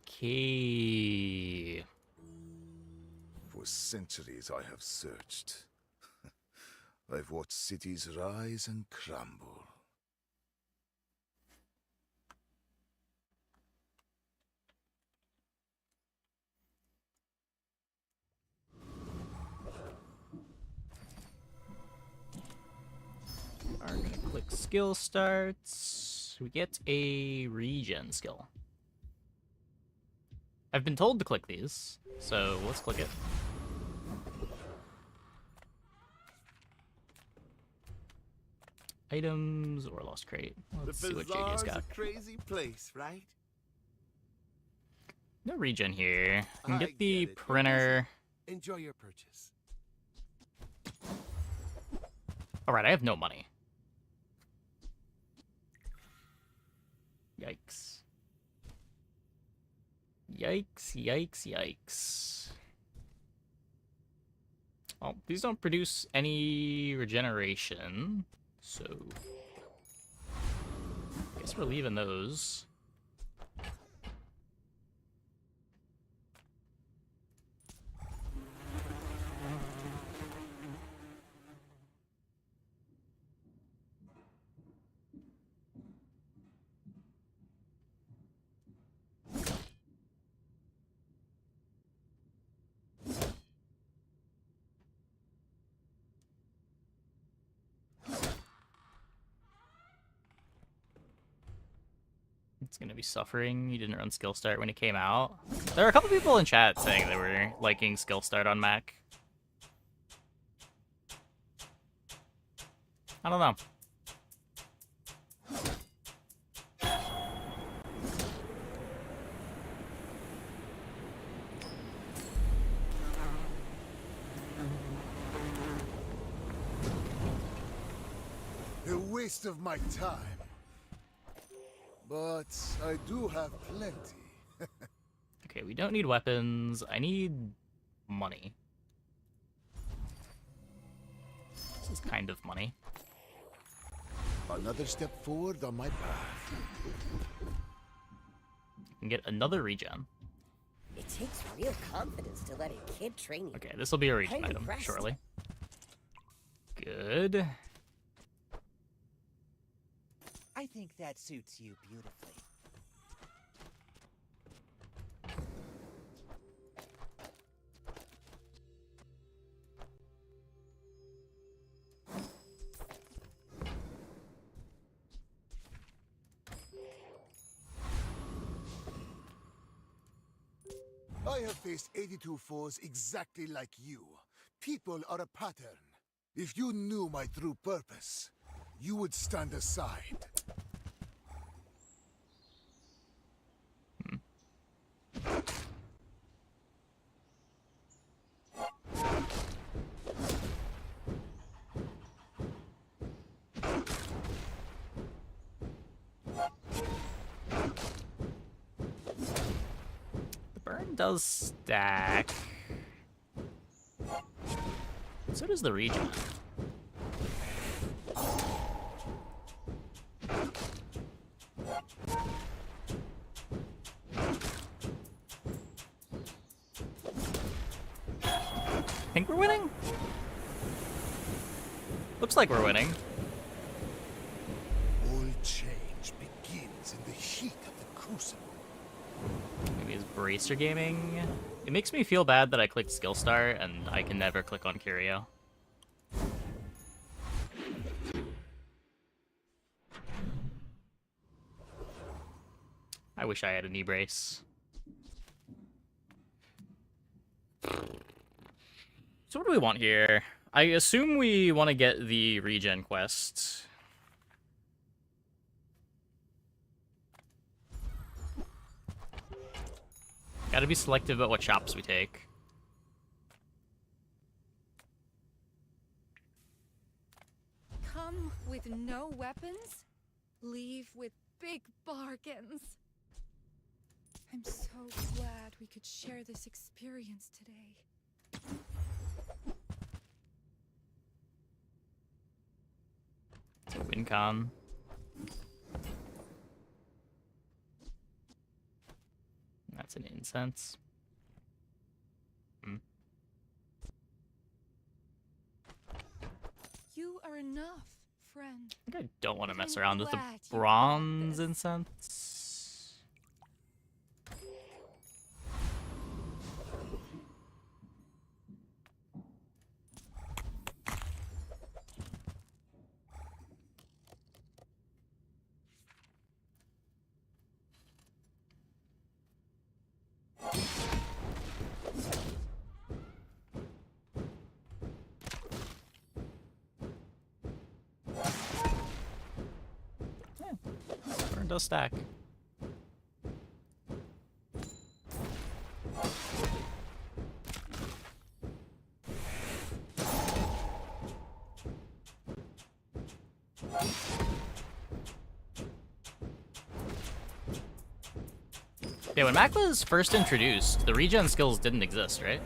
Okay. For centuries I have searched. I've watched cities rise and crumble. Are gonna click skill starts. We get a regen skill. I've been told to click these, so let's click it. Items or lost crate. Let's see what JJ's got. A crazy place, right? No regen here. I can I get the get it. printer. Enjoy your purchase. Alright, I have no money. Yikes. Yikes, yikes, yikes. Well, these don't produce any regeneration, so I guess we're leaving those. It's gonna be suffering. You didn't run skill start when it came out. There are a couple people in chat saying they were liking skill start on Mac. I don't know. A waste of my time. But I do have plenty. Okay, we don't need weapons. I need money. This is kind of money. Another step forward on my path. You can get another regen. It takes real confidence to let a kid train you. Okay, this will be a regen I'm item, impressed. surely. Good. I think that suits you beautifully. I have faced 82 foes exactly like you. People are a pattern. If you knew my true purpose, you would stand aside. The burn does stack. So does the regen. Think we're winning? Looks like we're winning. All change begins in the heat of the crucible. Maybe it's Bracer Gaming. It makes me feel bad that I clicked Skill Star and I can never click on Curio. I wish I had a knee brace. So what do we want here? I assume we want to get the regen quest. Gotta be selective about what shops we take. Come with no weapons, leave with big bargains. I'm so glad we could share this experience today. So WinCon. That's an incense. You are enough, friend. I think I don't want to mess I'm around with the glad you got bronze this. incense. Burn does stack. Yeah, when Mac was first introduced, the regen skills didn't exist, right?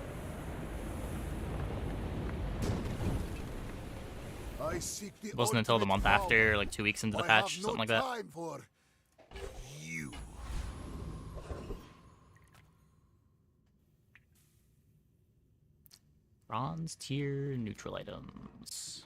I seek the It wasn't until the month ultimate after, power. like 2 weeks into the I patch, have no something like that. time for you. Bronze tier neutral items.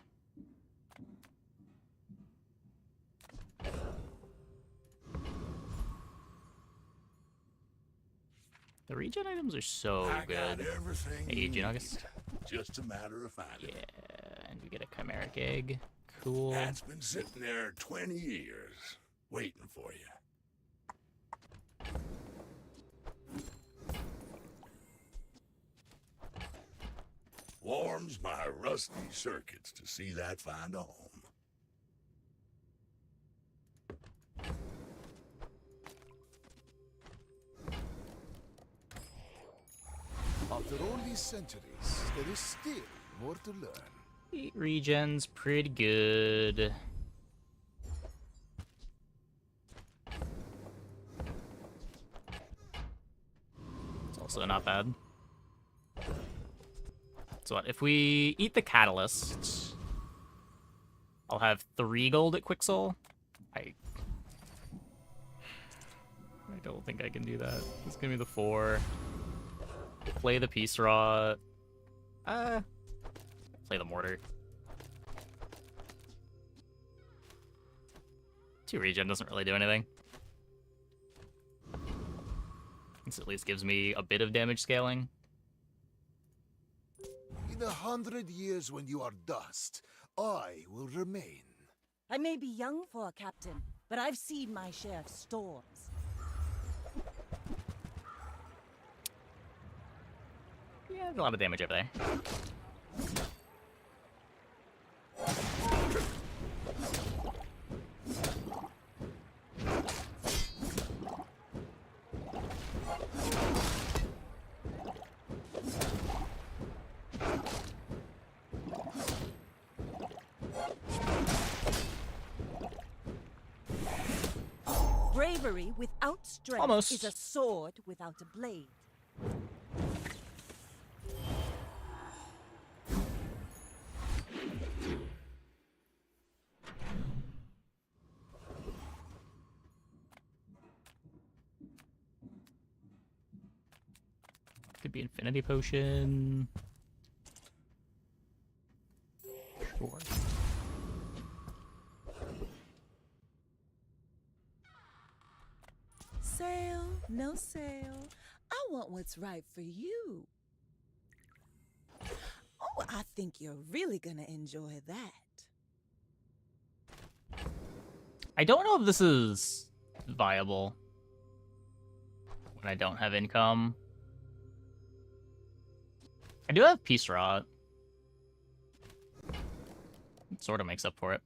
The regen items are so I got good. everything Hey, you June need. August. Just a matter of finding Yeah, it. and we get a chimeric egg. Cool. That's been sitting there 20 years, waiting for you. Warms my rusty circuits to see that find a home. After all these centuries, there is still more to learn. Heat regen's pretty good. It's also not bad. So what, if we eat the catalyst, I'll have 3 gold at Quixel. I don't think I can do that. It's gonna be the 4. Play the Peace Rot. Play the Mortar. 2 regen doesn't really do anything. This at least gives me a bit of damage scaling. In 100 years when you are dust, I will remain. I may be young for a captain, but I've seen my share of storms. Yeah, a lot of damage over there. Bravery without strength Almost. is a sword without a blade. Could be Infinity Potion. Sure. Sale, no sale. I want what's right for you. Oh, I think you're really gonna enjoy that. I don't know if this is viable when I don't have income. I do have Peace Rot. It sort of makes up for it.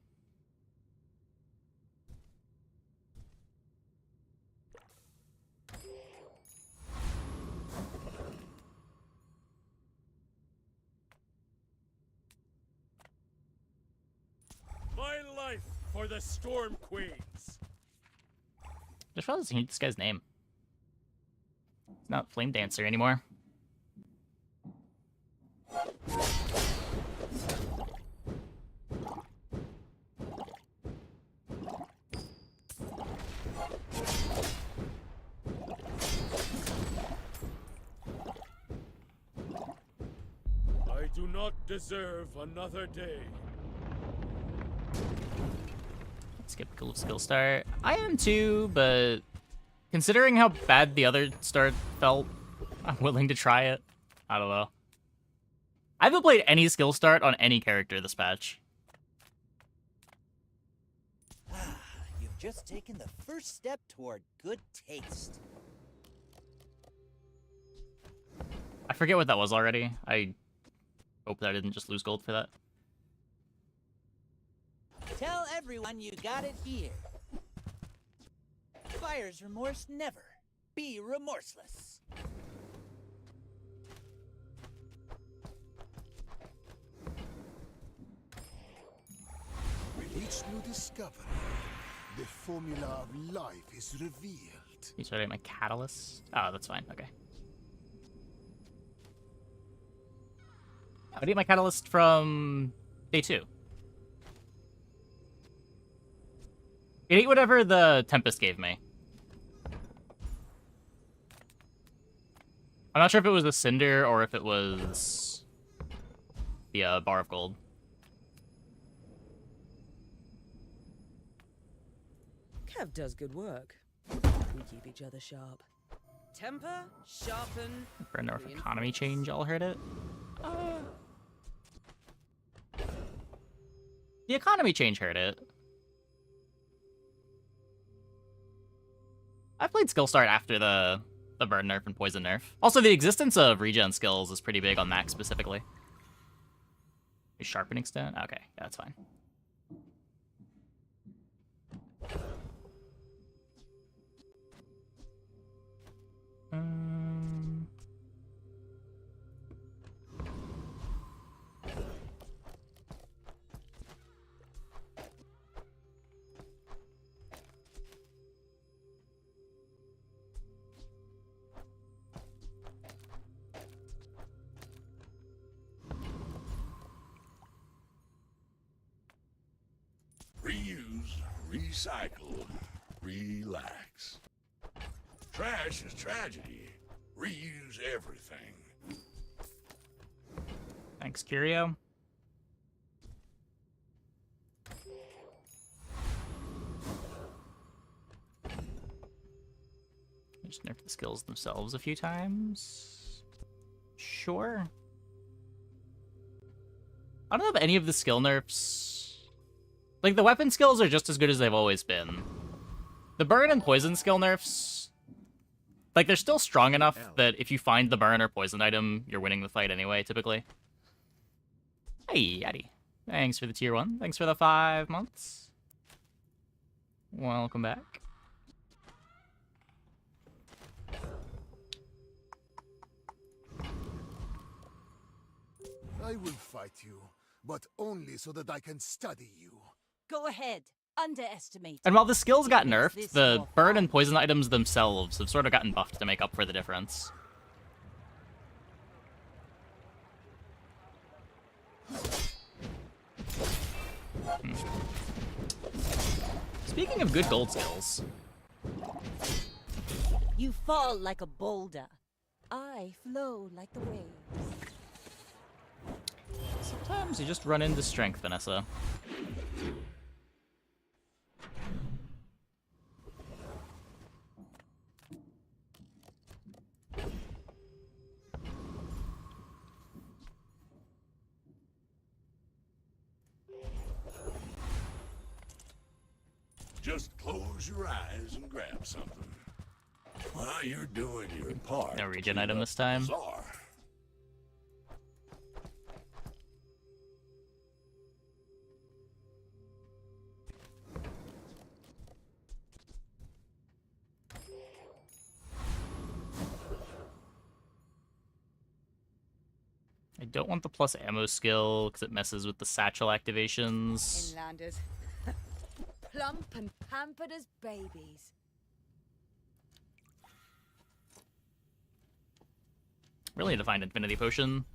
My life for the Storm Queens. Just realized I need this guy's name. He's not Flame Dancer anymore. do not deserve another day. Skeptical of skill start. I am too, but considering how bad the other start felt, I'm willing to try it. I don't know. I haven't played any skill start on any character this patch. You've just taken the first step toward good taste. I forget what that was already. I hope that I didn't just lose gold for that. Tell everyone you got it here. Buyer's remorse never. Be remorseless. With each new discovery, the formula of life is revealed. You started my catalyst? Oh, that's fine. Okay. I need my catalyst from day 2. It ate whatever the Tempest gave me. I'm not sure if it was the Cinder or if it was the Bar of Gold. Kev does good work. We keep each other sharp. Temper, sharpen. For a Nerf economy change, I'll hurt it. The economy change hurt it. I played skill start after the burn nerf and poison nerf. Also, the existence of regen skills is pretty big on Max specifically. Is sharpening stone? Okay, yeah, that's fine. Reuse, recycle, relax. Trash is tragedy. Reuse everything. Thanks, Curio. Just nerf the skills themselves a few times. Sure. I don't know if any of the skill nerfs... Like, the weapon skills are just as good as they've always been. The burn and poison skill nerfs... Like, they're still strong enough that if you find the burn or poison item, you're winning the fight anyway, typically. Hey, Addy. Thanks for the tier 1. Thanks for the 5 months. Welcome back. I will fight you, but only so that I can study you. Go ahead. Underestimate. And while the skills got Makes nerfed, this the more burn fun. and poison items themselves have sort of gotten buffed to make up for the difference. Speaking of good gold skills, You fall like a boulder. I flow like the waves. sometimes you just run into strength, Vanessa. Just close your eyes and grab something. While you're doing your part. No to regen clean item up this time. the Czar. I don't want the plus ammo skill because it messes with the satchel activations. Inlanders. Plump and pampered as babies. Really need to find Infinity Potion.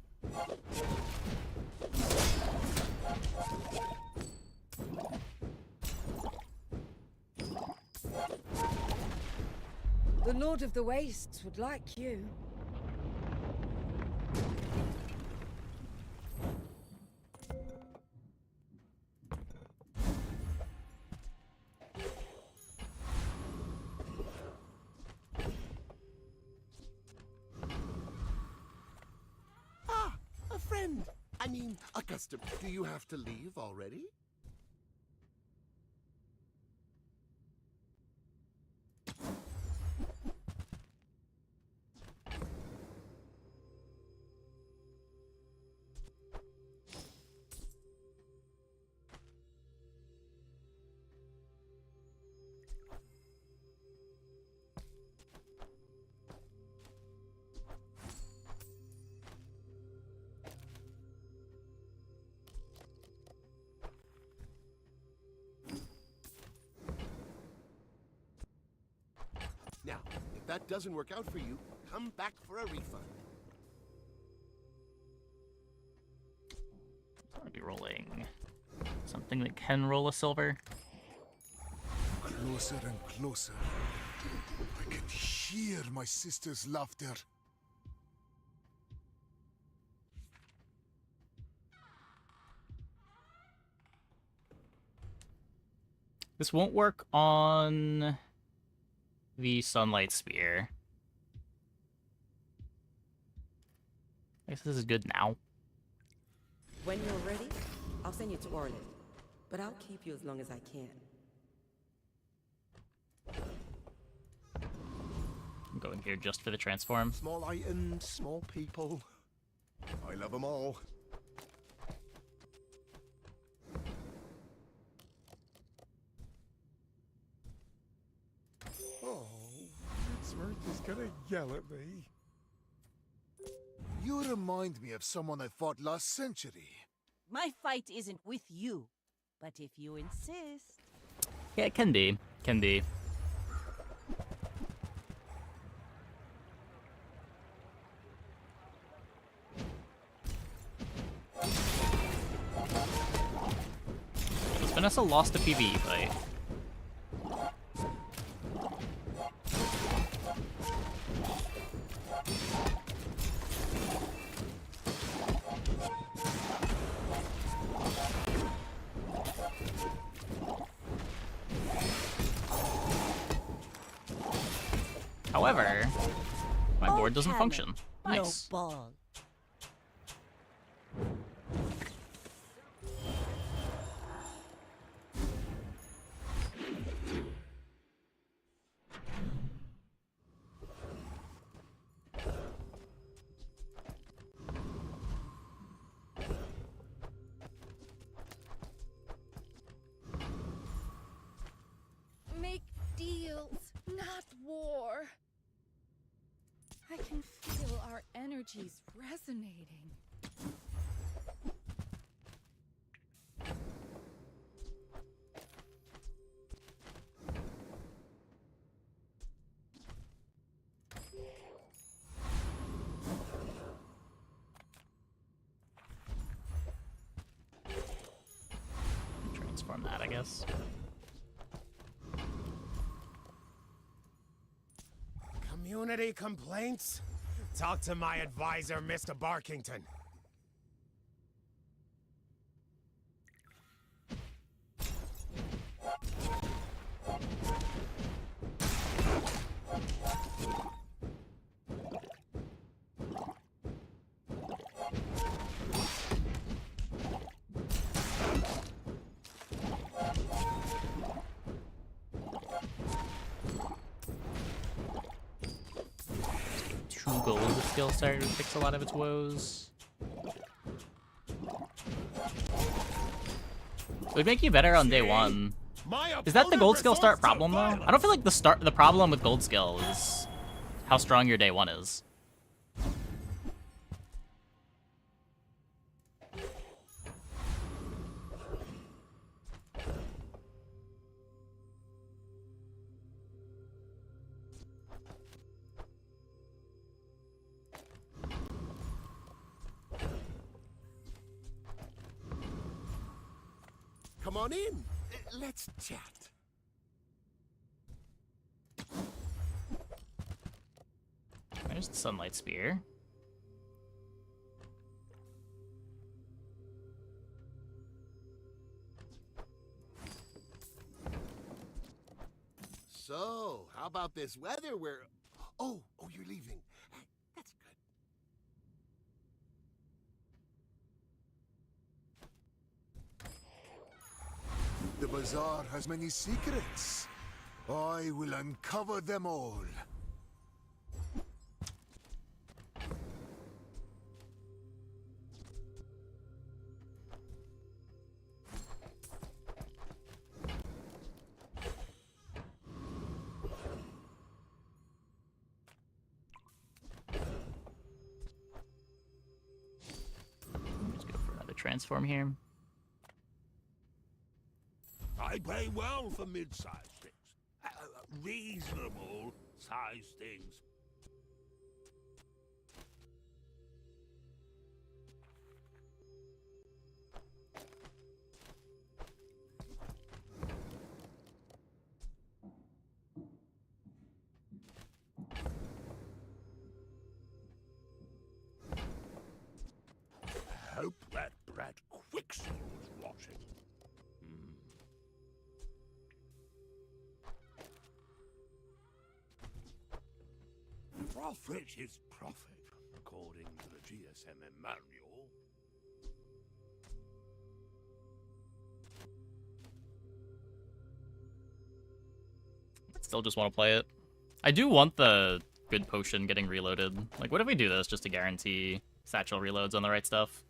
The Lord of the Wastes would like you. Accustomed? I mean, accustomed. Do you have to leave already? Now, if that doesn't work out for you, come back for a refund. I'm gonna be rolling something that can roll a silver. Closer and closer. I can hear my sister's laughter. This won't work on the sunlight spear. I guess this is good now. When you're ready, I'll send you to Orlid. But I'll keep you as long as I can. I'm going here just for the transform. Small items, small people. I love them all. Oh, Wordsworth is gonna yell at me. You remind me of someone I fought last century. My fight isn't with you, but if you insist. Yeah, it can be. Can be. Has Vanessa lost a PvE fight? However, my board doesn't cannon, function. Nice. No ball. Make deals, not war. I can feel our energies resonating. Transform that, I guess. Community complaints? Talk to my advisor, Mr. Barkington. Gold skill started to fix a lot of its woes. It would make you better on day one. Is that the gold skill start problem though? I don't feel like the problem with gold skill is how strong your day one is. Come on in. Let's chat. There's the sunlight spear. So, how about this weather? Oh, you're leaving. That's good. bazaar has many secrets. I will uncover them all. Let's go for another transform here. I pay well for mid-sized things. Reasonable sized things. Hope that brat Quicksilver was watching. Profit is profit, according to the GSM manual. Still just want to play it. I do want the good potion getting reloaded. Like, what if we do this just to guarantee satchel reloads on the right stuff?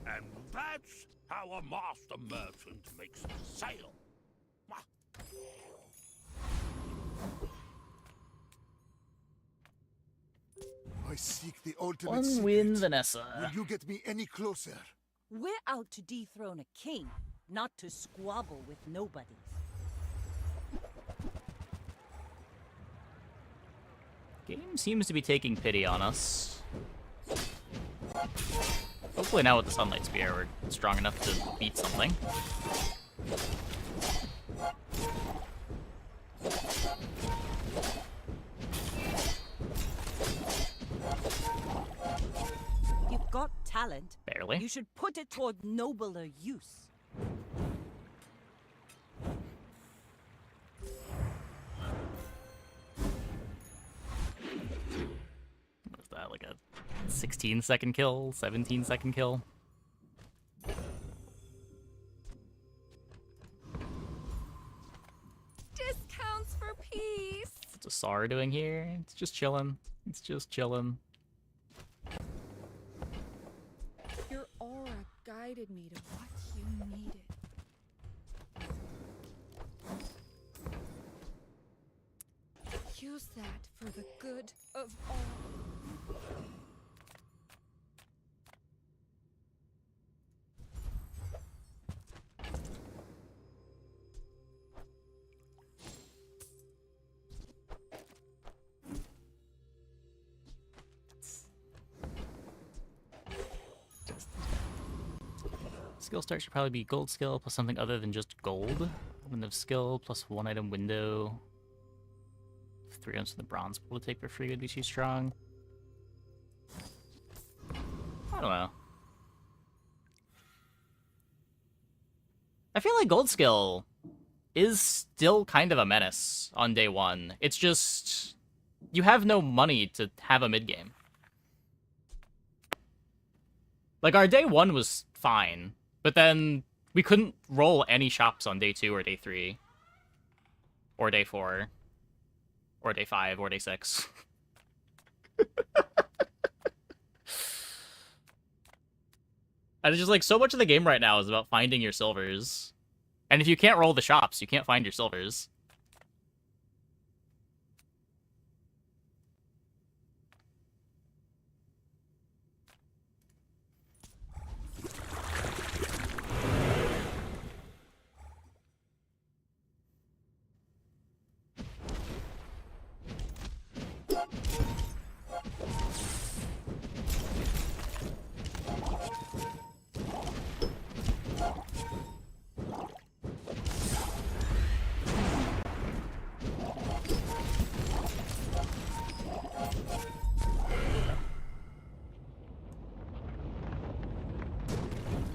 And that's how a master merchant makes a sale. I seek the ultimate One secret. win, Vanessa. Will you get me any closer? We're out to dethrone a king, not to squabble with nobodies. Game seems to be taking pity on us. Hopefully now with the Sunlight Spear we're strong enough to beat something. You've got talent. Barely. You should put it toward nobler use. What is that, like a 16-second kill? 17-second kill? Discounts for peace. What's Asar doing here? It's just chilling. It's just chilling. Your aura guided me to what you needed. Use that for the good of all. Skill start should probably be gold skill plus something other than just gold. Wind of skill plus 1 item window. 3 items from the bronze pool to take for free would be too strong. I don't know. I feel like gold skill is still kind of a menace on day one. It's just you have no money to have a mid game. Like our day one was fine, but then we couldn't roll any shops on day 2 or day 3 or day 4 or day 5 or day 6. And it's just like so much of the game right now is about finding your silvers. And if you can't roll the shops, you can't find your silvers.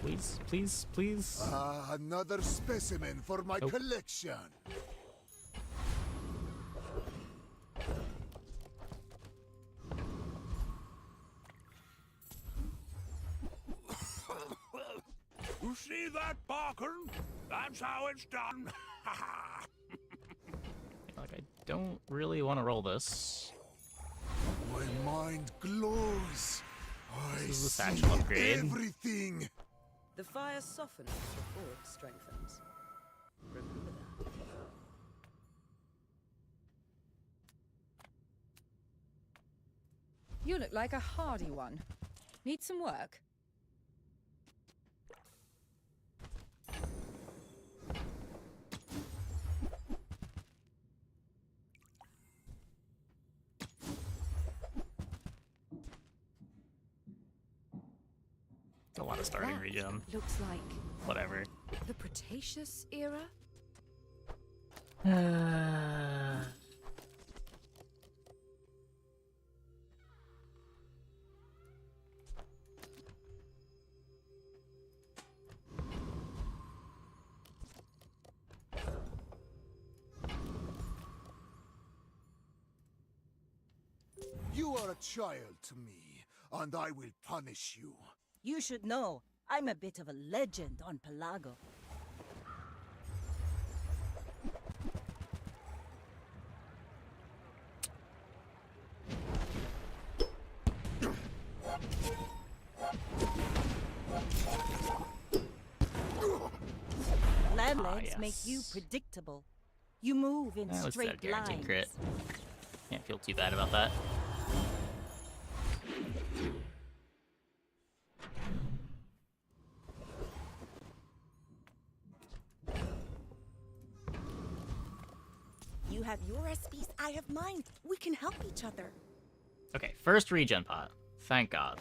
Please, please, please. Ah, another specimen for my Nope. collection. You see that, Barker? That's how it's done. Like, I don't really want to roll this. My mind glows. I This is the see satchel upgrade. everything. The fire softens before it strengthens. Remember that. You look like a hardy one. Need some work? A lot of starting That regen. looks like Whatever. the Cretaceous era? You are a child to me, and I will punish you. You should know, I'm a bit of a legend on Pelago. Land legs make you yes. predictable. You move in Let's straight that guaranteed lines. crit. Can't feel too bad about that. You have your recipes, I have mine. We can help each other. Okay, first regen pot. Thank God.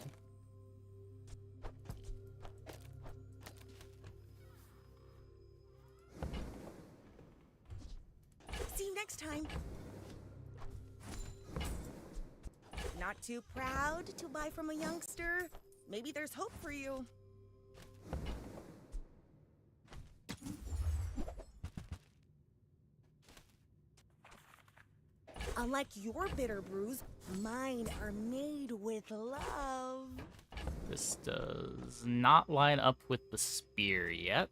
See you next time. Not too proud to buy from a youngster? Maybe there's hope for you. Unlike your bitter brews, mine are made with love. This does not line up with the spear yet.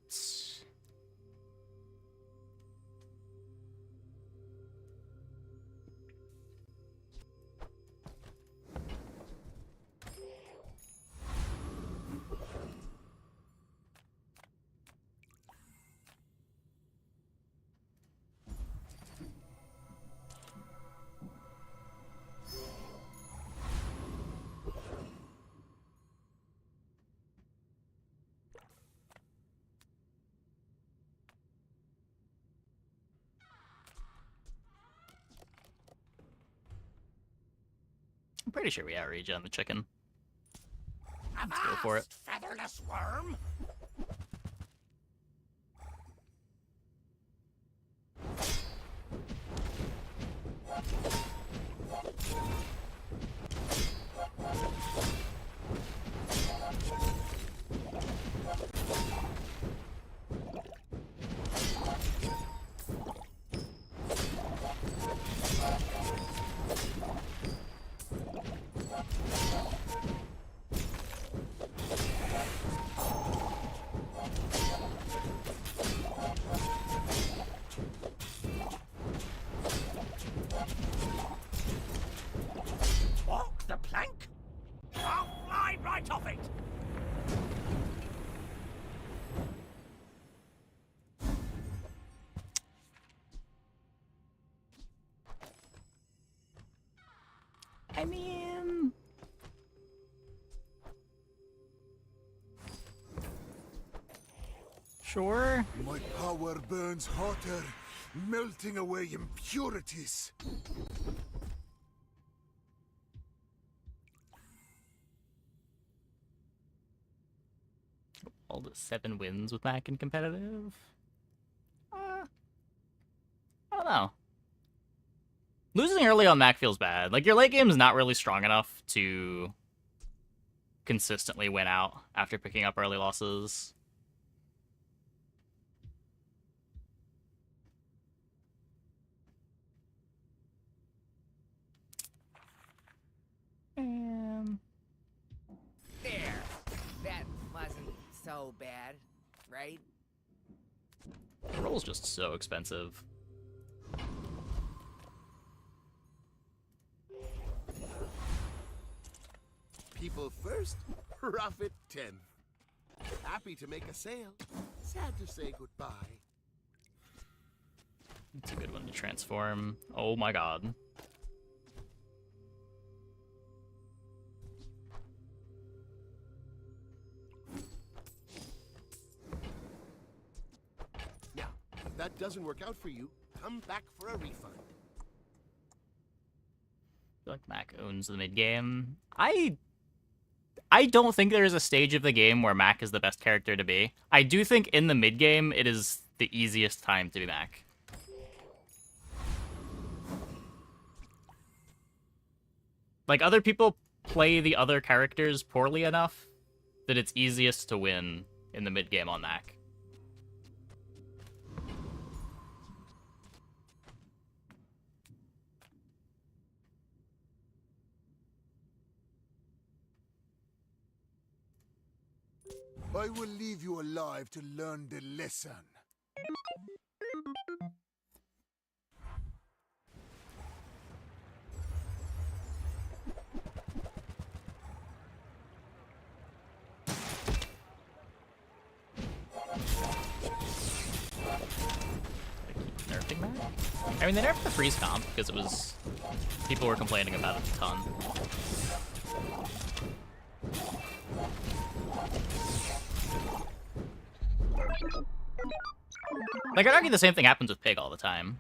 I'm pretty sure we out regen the chicken. Let's go for it. Featherless worm. Walk the plank? I'll fly right off it! I mean... Sure. My power burns hotter, melting away impurities. All the 7 wins with Mac in competitive. I don't know. Losing early on Mac feels bad. Like, your late game is not really strong enough to consistently win out after picking up early losses. There. That wasn't so bad. right? The roll's just so expensive. People first, profit 10th. Happy to make a sale. Sad to say goodbye. It's a good one to transform. Oh my god. Now, if that doesn't work out for you, come back for a refund. I feel like Mac owns the mid game. I don't think there is a stage of the game where Mac is the best character to be. I do think in the mid game it is the easiest time to be Mac. Like, other people play the other characters poorly enough that it's easiest to win in the mid game on Mac. I will leave you alive to learn the lesson. Nerfing Mac? I mean, they nerfed the freeze comp because it was... people were complaining about it a ton. Like, I'd argue the same thing happens with Pig all the time.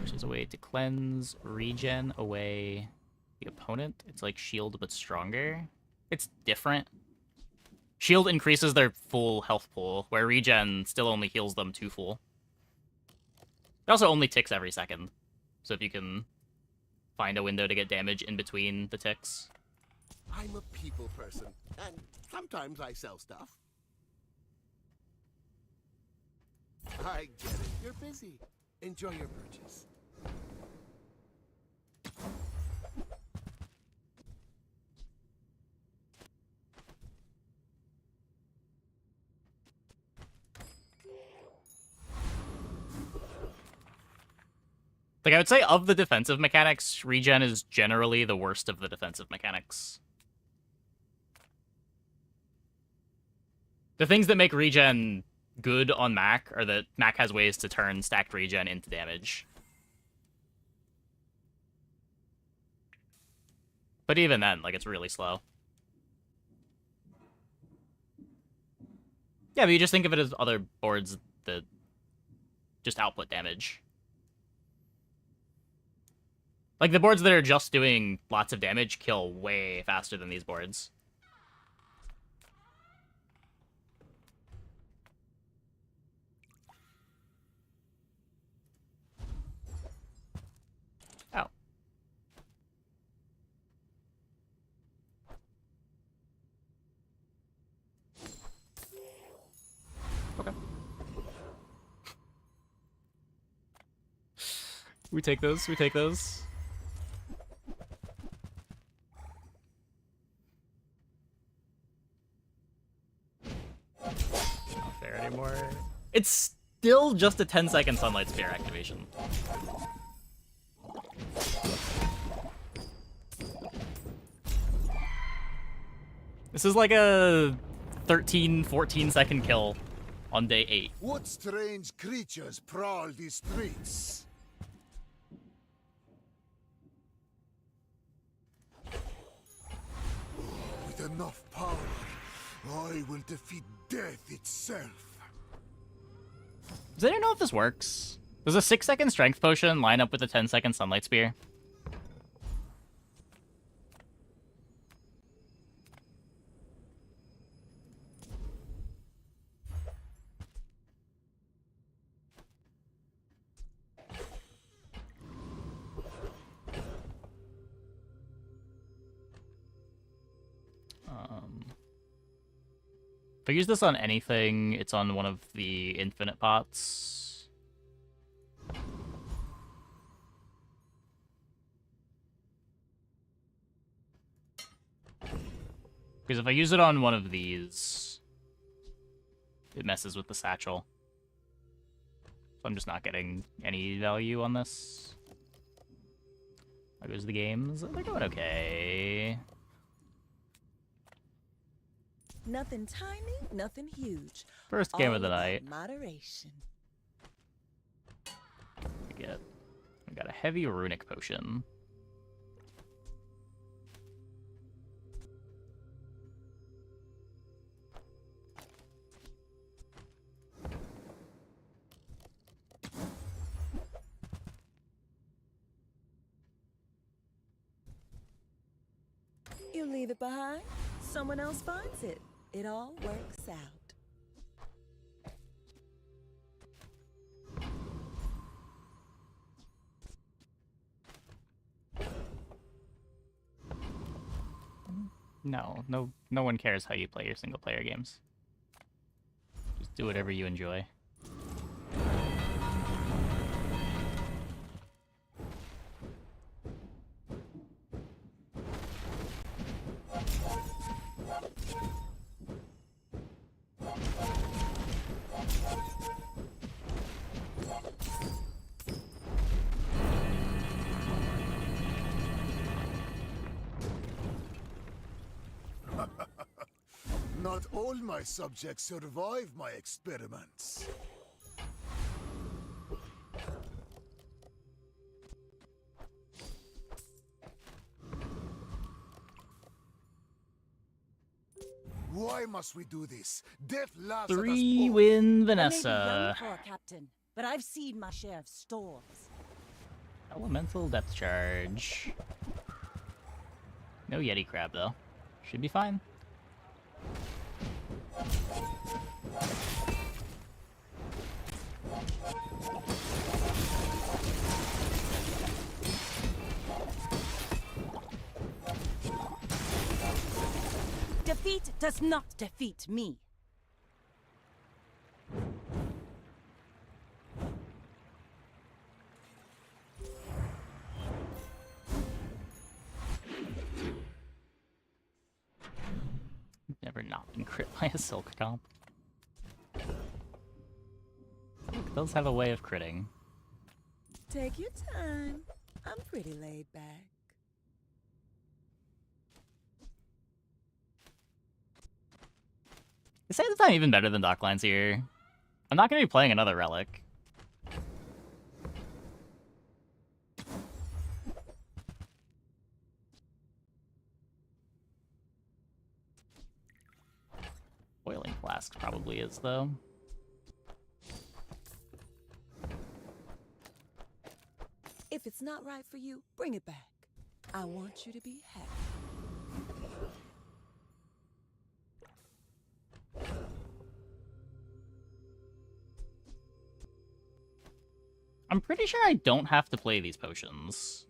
Which is a way to cleanse, regen away the opponent. It's like shield, but stronger. It's different. Shield increases their full health pool, where regen still only heals them to full. It also only ticks every second. So if you can find a window to get damage in between the ticks. I'm a people person, and sometimes I sell stuff. I get it. You're busy. Enjoy your purchase. Like, I would say of the defensive mechanics, regen is generally the worst of the defensive mechanics. The things that make regen good on Mac are that Mac has ways to turn stacked regen into damage. But even then, like, it's really slow. Yeah, but you just think of it as other boards that just output damage. Like, the boards that are just doing lots of damage kill way faster than these boards. Oh. Okay. We take those, we take those. Not fair anymore. It's still just a 10-second Sunlight Spear activation. This is like a 13, 14-second kill on day 8. What strange creatures prowl these streets? With enough power, I will defeat death itself. Does anyone know if this works? Does a 6-second strength potion line up with a 10-second Sunlight Spear? If I use this on anything, it's on one of the infinite pots. Because if I use it on one of these, it messes with the satchel. So I'm just not getting any value on this. How goes the games? They're going okay. Nothing tiny, nothing huge. First game All of the about night. Moderation. We got a heavy runic potion. You leave it behind, someone else finds it. It all works out. No one cares how you play your single player games. Just do whatever you enjoy. Not all my subjects survive my experiments. Why must we do this? Death laughs at us 3 all. win I may be Vanessa. young for a captain, but I've seen my share of storms. Elemental depth charge. No Yeti crab though. Should be fine. Defeat does not defeat me. Never not been crit by a silk comp. Silk does have a way of critting. Take your time. I'm pretty laid back. They say that I'm even better than Docklines here. I'm not going to be playing another relic. Boiling Flask probably is, though. If it's not right for you, bring it back. I want you to be happy. I'm pretty sure I don't have to play these potions.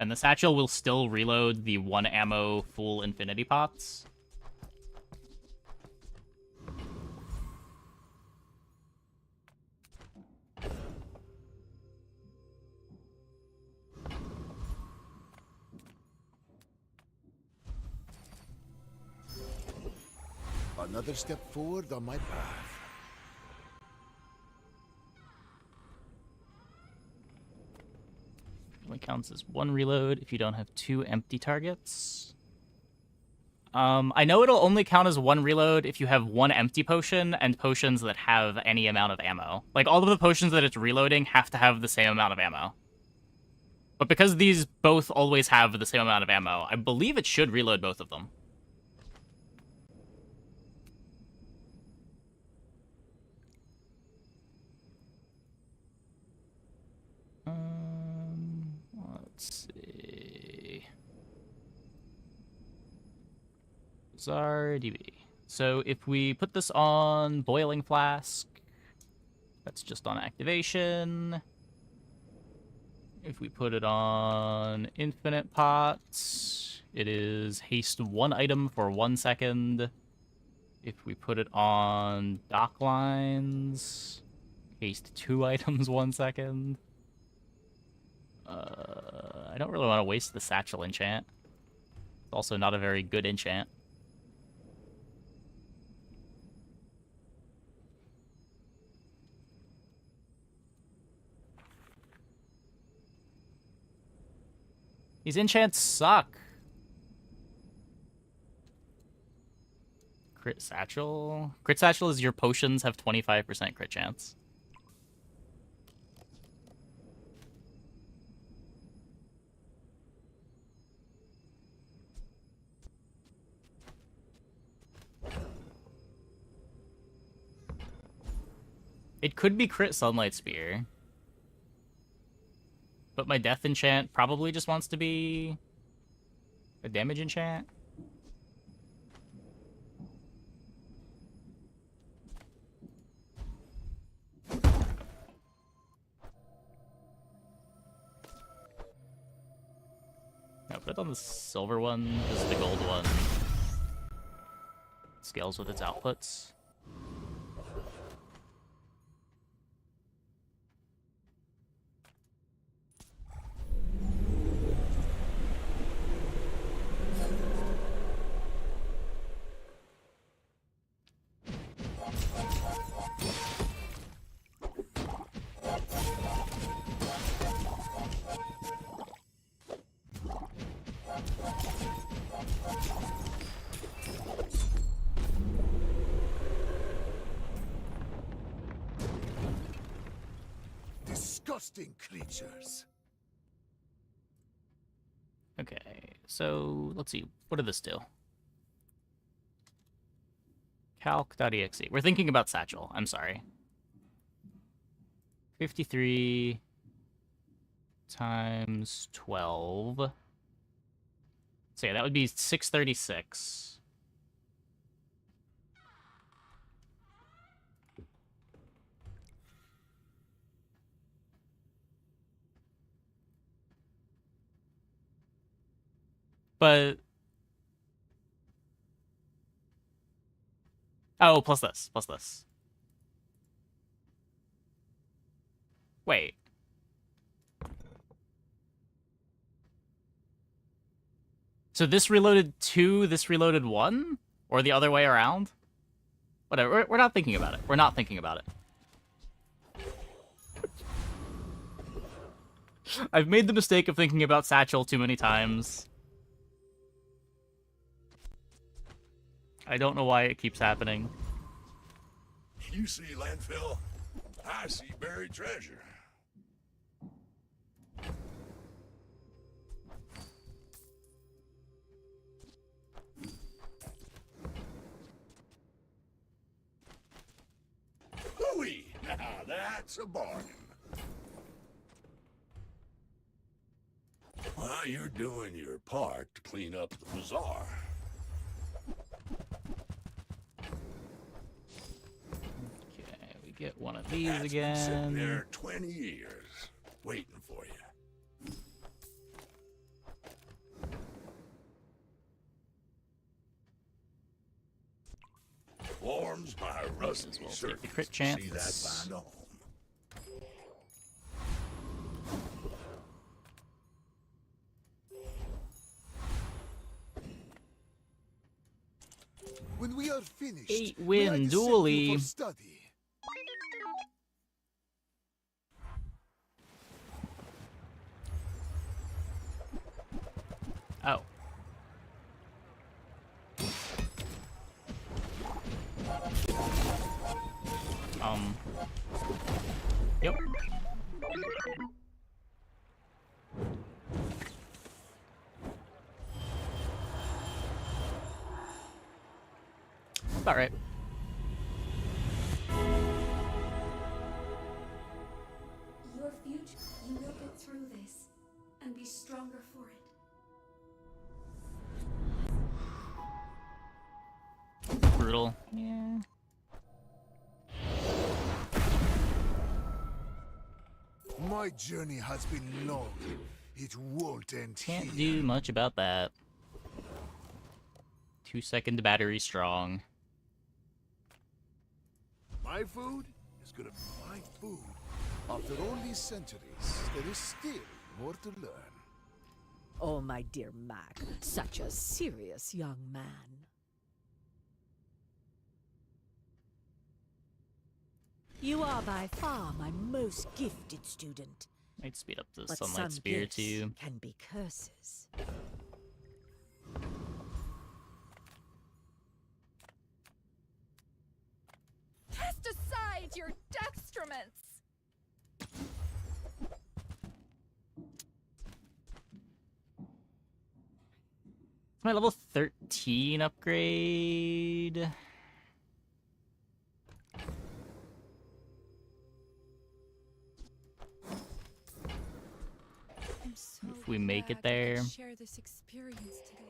And the satchel will still reload the 1 ammo full infinity pots. Another step forward on my path. Only counts as 1 reload if you don't have 2 empty targets. I know it'll only count as 1 reload if you have 1 empty potion and potions that have any amount of ammo. Like, all of the potions that it's reloading have to have the same amount of ammo. But because these both always have the same amount of ammo, I believe it should reload both of them. Let's see. Bizarre DB. So if we put this on Boiling Flask, that's just on activation. If we put it on Infinite Pots, it is haste 1 item for 1 second. If we put it on Dock Lines, haste 2 items 1 second. I don't really want to waste the Satchel enchant. It's also not a very good enchant. These enchants suck. Crit Satchel. Crit Satchel is your potions have 25% crit chance. It could be crit Sunlight Spear. But my death enchant probably just wants to be a damage enchant. No, put it on the silver one, because the gold one scales with its outputs. Disgusting creatures. Okay, so let's see. What did this do? Calc.exe. We're thinking about Satchel. I'm sorry. 53 times 12. So yeah, that would be 636. But... oh, plus this. Plus this. Wait. So this reloaded 2, this reloaded 1? Or the other way around? Whatever, we're not thinking about it. We're not thinking about it. I've made the mistake of thinking about Satchel too many times. I don't know why it keeps happening. You see landfill, I see buried treasure. Hooey! Now that's a bargain. While you're doing your part to clean up the bazaar. Okay, we get one of these That's been sitting again. there 20 years, waiting for you. Warms my rusty Well, take the surface crit to see that chance. find a home. When we are finished, 8 may I win accept you dually. for study? Oh. Yep. About right. Your future, you will get through this and be stronger for it. Brutal. Yeah. My journey has been long. It won't end Can't here. do much about that. 2-second battery strong. My food is gonna be my food. After all these centuries, there is still more to learn. Oh, my dear Mac, such a serious young man. You are by far my most gifted student. Might speed up the But Sunlight some Spear gifts too. can be curses. Cast aside your dextrements! My level 13 upgrade. I'm so If we make it glad we there. could share this experience today.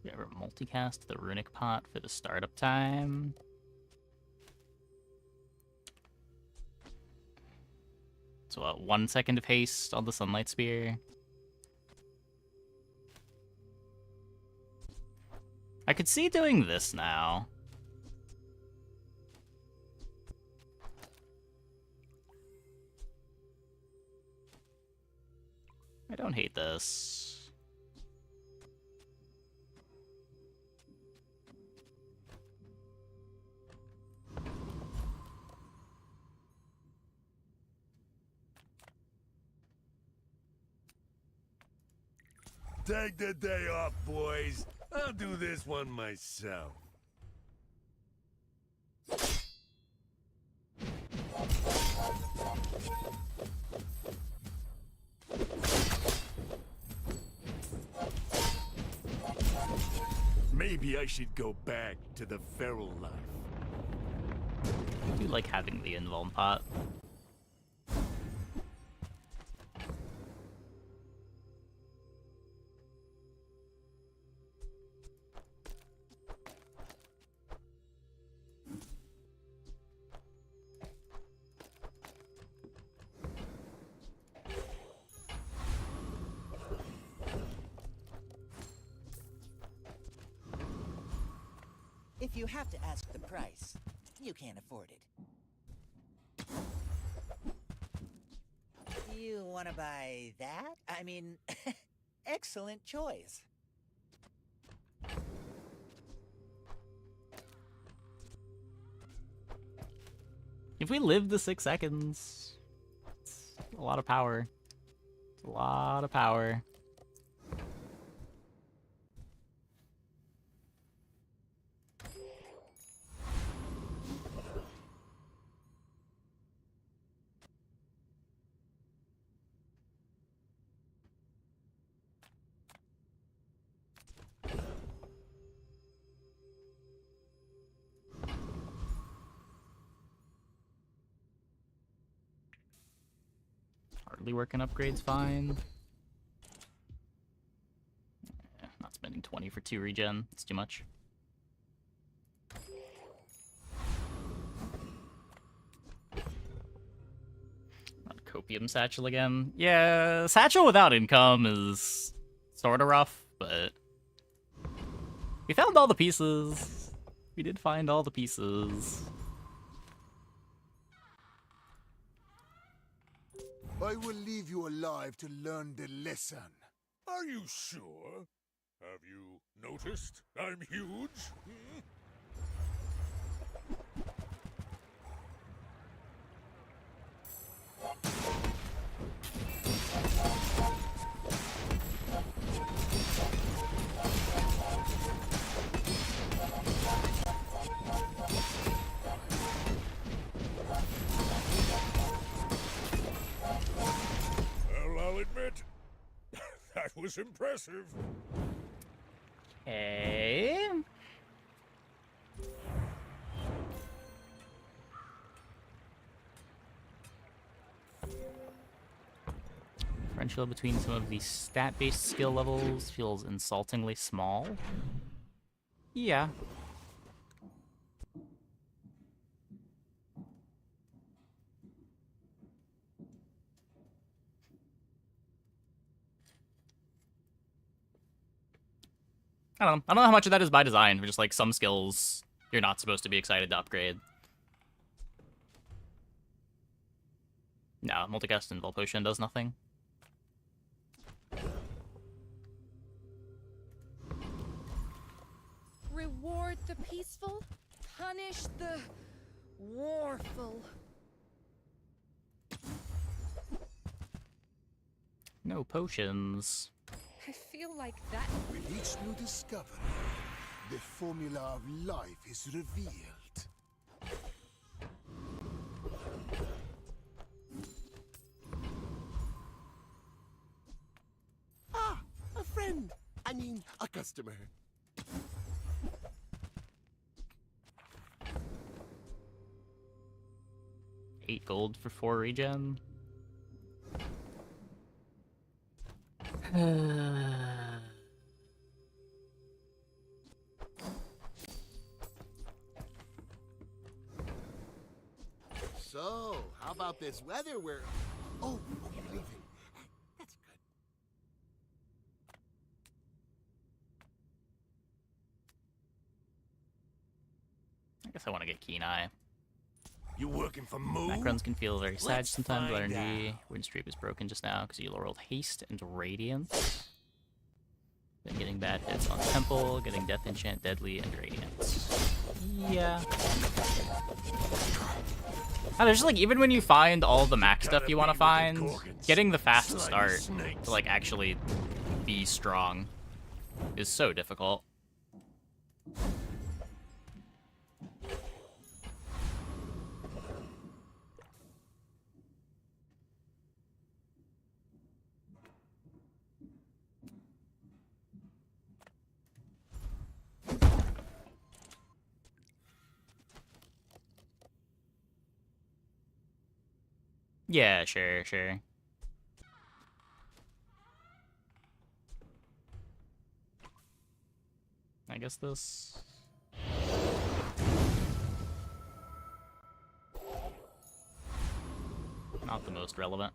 We ever multicast the runic pot for the startup time. So what, 1 second of haste on the Sunlight Spear. I could see doing this now. I don't hate this. Take the day off, boys. I'll do this one myself. Maybe I should go back to the feral life. I do like having the invuln pot. If you have to ask the price, you can't afford it. You want to buy that? I mean, excellent choice. If we live the 6 seconds, it's a lot of power. It's a lot of power. Hardly working upgrades fine. Not spending 20 for 2 regen. It's too much. Not Copium Satchel again. Yeah, Satchel without income is sort of rough, but we found all the pieces. We did find all the pieces. I will leave you alive to learn the lesson. Are you sure? Have you noticed I'm huge? Hmm? Well, I'll admit, that was impressive. Okay. Differential between some of the stat-based skill levels feels insultingly small. Yeah. I don't know. I don't know how much of that is by design. Just like some skills you're not supposed to be excited to upgrade. No, multicast and Potion does nothing. reward the peaceful, punish the warful. No potions. I feel like that. With each new discovery, the formula of life is revealed. Ah, a friend. I mean, a customer. 8 gold for 4 regen. So, how about this weather where... Oh, you're leaving. That's good. I guess I want to get Keen Eye. You working for Moo? Macruns can feel very sad Let's sometimes with find RNG. out. Windstream is broken just now because you rolled Haste and Radiance. Then getting bad hits on Temple, getting Death Enchant, Deadly, and Radiance. Yeah. Oh, there's just like, even when you find all the max stuff you want to find, getting the fast start to like actually be strong is so difficult. Yeah, sure, sure. I guess this... Not the most relevant.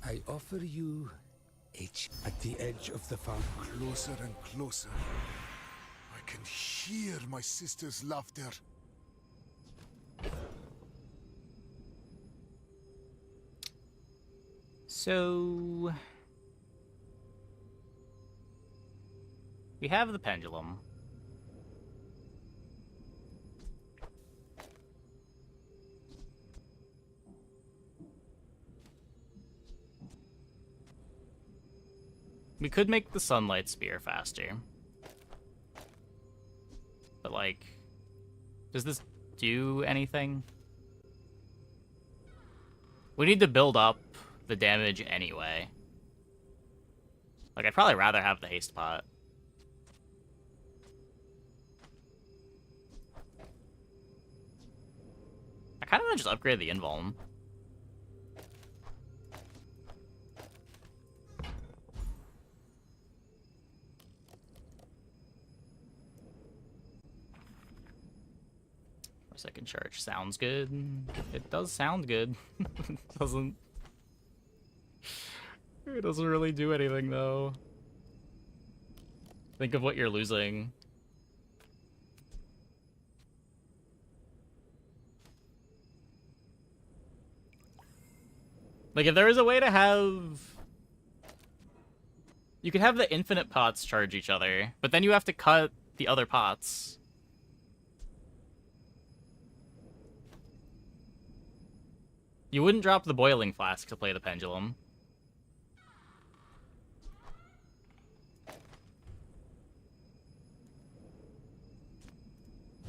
I offer you at the edge of the fountain. Closer and closer. I can hear my sister's laughter. So... we have the pendulum. We could make the sunlight spear faster. But like, does this do anything? We need to build up the damage anyway. Like, I'd probably rather have the haste pot. I kind of want to just upgrade the invuln. Second charge sounds good. It does sound good. It doesn't really do anything though. Think of what you're losing. Like, if there was a way to have... You could have the infinite pots charge each other, but then you have to cut the other pots. You wouldn't drop the boiling flask to play the pendulum.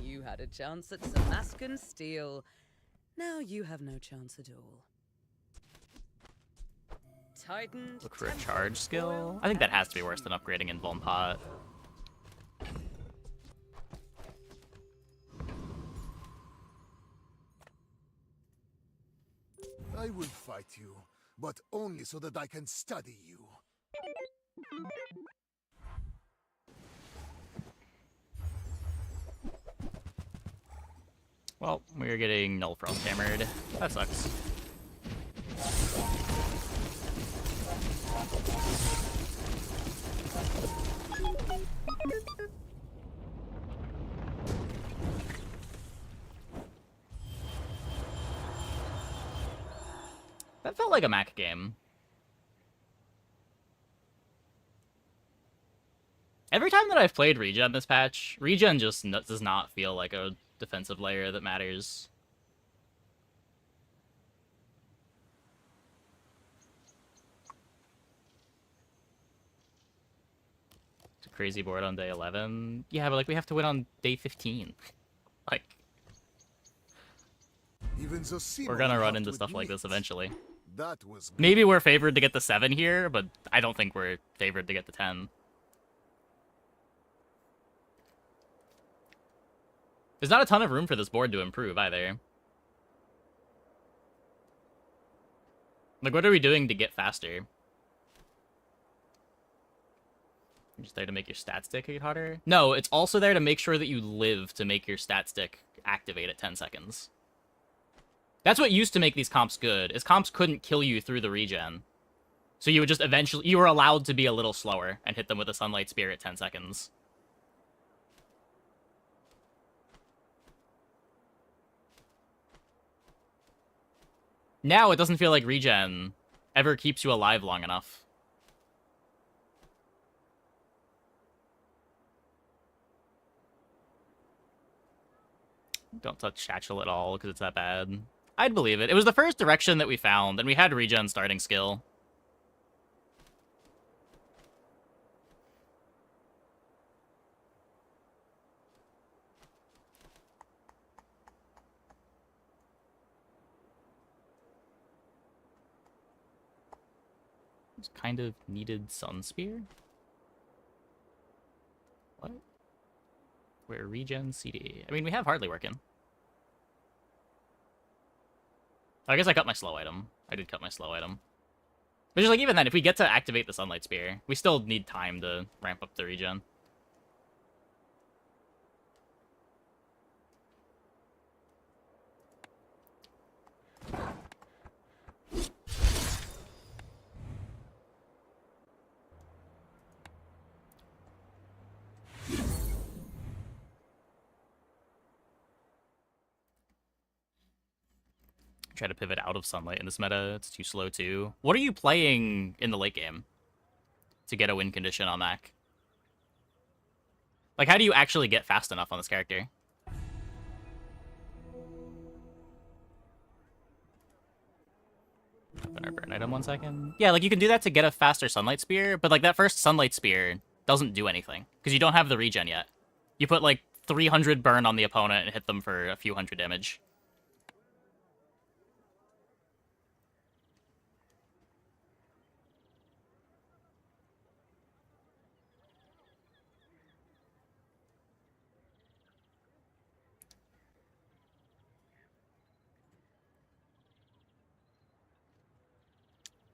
You had a chance at Samaskan steel. Now you have no chance at all. Titan. Look for a charge skill. I think that has to be worse than upgrading Invuln Pot. I will fight you, but only so that I can study you. Well, we're getting Null Frost hammered. That sucks. That felt like a Mac game. Every time that I've played regen this patch, regen just does not feel like a defensive layer that matters. It's a crazy board on day 11. Yeah, but like we have to win on day 15. Like, Even we're gonna run into stuff like this eventually. That was good. Maybe we're favored to get the 7 here, but I don't think we're favored to get the 10. There's not a ton of room for this board to improve either. Like, what are we doing to get faster? You're just there to make your stat stick get hotter? No, it's also there to make sure that you live to make your stat stick activate at 10 seconds. That's what used to make these comps good, is comps couldn't kill you through the regen. So you would just eventually... You were allowed to be a little slower and hit them with a Sunlight Spear at 10 seconds. Now it doesn't feel like regen ever keeps you alive long enough. Don't touch Satchel at all because it's that bad. I'd believe it. It was the first direction that we found, and we had regen starting skill. It's kind of needed Sun Spear. What? Where regen CD? I mean, we have hardly working. I guess I cut my slow item. I did cut my slow item. But just like even then, if we get to activate the Sunlight Spear, we still need time to ramp up the regen. Try to pivot out of Sunlight in this meta. It's too slow too. What are you playing in the late game to get a win condition on Mac? Like, how do you actually get fast enough on this character? Open our burn item 1 second. Yeah, like you can do that to get a faster Sunlight Spear, but like that first Sunlight Spear doesn't do anything because you don't have the regen yet. You put like 300 burn on the opponent and hit them for a few hundred damage.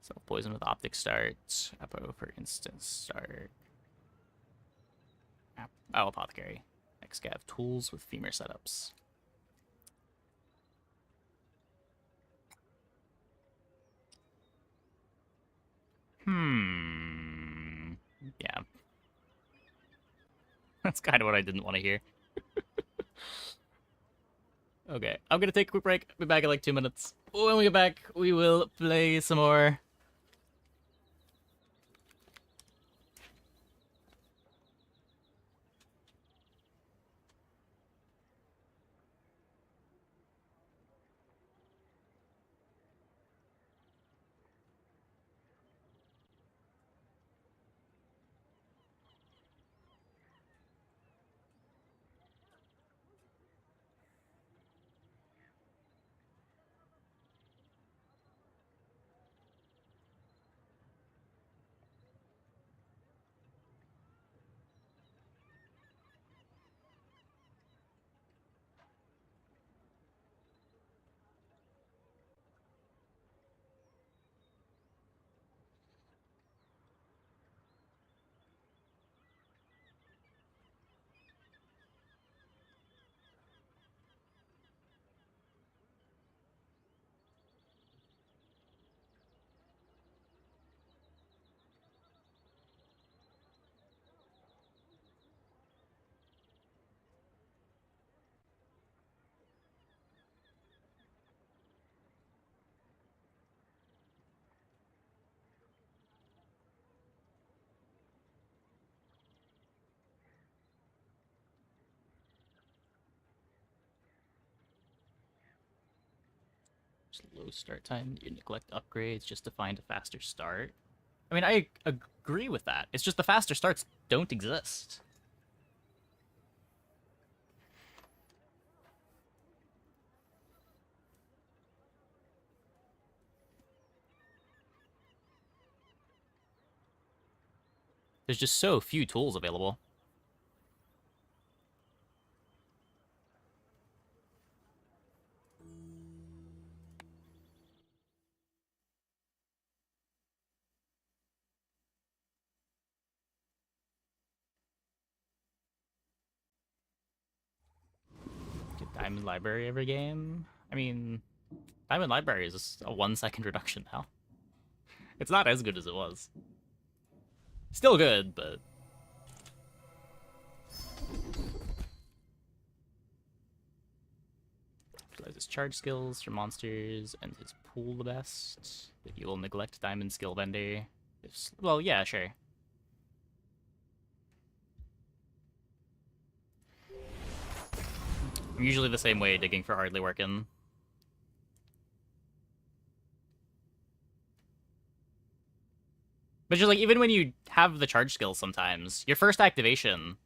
So poison with optic start, Apo for instant start. Oh, apothecary. Excav tools with femur setups. Yeah. That's kind of what I didn't want to hear. Okay, I'm gonna take a quick break. Be back in like 2 minutes. When we get back, we will play some more. Just low start time. You neglect upgrades just to find a faster start. I mean, I agree with that. It's just the faster starts don't exist. There's just so few tools available. Get Diamond Library every game? I mean, Diamond Library is just a 1-second reduction now. It's not as good as it was. Still good, but... His charge skills for monsters and his pool the best. But you will neglect Diamond Skill Vendor. Well, yeah, sure. I'm usually the same way digging for hardly working. But just like, even when you have the charge skills sometimes, your first activation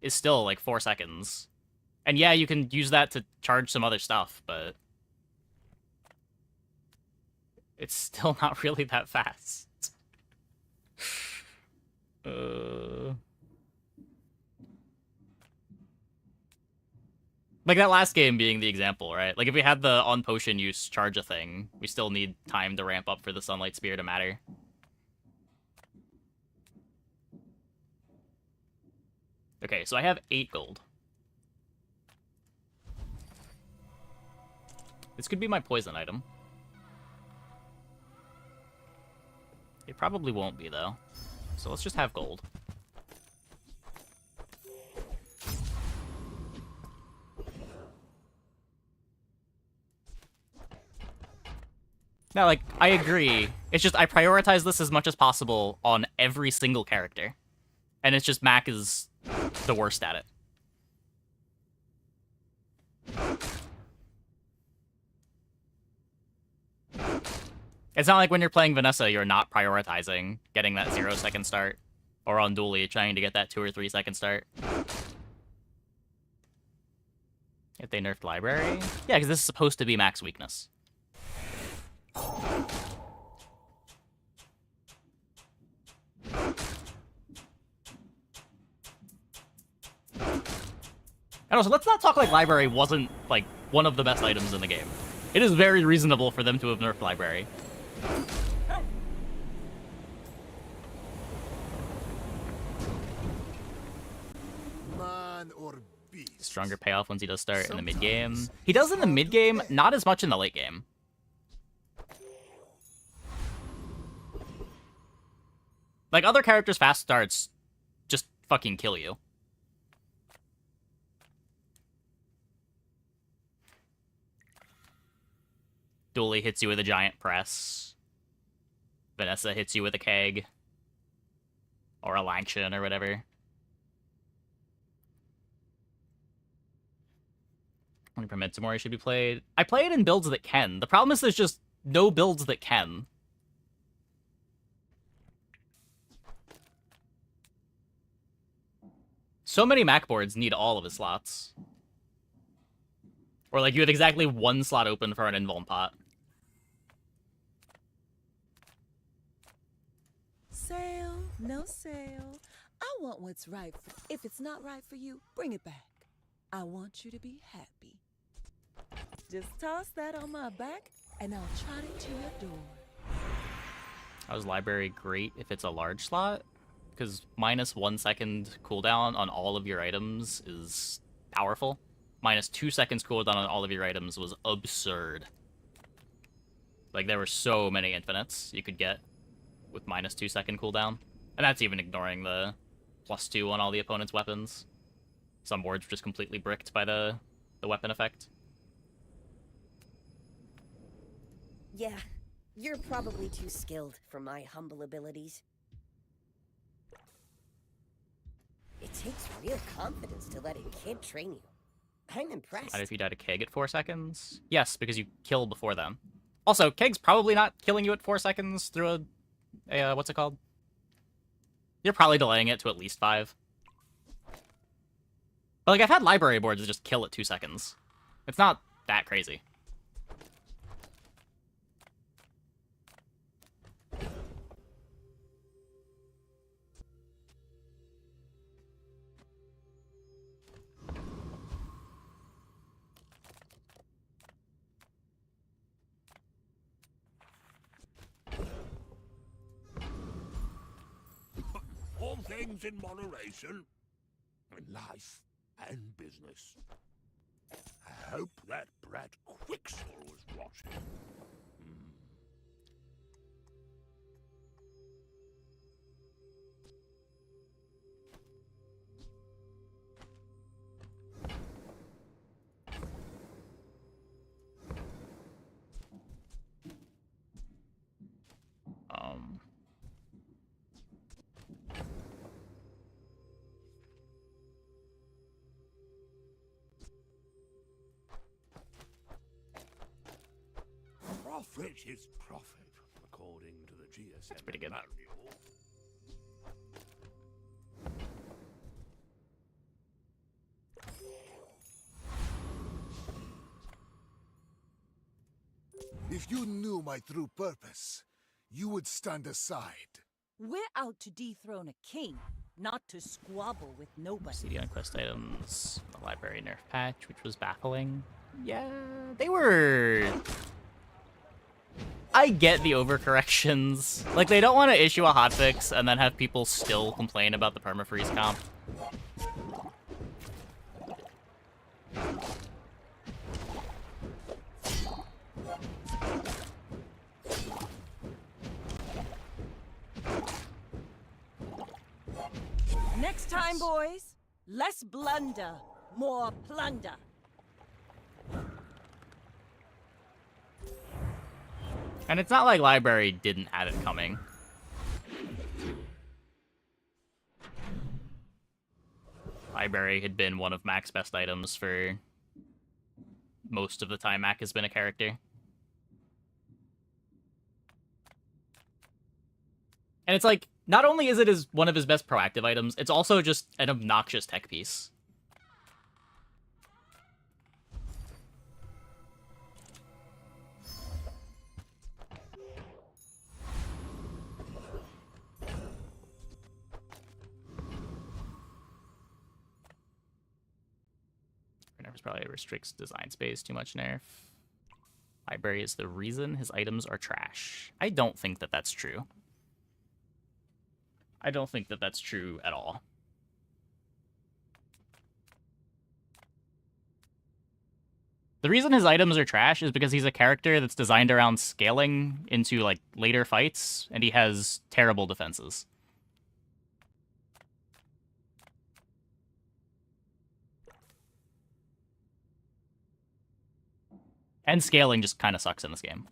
is still like 4 seconds. And yeah, you can use that to charge some other stuff, but it's still not really that fast. Like that last game being the example, right? Like if we had the on potion use charge a thing, we still need time to ramp up for the Sunlight Spear to matter. Okay, so I have 8 gold. This could be my poison item. It probably won't be, though. So let's just have gold. Now, like, I agree. It's just I prioritize this as much as possible on every single character. And it's just Mac is the worst at it. It's not like when you're playing Vanessa, you're not prioritizing getting that 0-second start. Or on Dually, trying to get that 2 or 3 second start. If they nerfed Library? Yeah, because this is supposed to be Mac's weakness. And also, let's not talk like Library wasn't, like, one of the best items in the game. It is very reasonable for them to have nerfed Library. Man or beast. Stronger payoff once he does start in the mid-game. He does in the mid-game, not as much in the late game. Like, other characters' fast starts just fucking kill you. Dually hits you with a giant press. Vanessa hits you with a keg. Or a Langshan or whatever. Only per Metsumori should be played. I play it in builds that can. The problem is there's just no builds that can. So many Mac boards need all of his slots. Or like you have exactly 1 slot open for an invuln pot. Sale, no sale. I want what's right for. If it's not right for you, bring it back. I want you to be happy. Just toss that on my back, and I'll trot it to your door. How's Library great if it's a large slot? Because minus 1 second cooldown on all of your items is powerful. Minus 2 seconds cooldown on all of your items was absurd. Like, there were so many infinites you could get with minus 2 second cooldown. And that's even ignoring the +2 on all the opponent's weapons. Some boards were just completely bricked by the weapon effect. Yeah, you're probably too skilled for my humble abilities. It takes real confidence to let a kid train you. I'm impressed. Matter if you die to Keg at 4 seconds? Yes, because you kill before them. Also, Keg's probably not killing you at 4 seconds through a what's it called? You're probably delaying it to at least 5. But, like, I've had library boards that just kill at 2 seconds. It's not that crazy. All things in moderation. In life and business. I hope that brat Quicksil was watching. Profit is profit, according to the GSM. That's pretty good. Manual. If you knew my true purpose, you would stand aside. We're out to dethrone a king, not to squabble with nobody. CD on quest items, the library nerf patch, which was baffling. Yeah, they were... I get the overcorrections. Like, they don't want to issue a hotfix and then have people still complain about the permafreeze comp. Next time, boys, less blunder, more plunder. And it's not like library didn't have it coming. Library had been one of Mac's best items for most of the time Mac has been a character. And it's like, not only is it one of his best proactive items, it's also just an obnoxious tech piece. Nerf probably restricts design space too much nerf. Library is the reason his items are trash. I don't think that that's true. I don't think that that's true at all. The reason his items are trash is because he's a character that's designed around scaling into, like, later fights, and he has terrible defenses. And scaling just kind of sucks in this game.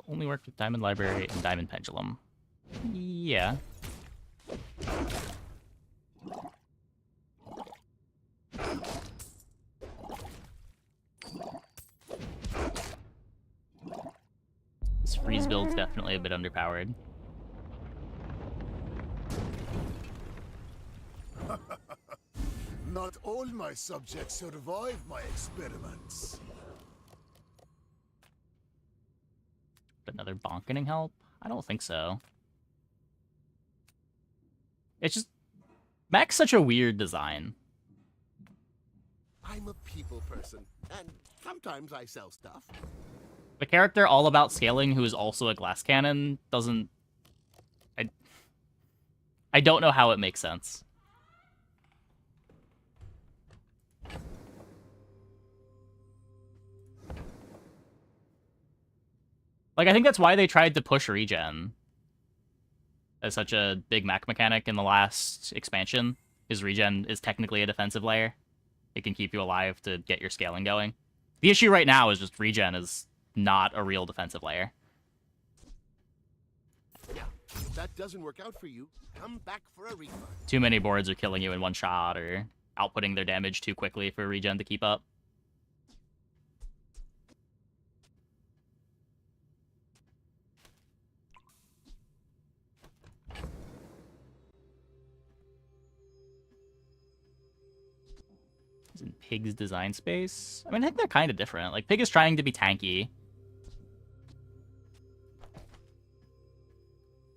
Only worked with Diamond Library and Diamond Pendulum. Yeah. This freeze build's definitely a bit underpowered. Not all my subjects survive my experiments. Another bonkening help? I don't think so. It's just... Mac's such a weird design. I'm a people person, and sometimes I sell stuff. The character all about scaling who is also a glass cannon doesn't... I don't know how it makes sense. Like, I think that's why they tried to push regen as such a big mech mechanic in the last expansion, is regen is technically a defensive layer. It can keep you alive to get your scaling going. The issue right now is just regen is not a real defensive layer. Yeah, if that doesn't work out for you, come back for a refund. Too many boards are killing you in one shot, or outputting their damage too quickly for regen to keep up. In Pig's design space? I mean, I think they're kind of different. Like, Pig is trying to be tanky.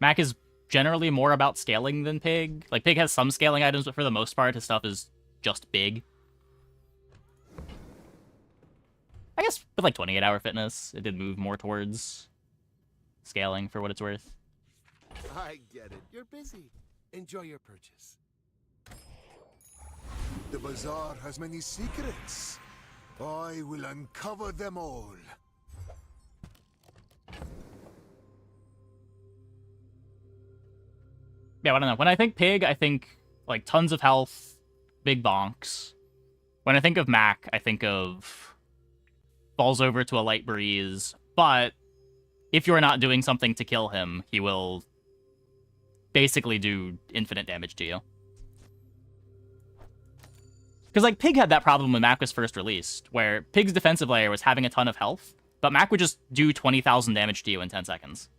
Mac is generally more about scaling than Pig. Like, Pig has some scaling items, but for the most part, his stuff is just big. I guess with, like, 28-hour fitness, it did move more towards scaling, for what it's worth. I get it. You're busy. Enjoy your purchase. The bazaar has many secrets. I will uncover them all. Yeah, I don't know. When I think Pig, I think, like, tons of health, big bonks. When I think of Mac, I think of falls over to a light breeze, but if you're not doing something to kill him, he will basically do infinite damage to you. Because, like, Pig had that problem when Mac was first released, where Pig's defensive layer was having a ton of health, but Mac would just do 20,000 damage to you in 10 seconds.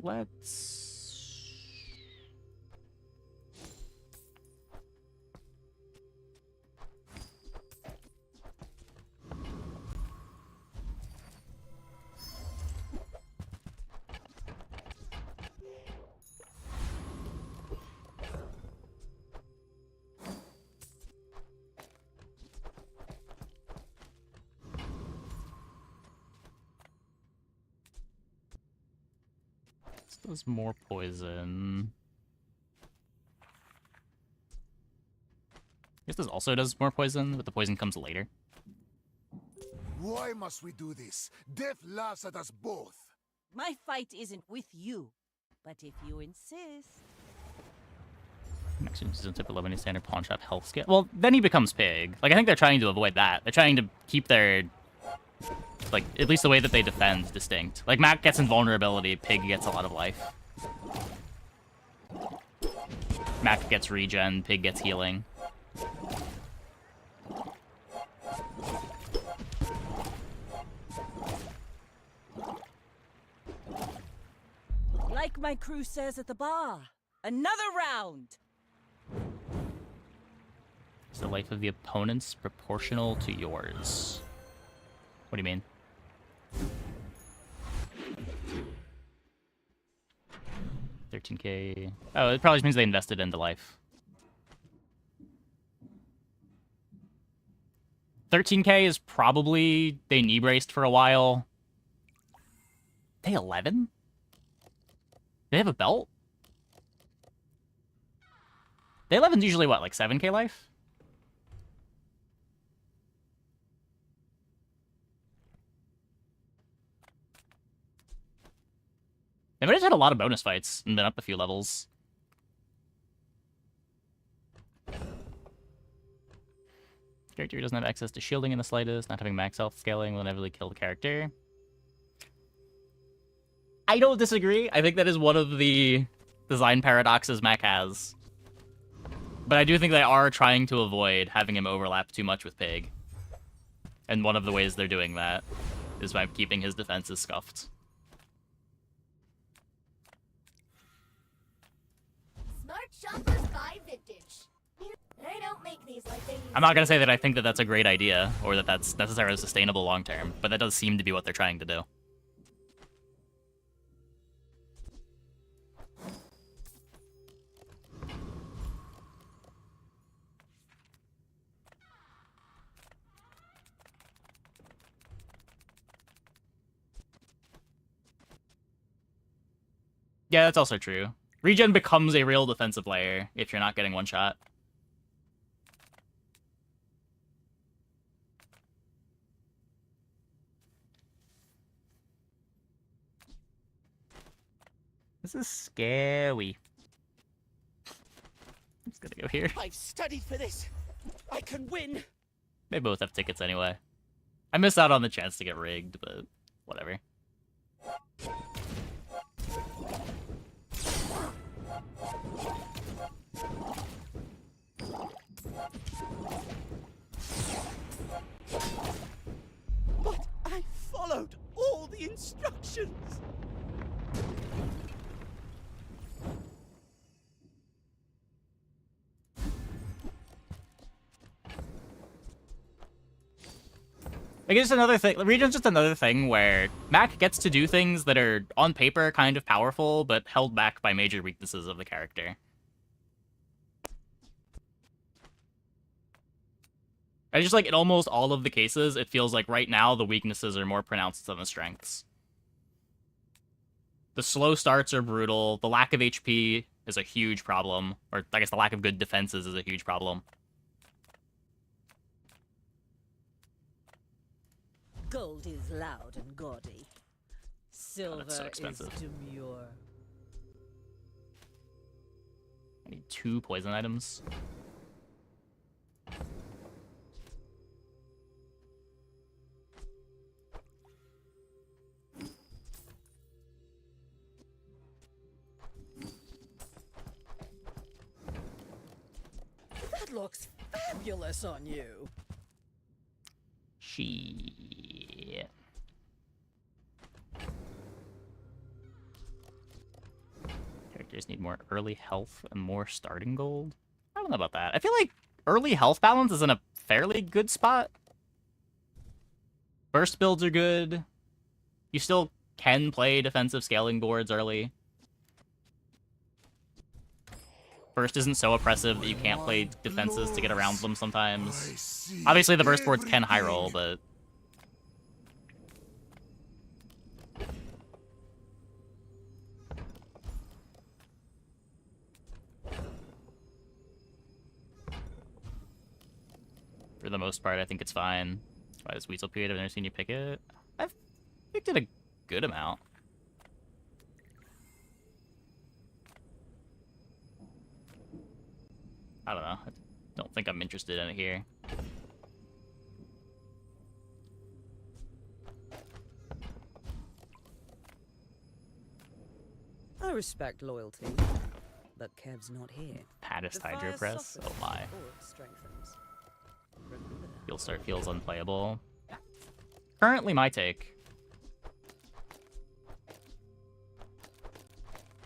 Let's... This does more poison. I guess this also does more poison, but the poison comes later. Why must we do this? Death laughs at us both. My fight isn't with you, but if you insist. Next doesn't tip 11 any standard pawn shop health scale. Well, then he becomes Pig. Like, I think they're trying to avoid that. They're trying to keep their, like, at least the way that they defend distinct. Like, Mac gets invulnerability, Pig gets a lot of life. Mac gets regen, Pig gets healing. Like my crew says at the bar, another round. Is the life of the opponent's proportional to yours? What do you mean? $13K. Oh, it probably just means they invested into life. $13K is probably they knee braced for a while. Day 11? They have a belt? Day 11's usually what, like 7K life? They might have had a lot of bonus fights and been up a few levels. Character who doesn't have access to shielding in the slightest, not having max health scaling will inevitably kill the character. I don't disagree. I think that is one of the design paradoxes Mac has. But I do think they are trying to avoid having him overlap too much with Pig. And one of the ways they're doing that is by keeping his defenses scuffed. Smart shoppers buy vintage. They don't make these like they used I'm not going to say that I think that that's a great idea, or that that's necessarily sustainable long-term, but that does seem to be what they're trying to do. Yeah, that's also true. Regen becomes a real defensive layer if you're not getting one shot. This is scary. I'm just gonna go here. I've studied for this. I can win. They both have tickets anyway. I missed out on the chance to get rigged, but whatever. But I followed all the instructions. I guess another thing, Region's just another thing where Mac gets to do things that are, on paper, kind of powerful, but held back by major weaknesses of the character. I just like, in almost all of the cases, it feels like right now the weaknesses are more pronounced than the strengths. The slow starts are brutal, the lack of HP is a huge problem, or I guess the lack of good defenses is a huge problem. Gold is loud and gaudy. Silver so expensive. is demure. I need 2 poison items. That looks fabulous on you. Shit. Characters need more early health and more starting gold. I don't know about that. I feel like early health balance is in a fairly good spot. Burst builds are good. You still can play defensive scaling boards early. Burst isn't so oppressive that you can't play defenses to get around them sometimes. Obviously, the burst boards can high roll, but... for the most part, I think it's fine. Try this Weasel Period, I've never seen you pick it. I've picked it a good amount. I don't know. I don't think I'm interested in it here. I respect loyalty, but Kev's not here. Paddist The Hydro fire Press? softens Oh my. before it strengthens. Remember that. Fuel Start feels unplayable. Currently my take.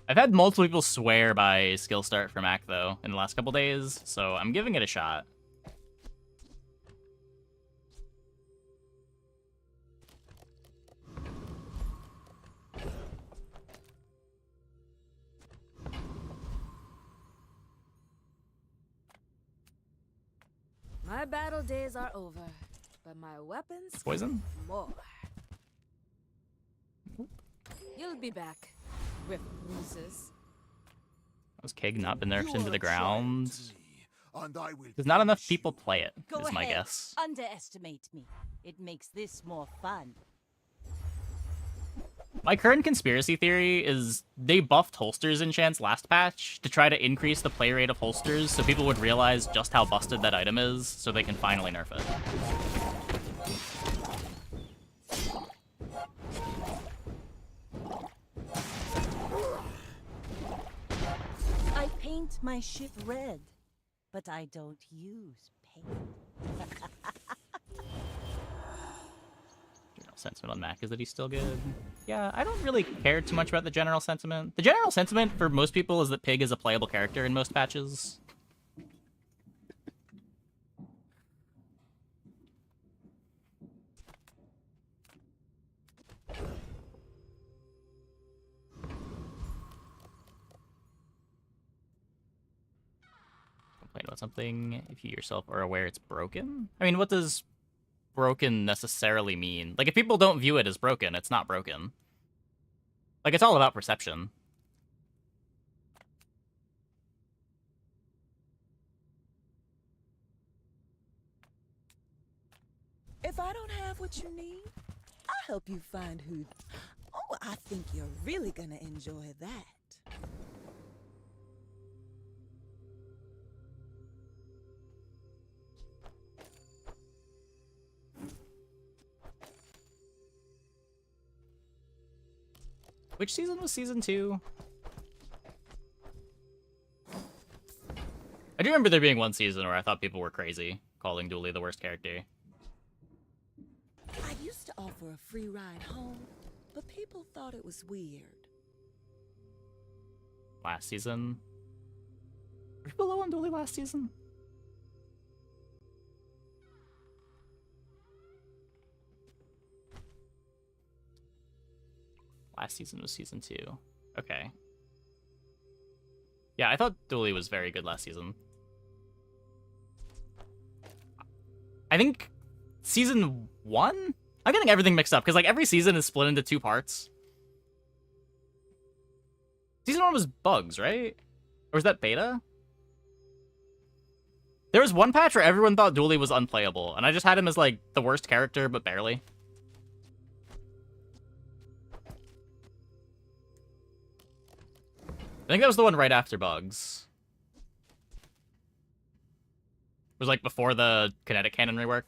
I've had multiple people swear by Skill Start for Mac, though, in the last couple days, so I'm giving it a shot. My battle days are over, but my weapons Poison? more. You'll be back with bruises. Has Keg not been nerfed into the ground? And I will There's not enough people play it, Go is my ahead. guess. Underestimate me. It makes this more fun. My current conspiracy theory is they buffed holsters enchants last patch to try to increase the play rate of holsters so people would realize just how busted that item is so they can finally nerf it. I paint my ship red, but I don't use paint. General sentiment on Mac is that he's still good. Yeah, I don't really care too much about the general sentiment. The general sentiment for most people is that Pig is a playable character in most patches. Complain about something if you yourself are aware it's broken? I mean, what does broken necessarily mean? Like, if people don't view it as broken, it's not broken. Like, it's all about perception. what you need? I'll help you find who... Oh, I think you're really gonna enjoy that. Which season was season 2? I do remember there being one season where I thought people were crazy, calling Dooley the worst character. I used to offer a free ride home, but people thought it was weird. Last season? Were people low on Dooley last season? Last season was season 2. Okay. Yeah, I thought Dooley was very good last season. I think season 1? I'm getting everything mixed up, because like every season is split into 2 parts. Season 1 was bugs, right? Or was that beta? There was one patch where everyone thought Dooley was unplayable, and I just had him as like the worst character, but barely. I think that was the one right after bugs. It was like before the kinetic cannon rework.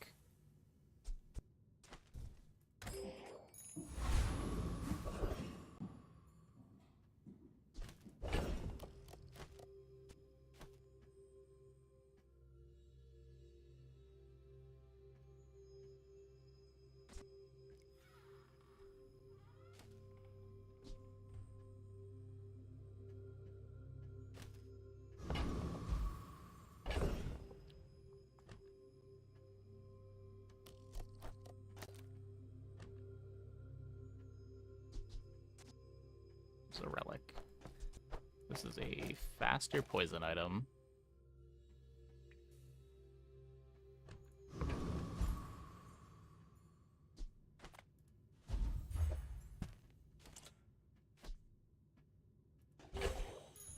It's a relic. This is a faster poison item.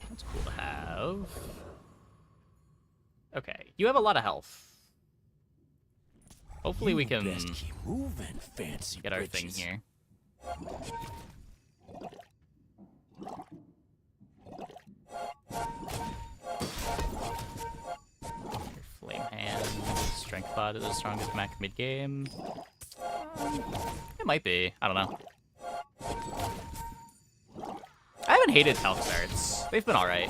That's cool to have. Okay, you have a lot of health. Hopefully we can keep moving, fancy get our britches. thing here. Flame hand, strength pot is the strongest mech mid game. It might be. I don't know. I haven't hated health starts. They've been all right.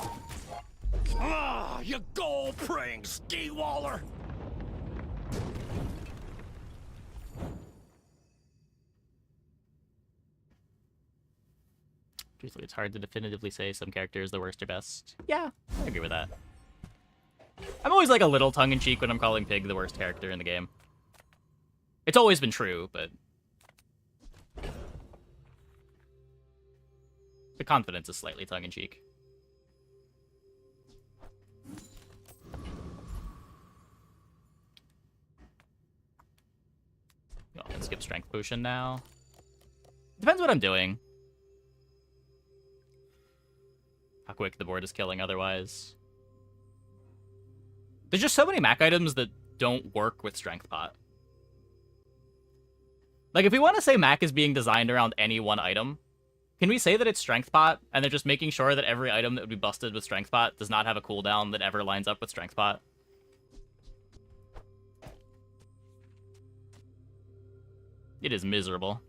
Ah, you gold-praying ski-waller! Truthfully, it's hard to definitively say some character is the worst or best. Yeah, I agree with that. I'm always like a little tongue-in-cheek when I'm calling Pig the worst character in the game. It's always been true, but the confidence is slightly tongue-in-cheek. Oh, and skip strength potion now. Depends what I'm doing. How quick the board is killing otherwise. There's just so many Mac items that don't work with Strength Pot. Like, if we want to say Mac is being designed around any one item, can we say that it's Strength Pot, and they're just making sure that every item that would be busted with Strength Pot does not have a cooldown that ever lines up with Strength Pot? It is miserable.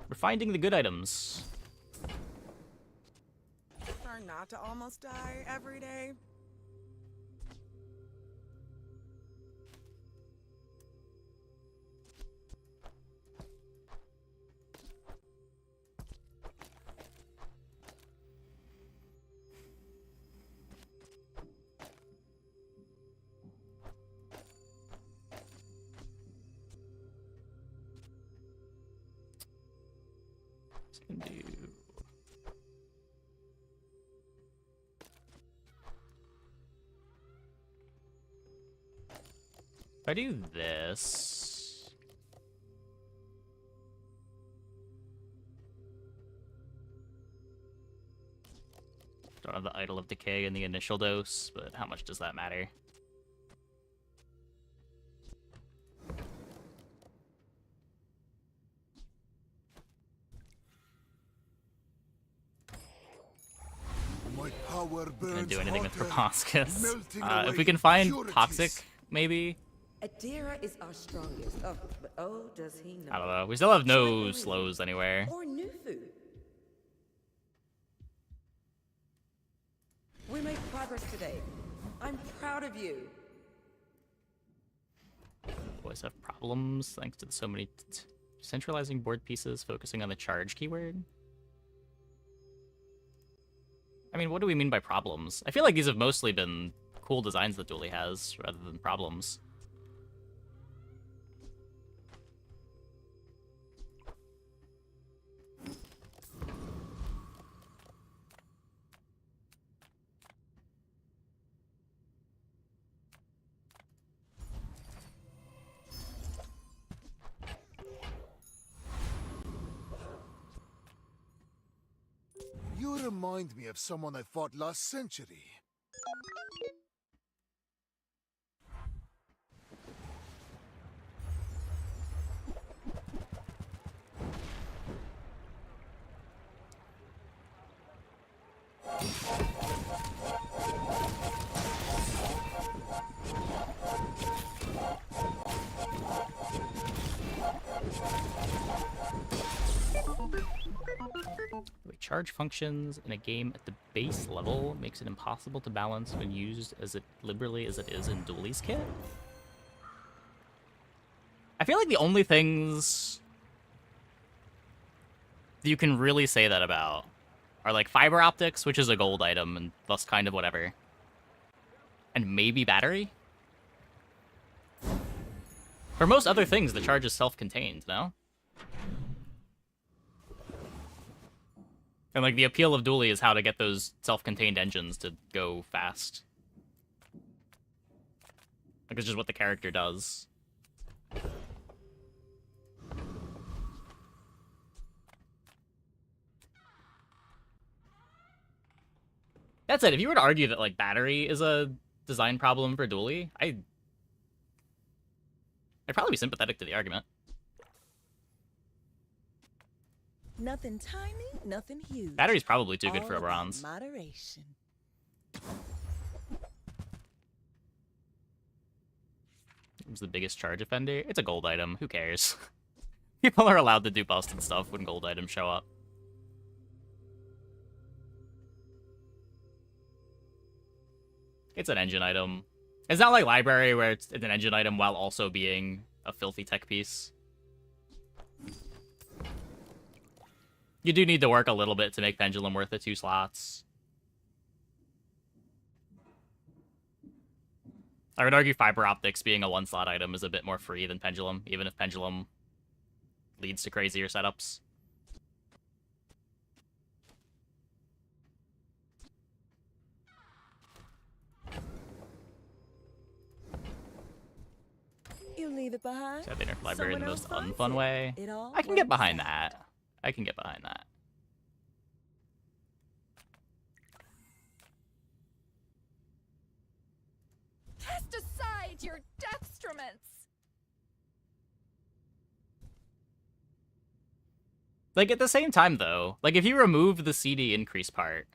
We're finding the good items. Try not to almost die every day. Can do. If I do this... Don't have the Idol of Decay in the initial dose, but how much does that matter? My power burns Gonna do anything with hotter, Proboscis. melting If away we can find impurities. Toxic, maybe? Adira is our strongest. Oh, but oh, does he know? I don't know. We still have no slows anywhere. Or new food. We made progress today. I'm proud of you. Always have problems thanks to so many centralizing board pieces focusing on the charge keyword. I mean, what do we mean by problems? I feel like these have mostly been cool designs that Dooley has rather than problems. You remind me of someone I fought last century. Charge functions in a game at the base level makes it impossible to balance when used as liberally as it is in Dooley's kit. I feel like the only things you can really say that about are like fiber optics, which is a gold item and thus kind of whatever, and maybe battery. For most other things, the charge is self-contained, no? And, like, the appeal of Dooley is how to get those self-contained engines to go fast. Like, it's just what the character does. That said, if you were to argue that, like, battery is a design problem for Dooley, I'd probably be sympathetic to the argument. Nothing tiny, nothing huge. Battery's probably too good All for a about bronze. Moderation. It's the biggest charge offender. It's a gold item. Who cares? People are allowed to do busted stuff when gold items show up. It's an engine item. It's not like Library where it's an engine item while also being a filthy tech piece. You do need to work a little bit to make Pendulum worth the 2 slots. I would argue Fiber Optics being a 1-slot item is a bit more free than Pendulum, even if Pendulum leads to crazier setups. You leave it behind. So they nerf Library in the most Someone else unfun finds way. it. It all I can get works behind out. that. I can get behind that. Cast aside your dextroments! Like, at the same time, though, like, if you remove the CD increase part,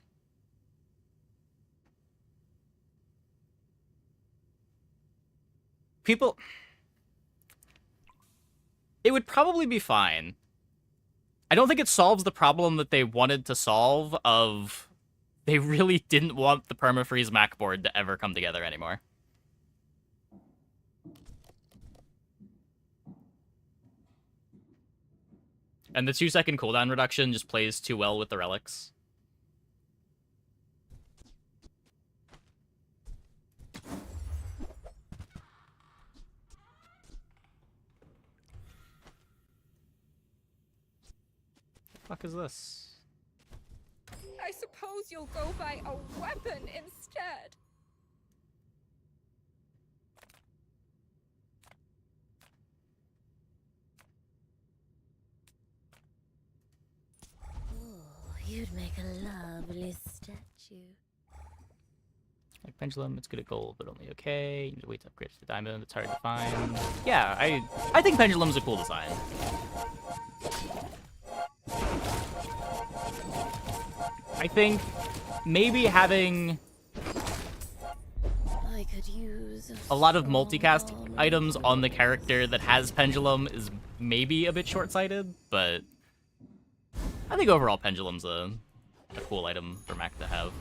people... It would probably be fine. I don't think it solves the problem that they wanted to solve of they really didn't want the permafreeze Mac board to ever come together anymore. And the 2-second cooldown reduction just plays too well with the relics. The fuck is this? I suppose you'll go buy a weapon instead. You'd make a lovely statue. Like Pendulum, it's good at gold, but only okay. You need to wait to upgrade to diamond, it's hard to find. Yeah, I think Pendulum's a cool design. I think maybe having I could use a lot of multicast items on the character that has Pendulum is maybe a bit short-sighted, but I think overall Pendulum's a cool item for Mac to have.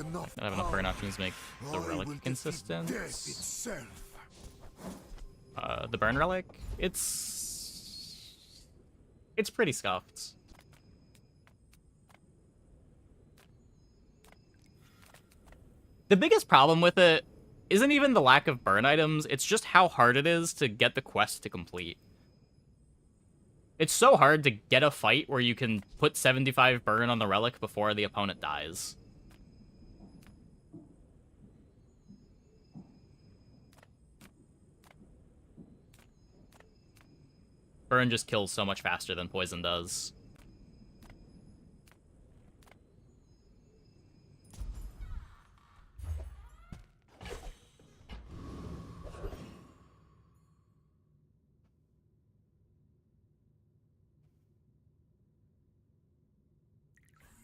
I don't have enough burn options to make the relic consistent. The burn relic, it's pretty scuffed. The biggest problem with it isn't even the lack of burn items, it's just how hard it is to get the quest to complete. It's so hard to get a fight where you can put 75 burn on the relic before the opponent dies. Burn just kills so much faster than poison does.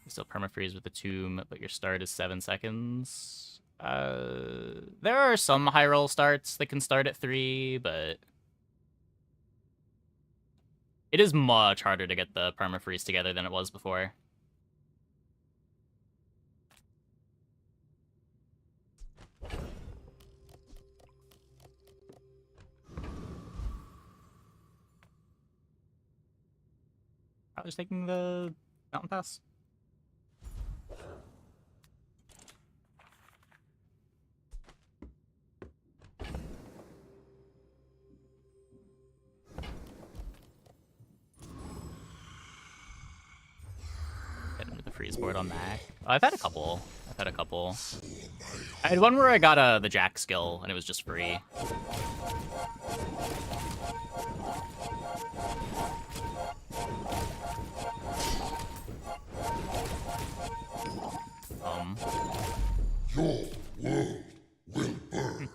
You still permafreeze with the tomb, but your start is 7 seconds. There are some high roll starts that can start at 3, but it is much harder to get the permafreeze together than it was before. I was taking the mountain pass. Get into the freeze board on that. I've had a couple. I had one where I got the Jack skill and it was just free. Your world will burn.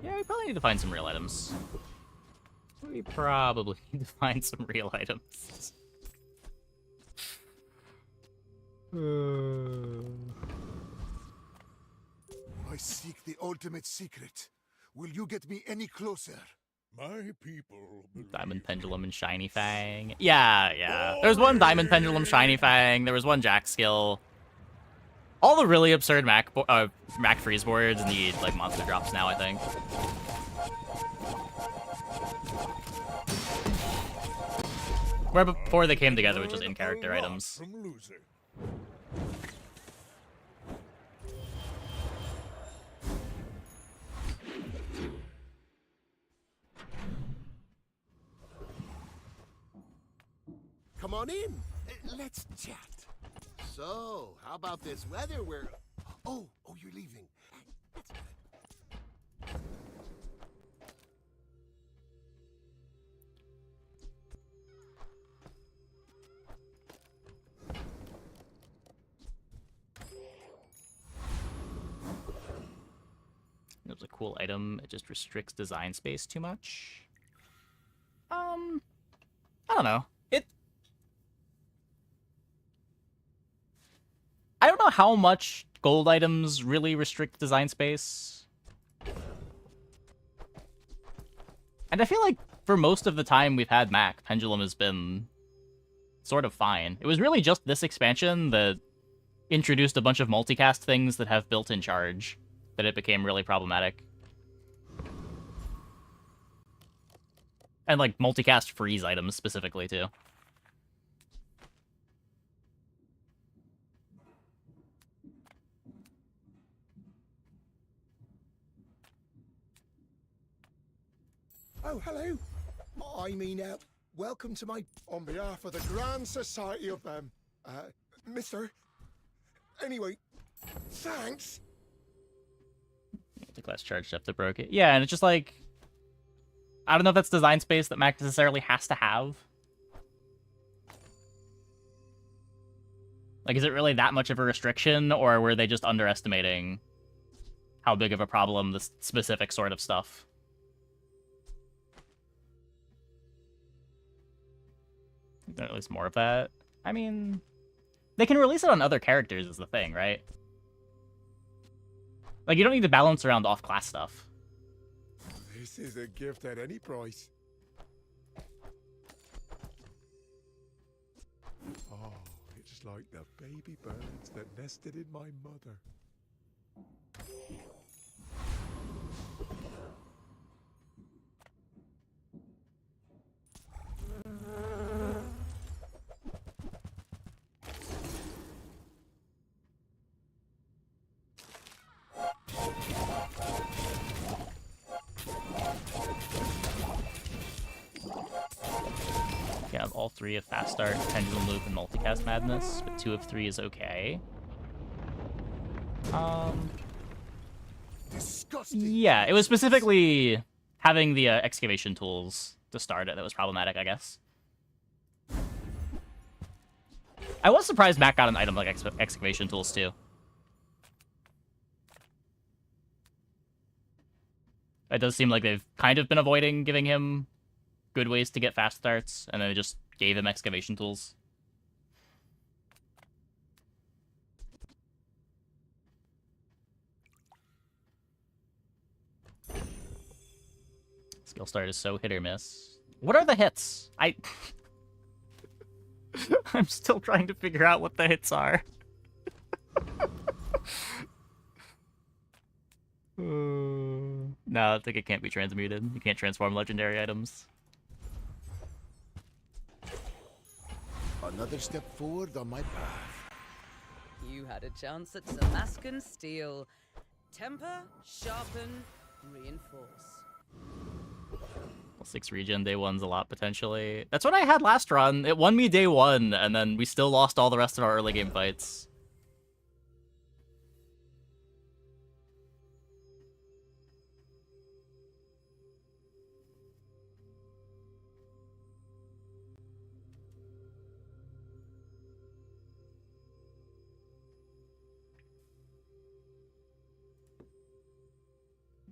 Yeah, we probably need to find some real items. We probably need to find some real items. I seek the ultimate secret. Will you get me any closer? My people. Diamond Pendulum and Shiny Fang. Yeah. There was one Diamond Pendulum, Shiny Fang. There was one Jack skill. All the really absurd Mac freeze boards need like monster drops now, I think. Where before they came together with just in-character items. Come on in. Let's chat. So, how about this weather? Oh, you're leaving. That's good. It was a cool item. It just restricts design space too much. I don't know. I don't know how much gold items really restrict design space. And I feel like for most of the time we've had Mac, Pendulum has been sort of fine. It was really just this expansion that introduced a bunch of multicast things that have built-in charge that it became really problematic. And like multicast freeze items specifically too. Oh, hello. I mean, welcome to my... On behalf of the Grand Society of, Mister. Anyway, thanks. The class charged up to broke it. Yeah, and it's just like, I don't know if that's design space that Mac necessarily has to have. Like, is it really that much of a restriction, or were they just underestimating how big of a problem this specific sort of stuff? At least more of that. I mean, they can release it on other characters is the thing, right? Like, you don't need to balance around off-class stuff. This is a gift at any price. Oh, it's like the baby birds that nested in my mother. Yeah, all 3 of Fast Start, Pendulum Loop, and Multicast Madness, but 2 of 3 is okay. Yeah, it was specifically having the excavation tools to start it that was problematic, I guess. I was surprised Mac got an item like excavation tools, too. It does seem like they've kind of been avoiding giving him good ways to get fast starts, and then they just gave him excavation tools. Skill start is so hit or miss. What are the hits? I'm still trying to figure out what the hits are. No, I think it can't be transmuted. You can't transform legendary items. Another step forward on my path. You had a chance at Damascus steel. Temper, sharpen, reinforce. Well, 6 regen day 1's a lot, potentially. That's what I had last run. It won me day 1, and then we still lost all the rest of our early game fights.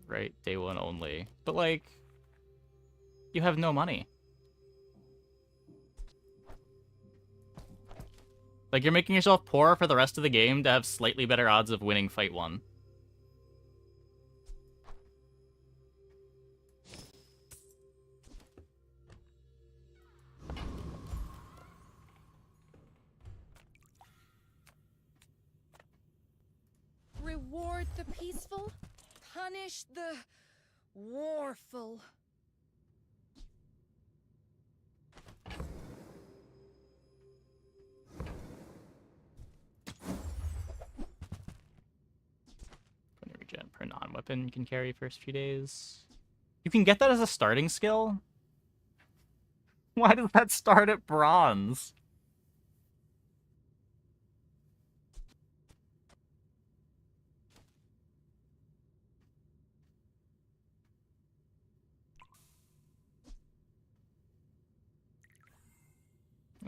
Right, day 1 only. But, like, you have no money. Like, you're making yourself poor for the rest of the game to have slightly better odds of winning fight 1. Reward the peaceful, punish the warful. Regen per non-weapon you can carry first few days. You can get that as a starting skill? Why does that start at bronze?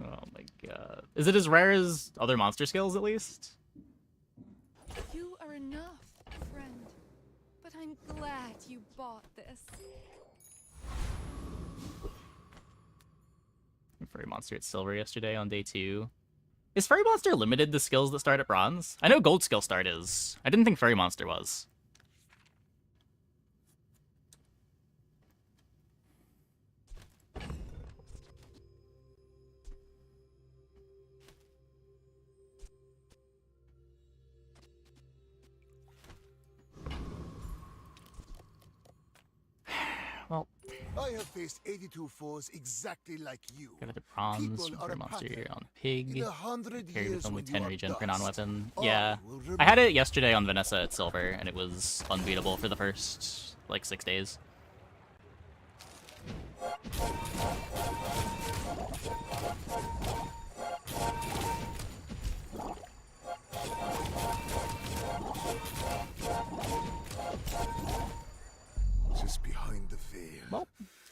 Oh my god. Is it as rare as other monster skills, at least? You are enough, friend. But I'm glad you bought this. Furry Monster at Silver yesterday on day 2. Is Furry Monster limited to skills that start at bronze? I know Gold skill start is. I didn't think Furry Monster was. Well, I have faced 82 foes exactly like you. got the bronze People for are a monster pattern. on Pig. In 100 Carried with years only when 10 you are regen per dust, non-weapon. I Yeah. will I had remember. it yesterday on Vanessa at Silver, and it was unbeatable for the first, like, 6 days. Just behind the veil. Well,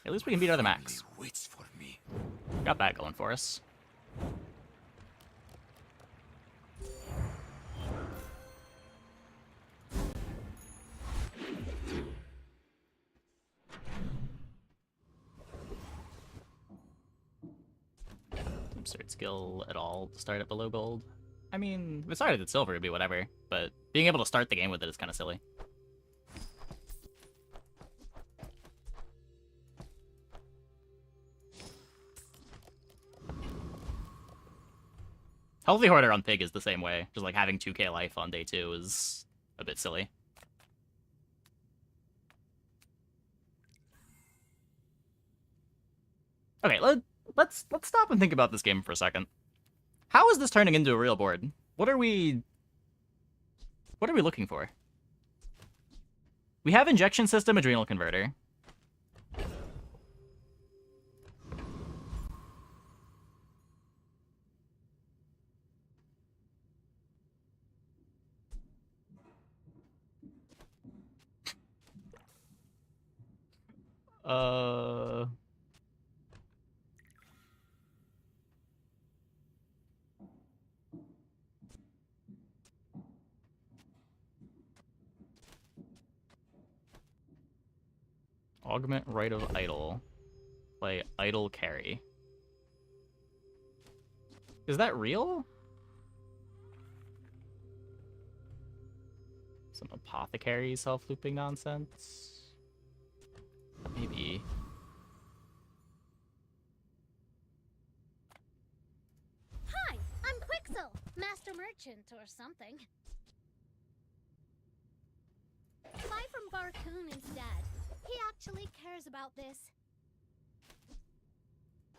at least we can beat other Max. Waits for me. Got that going for us. Absurd skill at all to start at below gold. I mean, if it started at silver, it'd be whatever, but being able to start the game with it is kind of silly. Healthy Hoarder on Pig is the same way. Just like having 2k life on day 2 is a bit silly. Okay, let's stop and think about this game for a second. How is this turning into a real board? What are we looking for? We have injection system, adrenal converter. Augment Rite of Idle. Play Idle Carry. Is that real? Some apothecary self-looping nonsense? Maybe. Hi, I'm Quixel, Master Merchant or something. Buy from Barcoon instead. He actually cares about this.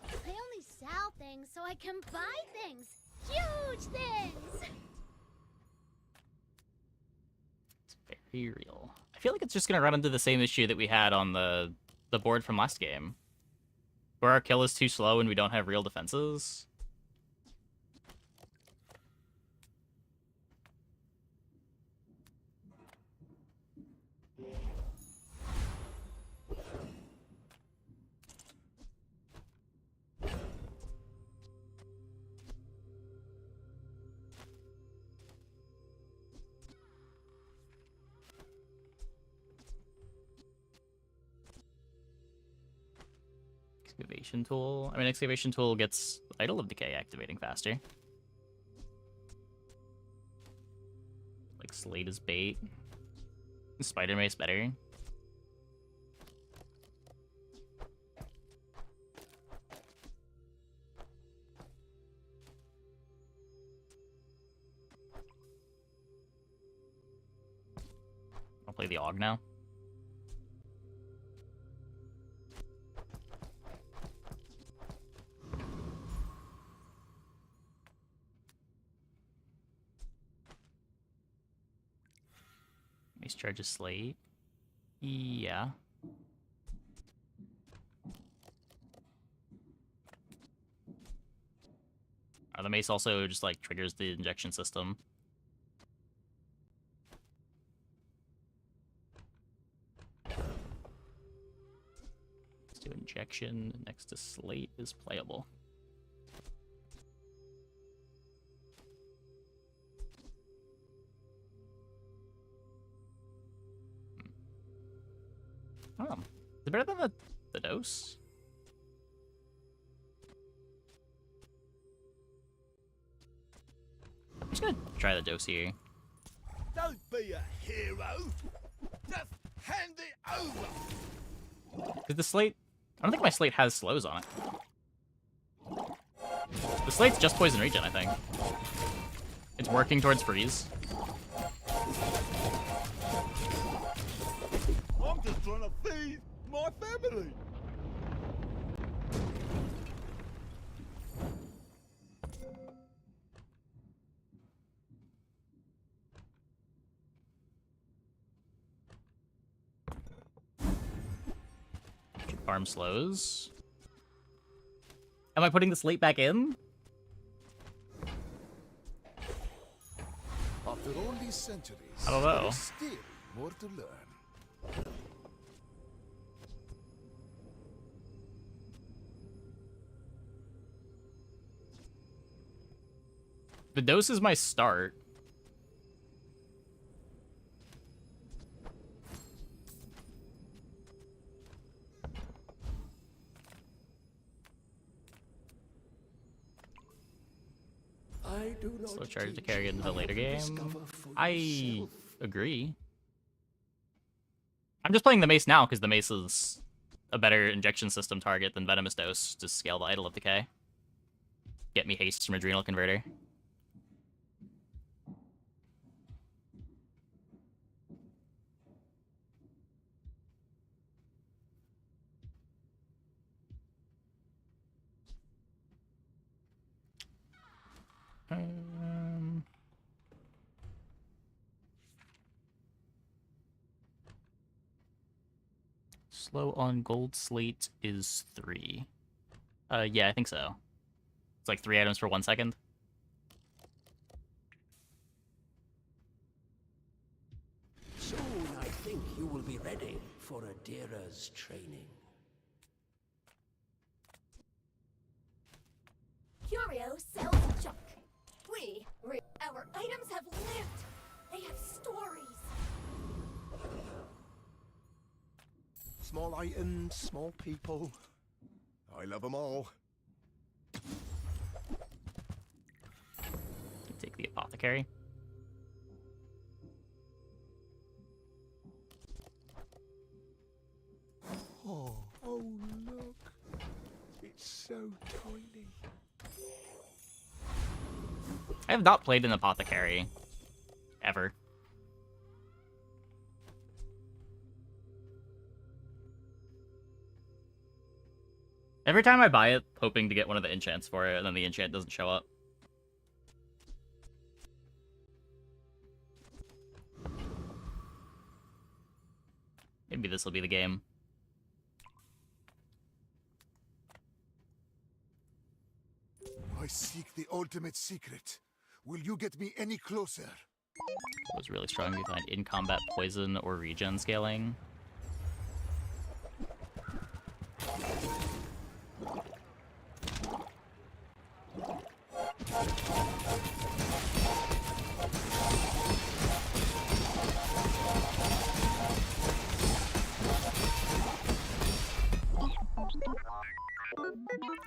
I only sell things so I can buy things. Huge things! It's very real. I feel like it's just gonna run into the same issue that we had on the board from last game. Where our kill is too slow and we don't have real defenses. Excavation tool. I mean, excavation tool gets Idol of Decay activating faster. Like Slate is bait. Spider Mace better. I'll play the Aug now. Mace charges Slate. Yeah. The Mace also just like triggers the injection system. Let's do injection next to Slate is playable. Oh, is it better than the dose? I'm just gonna try the dose here. Don't be a hero. Just hand it over. Is the Slate? I don't think my Slate has slows on it. The Slate's just poison regen, I think. It's working towards freeze. I'm just trying to feed my family. farm slows. Am I putting the slate back in? After all these centuries, I don't know. there's still more to learn. The dose is my start. I do not Slow charge to carry into the later game. I agree. I'm just playing the mace now because the mace is a better injection system target than Venomous Dose to scale the Idol of Decay. Get me haste from Adrenal Converter. Slow on gold slate is 3. Yeah, I think so. It's like 3 items for 1 second. Soon I think you will be ready for Adira's training. Curio sells junk. Our items have lived. They have stories. Small items, small people. I love them all. Take the apothecary. Oh, look. It's so tiny. I have not played an apothecary. Ever. Every time I buy it, hoping to get one of the enchants for it, and then the enchant doesn't show up. Maybe this will be the game. I seek the ultimate secret. Will you get me any closer? It was really strong behind in-combat poison or regen scaling.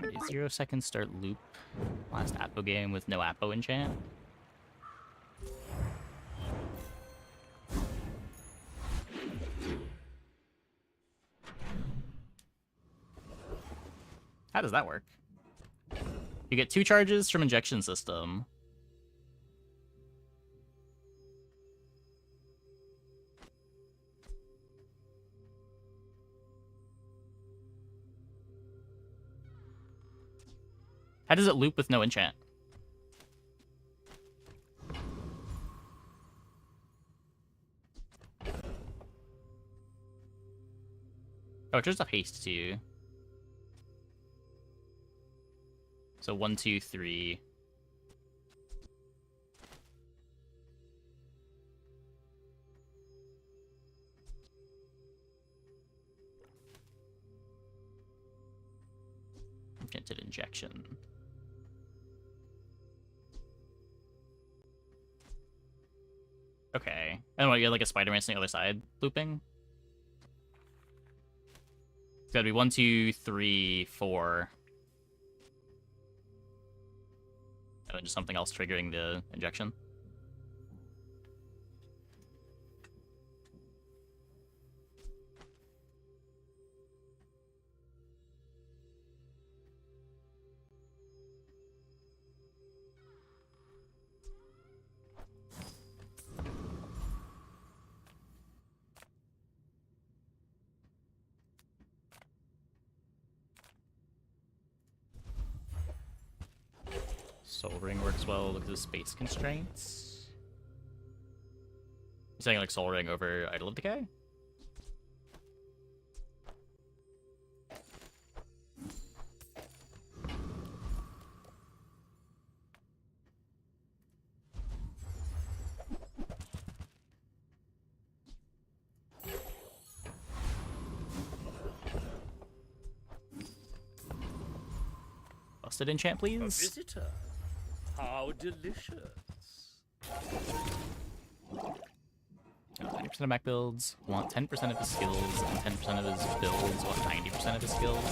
A 0 second start loop. Last Appo game with no Appo enchant. How does that work? You get 2 charges from injection system. How does it loop with no enchant? Oh, it's just a haste too. So 1, 2, 3. Enchanted injection. Okay. And what, you had like a Spider-Man on the other side looping? It's gotta be 1, 2, 3, 4. And then just something else triggering the injection. Soul Ring works well with the space constraints. You're saying like Soul Ring over Idol of Decay? Busted enchant, A please. visitor. How delicious. 90% of Mac builds want 10% of his skills, and 10% of his builds want 90% of his skills.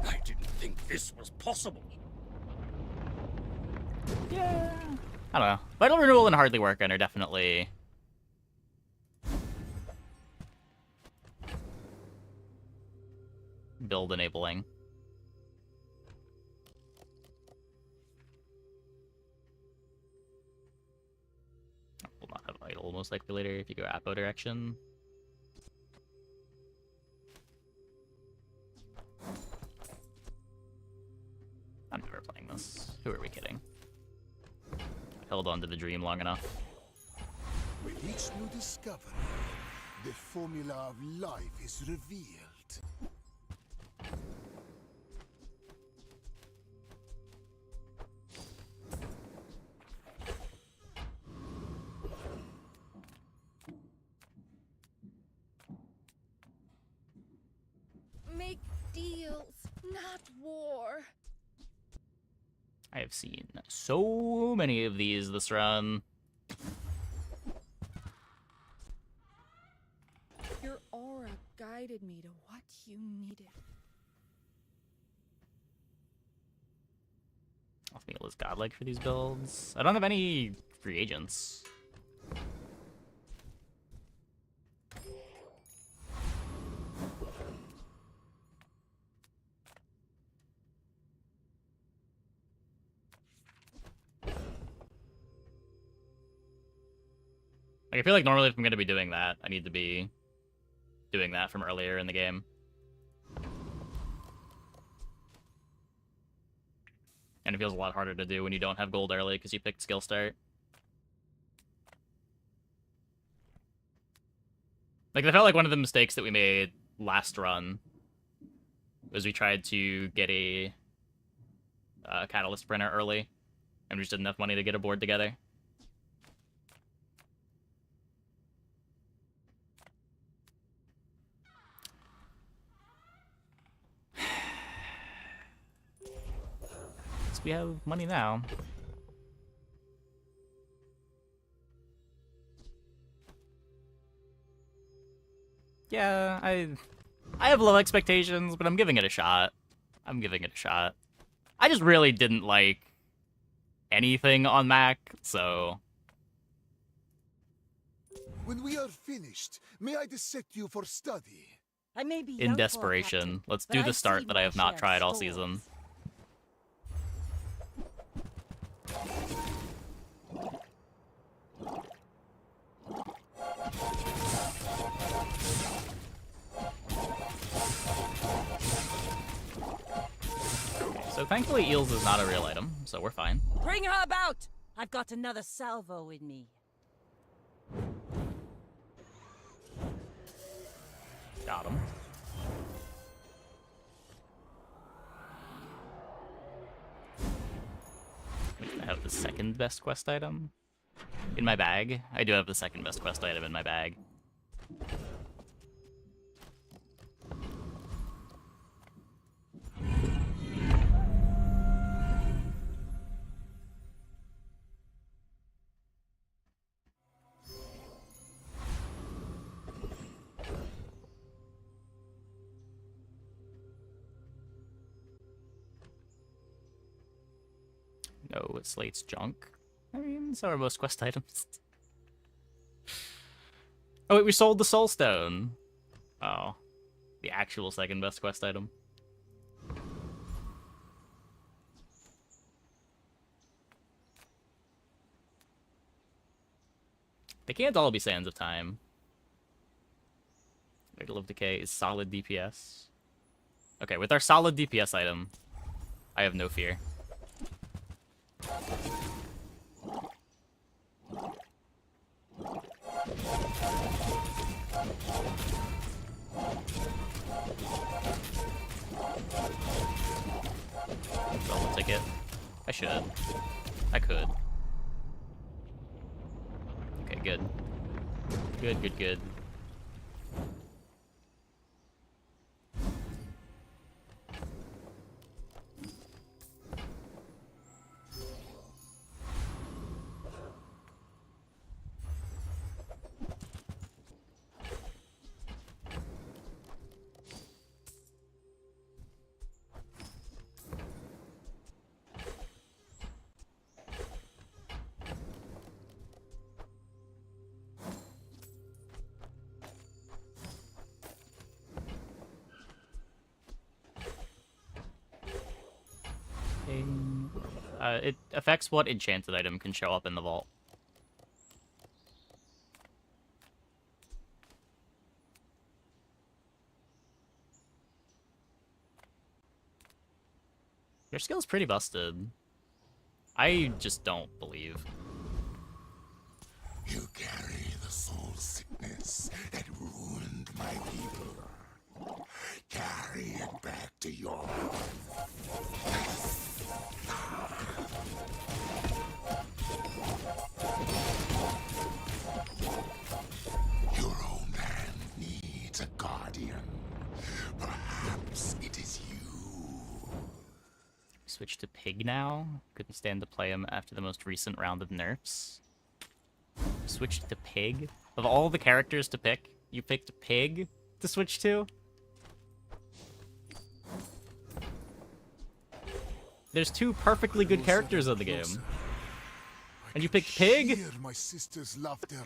I didn't think this was possible. Yeah. I don't know. Vital Renewal and Hardly Working are definitely... build enabling. Will not have Idle most likely later if you go Apo direction. I'm never playing this. Who are we kidding? Held on to the dream long enough. With each new discovery, the formula of life is revealed. Make deals, not war. I have seen so many of these this run. Your aura guided me to what you needed. Othniel is godlike for these builds. I don't have any free agents. Like, I feel like normally if I'm going to be doing that, I need to be doing that from earlier in the game. And it feels a lot harder to do when you don't have gold early because you picked skill start. Like, I felt like one of the mistakes that we made last run was we tried to get a catalyst printer early, and we just didn't have money to get a board together. We have money now. Yeah, I have low expectations, but I'm giving it a shot. I'm giving it a shot. I just really didn't like anything on Mac, so... When we are finished, may I dissect you for study? I may be In young for a desperation, captain, let's but do I've the start seen that I my have not share of tried all storms. season. So thankfully Eels is not a real item, so we're fine. Bring her about! I've got another salvo in me. Got him. I have the second best quest item in my bag. I do have the second best quest item in my bag. No, it slates junk. I mean, so are most quest items. Oh wait, we sold the Soul Stone. Oh. The actual second best quest item. They can't all be Sands of Time. Vital of Decay is solid DPS. Okay, with our solid DPS item, I have no fear. Double ticket. I should. I could. Okay, good. Good, good, good. Anything? It affects what enchanted item can show up in the vault. Your skill's pretty busted. I just don't believe. You carry the soul sickness that ruined my people. Carry it back to your... Your own land needs a guardian. Perhaps it is you. Switch to Pig now. Couldn't stand to play him after the most recent round of nerfs. Switched to Pig. Of all the characters to pick, you picked Pig to switch to? There's two perfectly good characters in the game. And you picked Pig? Hear my sister's laughter.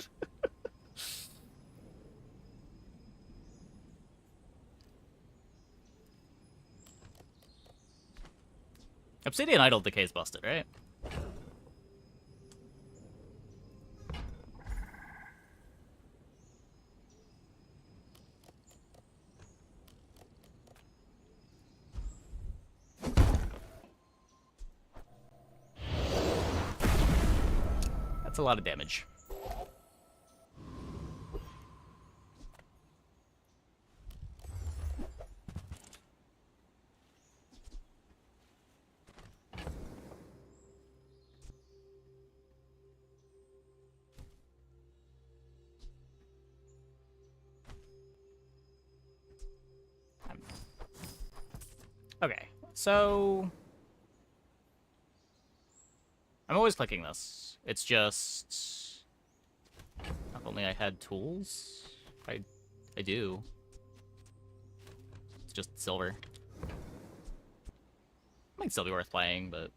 Obsidian Idol Decay's busted, right? That's a lot of damage. Okay, so I'm always clicking this. It's just if only I had tools. I do. It's just silver. Might still be worth playing, but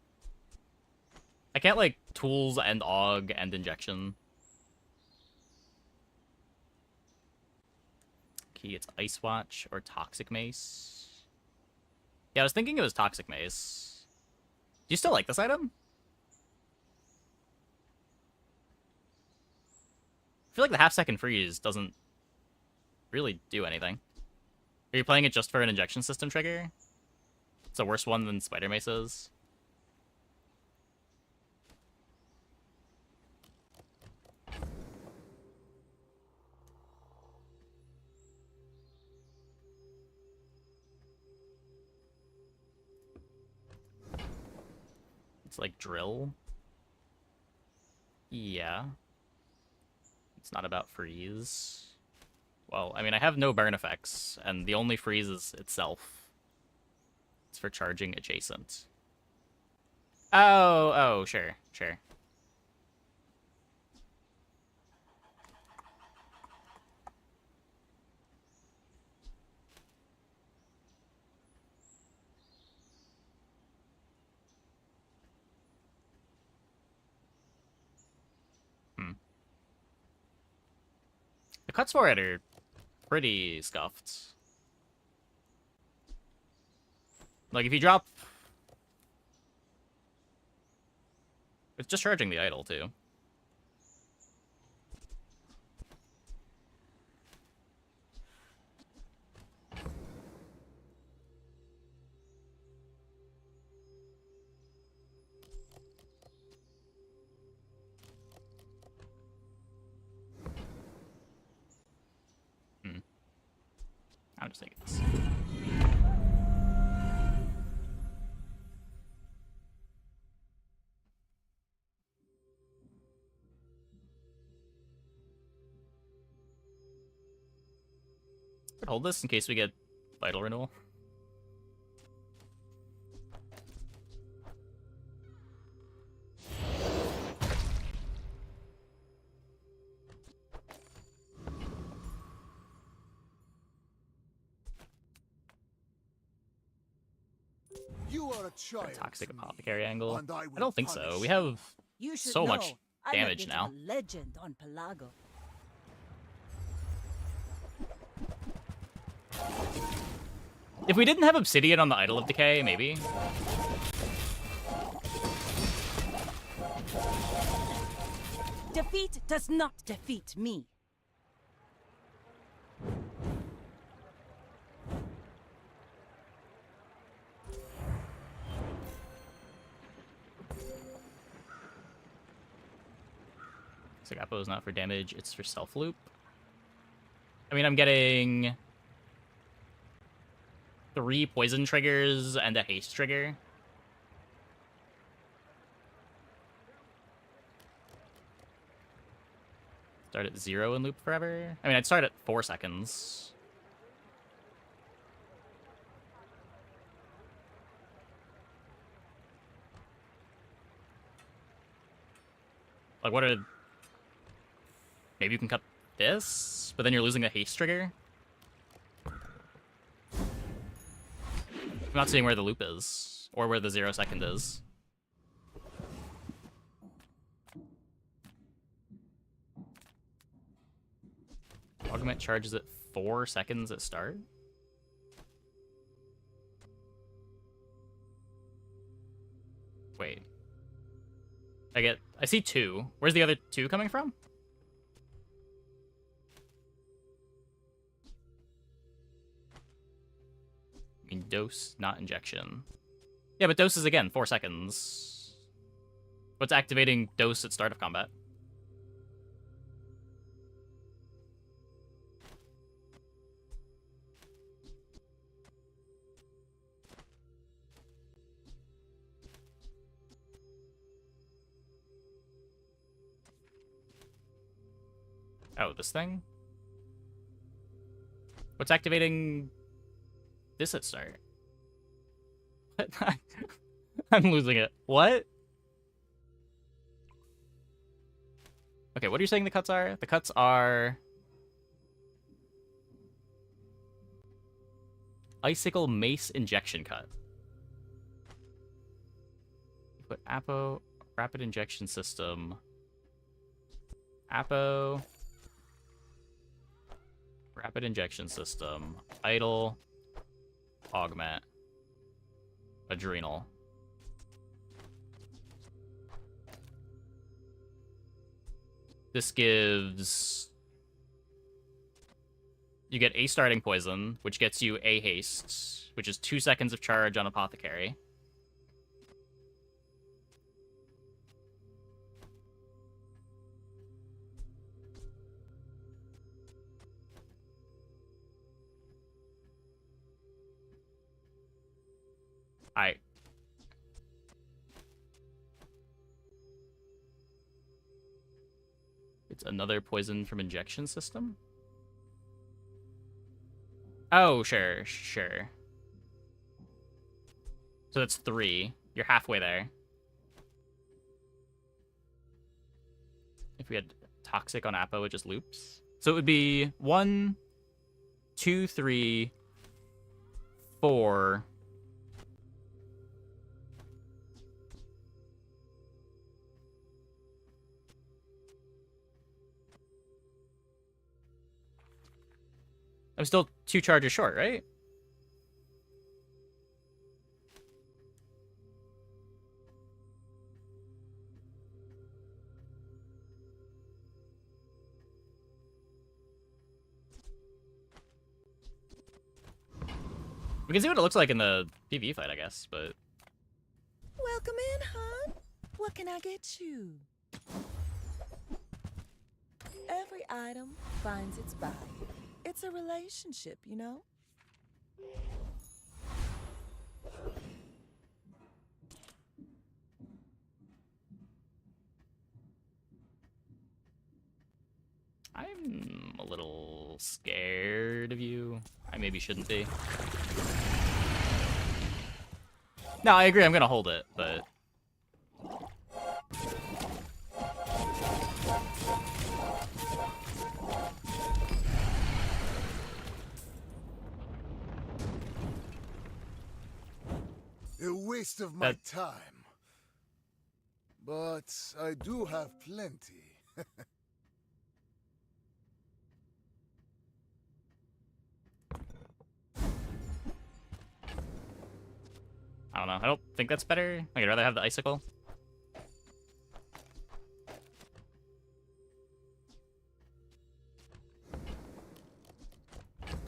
I can't like tools and AUG and injection. Okay, it's Ice Watch or Toxic Mace. Yeah, I was thinking it was Toxic Mace. Do you still like this item? I feel like the half-second freeze doesn't really do anything. Are you playing it just for an injection system trigger? It's a worse one than Spider Mace's. It's like drill. Yeah. It's not about freeze. Well, I mean, I have no burn effects, and the only freeze is itself. It's for charging adjacent. Oh, sure. The cuts for it are pretty scuffed. Like, if you drop... It's just charging the idol, too. I'm just taking this. Hold this in case we get vital renewal. You are a child. Toxic Apothecary angle. And I I don't think so. punish We have You should so know, much I'm damage a bit now. of a legend on Pelago. If we didn't have Obsidian on the Idol of Decay, maybe. Defeat does not defeat me. Sagapo is not for damage, it's for self-loop. I mean, I'm getting 3 poison triggers and a haste trigger. Start at 0 and loop forever? I mean, I'd start at 4 seconds. Like, what are... Maybe you can cut this, but then you're losing the haste trigger? I'm not seeing where the loop is, or where the 0 second is. Augment charges at 4 seconds at start? Wait. I see 2. Where's the other 2 coming from? I mean, dose, not injection. Yeah, but dose is, again, 4 seconds. What's activating dose at start of combat? Oh, this thing? What's activating this at start? What? I'm losing it. What? Okay, what are you saying the cuts are? The cuts are... Icicle Mace Injection Cut. You put Apo, Rapid Injection System. Apo... Rapid Injection System, Idle, Augment, Adrenal. This gives... You get a starting poison, which gets you a haste, which is 2 seconds of charge on Apothecary. It's another poison from injection system? Oh, sure. So that's 3. You're halfway there. If we had Toxic on Apo, it just loops. So it would be 1, 2, 3, 4... I'm still 2 charges short, right? We can see what it looks like in the PvE fight, I guess, but... Welcome in, hon. What can I get you? Every item finds its buyer. It's a relationship, you know? I'm a little scared of you. I maybe shouldn't be. No, I agree, I'm gonna hold it, but... A waste of my time. But I do have plenty. I don't know. I don't think that's better. I'd rather have the icicle.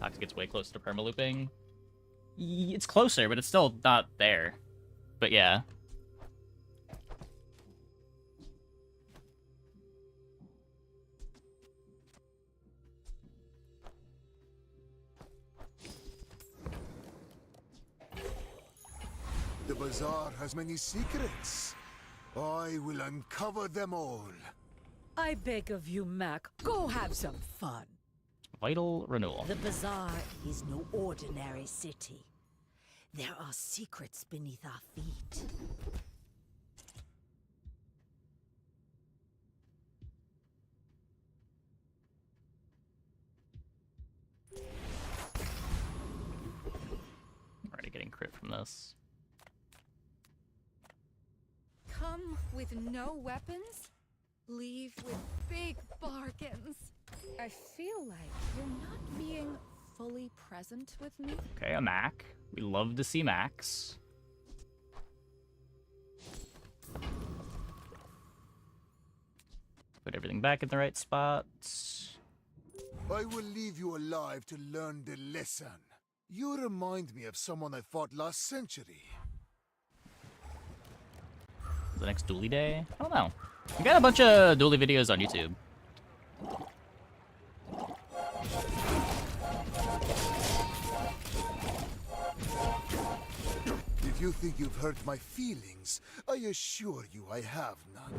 Toxic gets way closer to permalooping. It's closer, but it's still not there. But yeah. The bazaar has many secrets. I will uncover them all. I beg of you, Mac, go have some fun. Vital renewal. The bazaar is no ordinary city. There are secrets beneath our feet. I'm already getting crit from this. Come with no weapons, leave with big bargains. I feel like you're not being fully present with me. Okay, a Mac. We love to see Macs. Put everything back in the right spots. I will leave you alive to learn the lesson. You remind me of someone I fought last century. The next dually day? I don't know. We got a bunch of dually videos on YouTube. If you think you've hurt my feelings, I assure you I have none.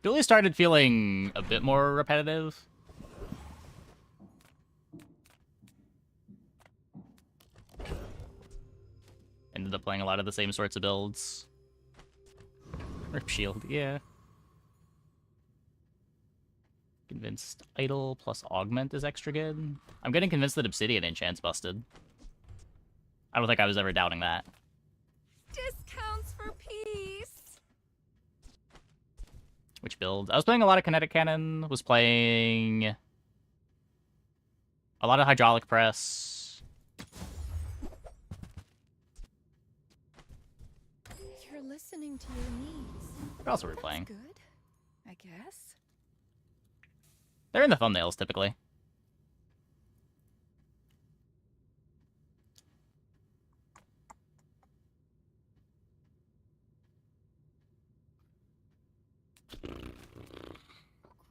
Dually started feeling a bit more repetitive. Ended up playing a lot of the same sorts of builds. Rip shield, yeah. Convinced idle plus augment is extra good. I'm getting convinced that obsidian enchant's busted. I don't think I was ever doubting that. Discounts for peace. Which build? I was playing a lot of kinetic cannon, was playing a lot of hydraulic press. You're listening to your needs. What else were we playing? Good, I guess. They're in the thumbnails, typically.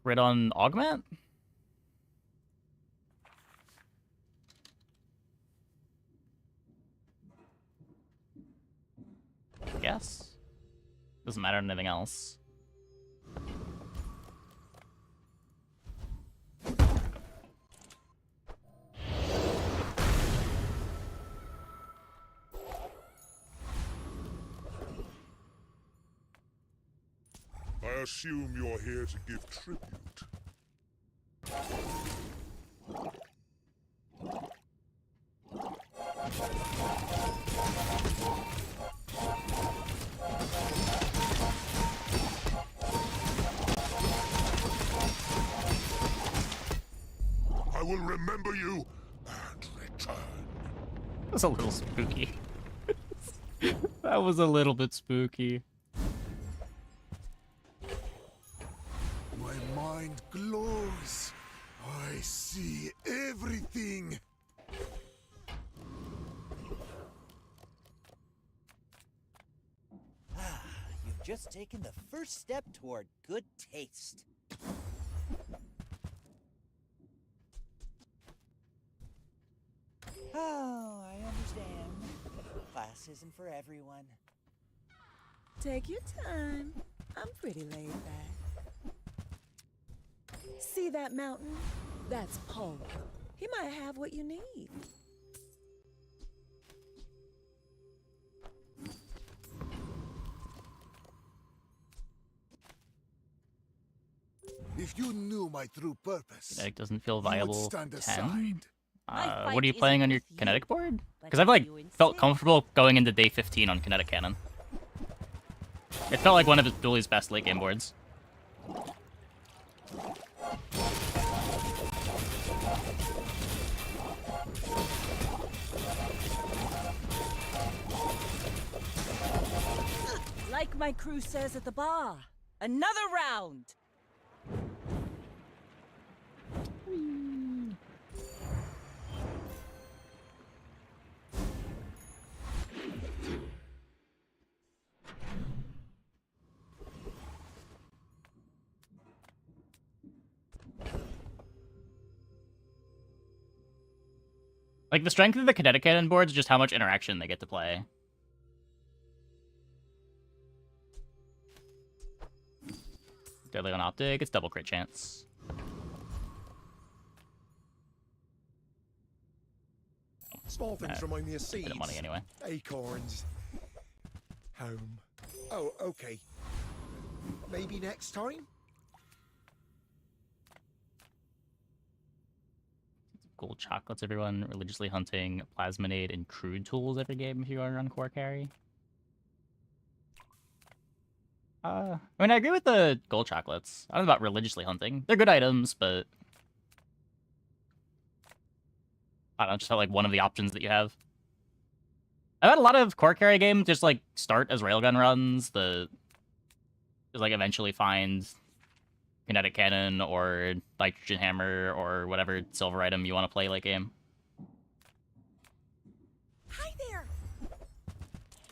Crit on augment? I guess. Doesn't matter anything else. I assume you're here to give tribute. I will remember you and return. That's a little spooky. That was a little bit spooky. My mind glows. I see everything. Ah, you've just taken the first step toward good taste. Oh, I understand. Class isn't for everyone. Take your time. I'm pretty laid back. See that mountain? That's Paul. He might have what you need. If you knew my true purpose, Kinetic doesn't feel you would viable. stand 10. aside. What are you playing on your kinetic board? Because I've like felt comfortable going into day 15 on kinetic cannon. It felt like one of his Dually's best late game boards. Like my crew says at the bar. Another round! Like, the strength of the kinetic cannon boards is just how much interaction they get to play. Deadly on Optic, it's double crit chance. Small things remind me of seeds. Bit of money anyway. Acorns. Home. Oh, okay. Maybe next time? Gold chocolates, everyone. Religiously hunting, plasminate, and crude tools every game if you are on core carry. I mean, I agree with the gold chocolates. I don't know about religiously hunting. They're good items, but I don't know, just like one of the options that you have. I've had a lot of core carry games just like start as railgun runs, just like eventually find kinetic cannon or nitrogen hammer or whatever silver item you want to play late game. Hi there.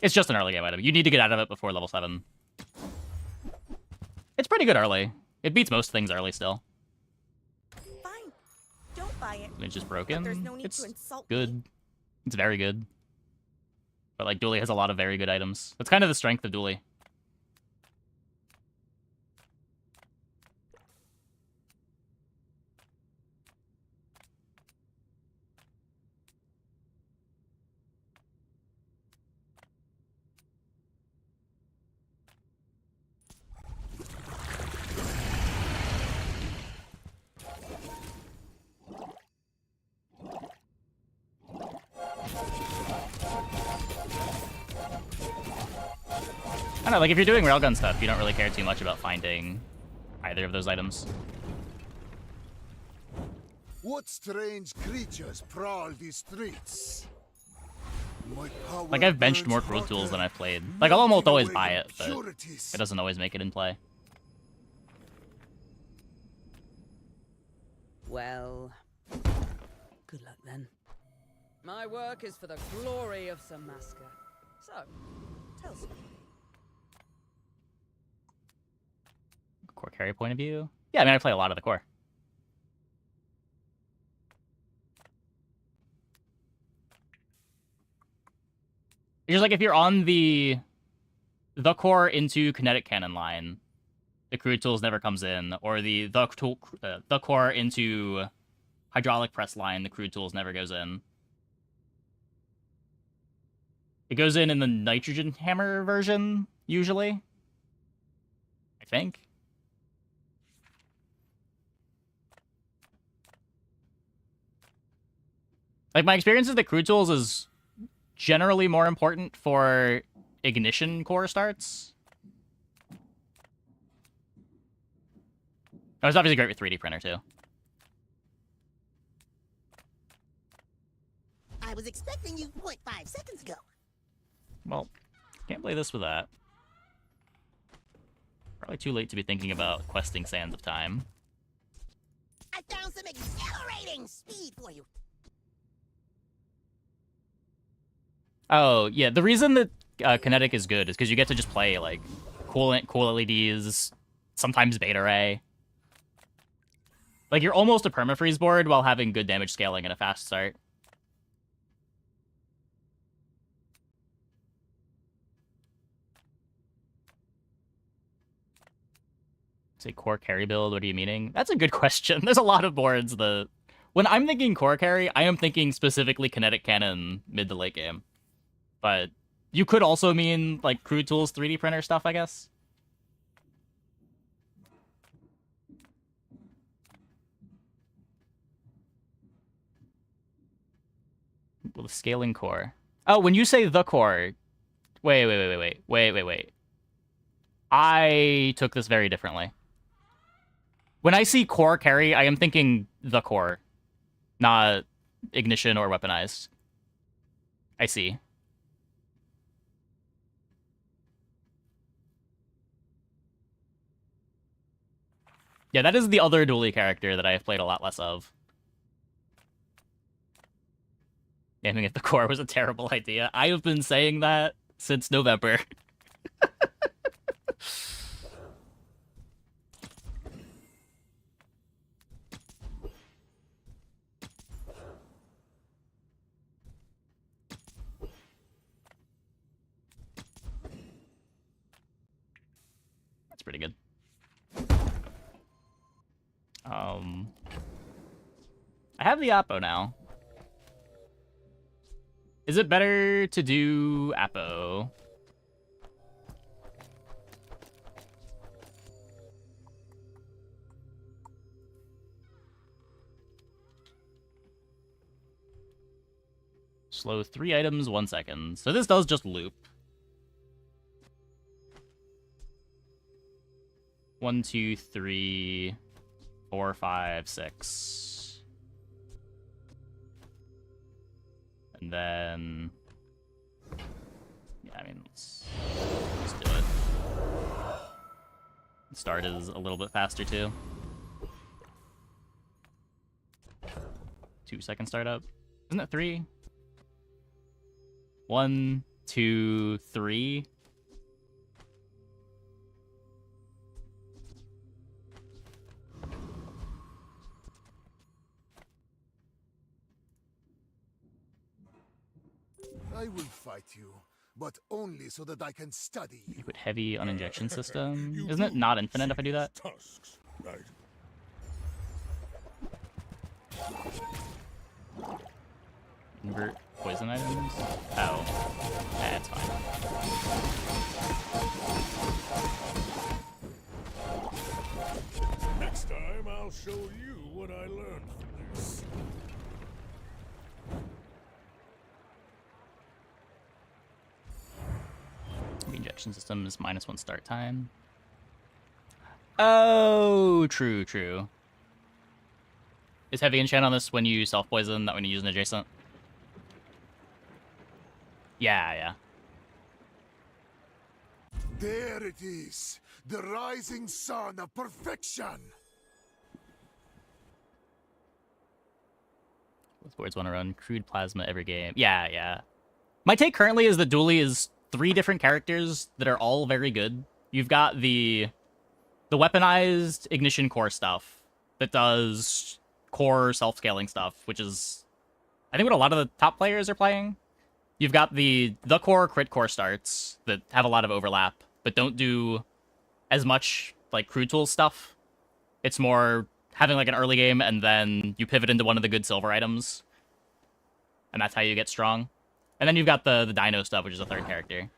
It's just an early game item. You need to get out of it before level 7. It's pretty good early. It beats most things early still. Fine. Don't buy it. It's just broken. But there's no need It's to insult good. me. It's very good. But like Dooley has a lot of very good items. That's kind of the strength of Dooley. I don't know, like if you're doing railgun stuff, you don't really care too much about finding either of those items. What strange creatures prowl these streets? My power Like I've benched more cruel tools than I've played. Like I'll almost always buy it, but it doesn't always make it in play. Well, good luck then. My work is for the glory of Samaska. So, tell us. Core carry point of view? Yeah, I mean I play a lot of the core. It's just like if you're on the core into kinetic cannon line, the crude tools never comes in, or the core into hydraulic press line, the crude tools never goes in. It goes in the nitrogen hammer version usually, I think. Like my experience is that crude tools is generally more important for ignition core starts. Oh, it's obviously great with 3D printer too. I was expecting you 0.5 seconds ago. Well, can't play this with that. Probably too late to be thinking about questing Sands of Time. I found some exhilarating speed for you. Oh, yeah, the reason that Kinetic is good is because you get to just play, like, cool LEDs, sometimes Beta Ray. Like, you're almost a permafreeze board while having good damage scaling and a fast start. Say core carry build, what are you meaning? That's a good question. There's a lot of boards that... When I'm thinking core carry, I am thinking specifically kinetic cannon mid to late game. But you could also mean, like, crude tools 3D printer stuff, I guess. Well, the scaling core. Oh, when you say the core... Wait. I took this very differently. When I see core carry, I am thinking the core, not ignition or weaponized. I see. Yeah, that is the other dually character that I have played a lot less of. Aiming at the core was a terrible idea. I have been saying that since November. That's pretty good. I have the Apo now. Is it better to do Apo? Slow 3 items, 1 second. So this does just loop. 1, 2, 3, 4, 5, 6. And then... yeah, I mean, let's do it. Start is a little bit faster, too. 2-second startup. Isn't it 3? 1, 2, 3. I will fight you, but only so that I can study you. You put heavy on injection system. Isn't it not infinite if I do that? Tusks, right? Invert poison items? Oh. That's fine. Next time I'll show you what I learned from this. The injection system is -1 start time. Oh, true, true. Is heavy enchant on this when you self-poison, not when you use an adjacent? Yeah, yeah. There it is, the rising sun of perfection. Both boards want to run crude plasma every game. Yeah, yeah. My take currently is that Dually is 3 different characters that are all very good. You've got the weaponized ignition core stuff that does core self-scaling stuff, which is, I think, what a lot of the top players are playing. You've got the core crit core starts that have a lot of overlap, but don't do as much like crude tool stuff. It's more having like an early game and then you pivot into one of the good silver items, and that's how you get strong. And then you've got the dino stuff, which is a 3rd character.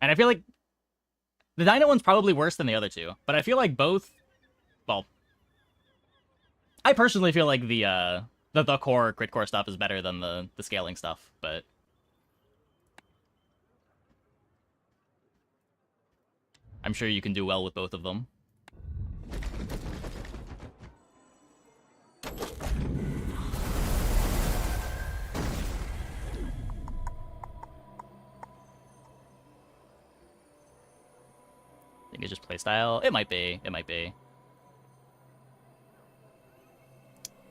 And I feel like the dino one's probably worse than the other 2, but I feel like both, well, I personally feel like the core crit core stuff is better than the scaling stuff, but I'm sure you can do well with both of them. I think it's just playstyle. It might be. It might be.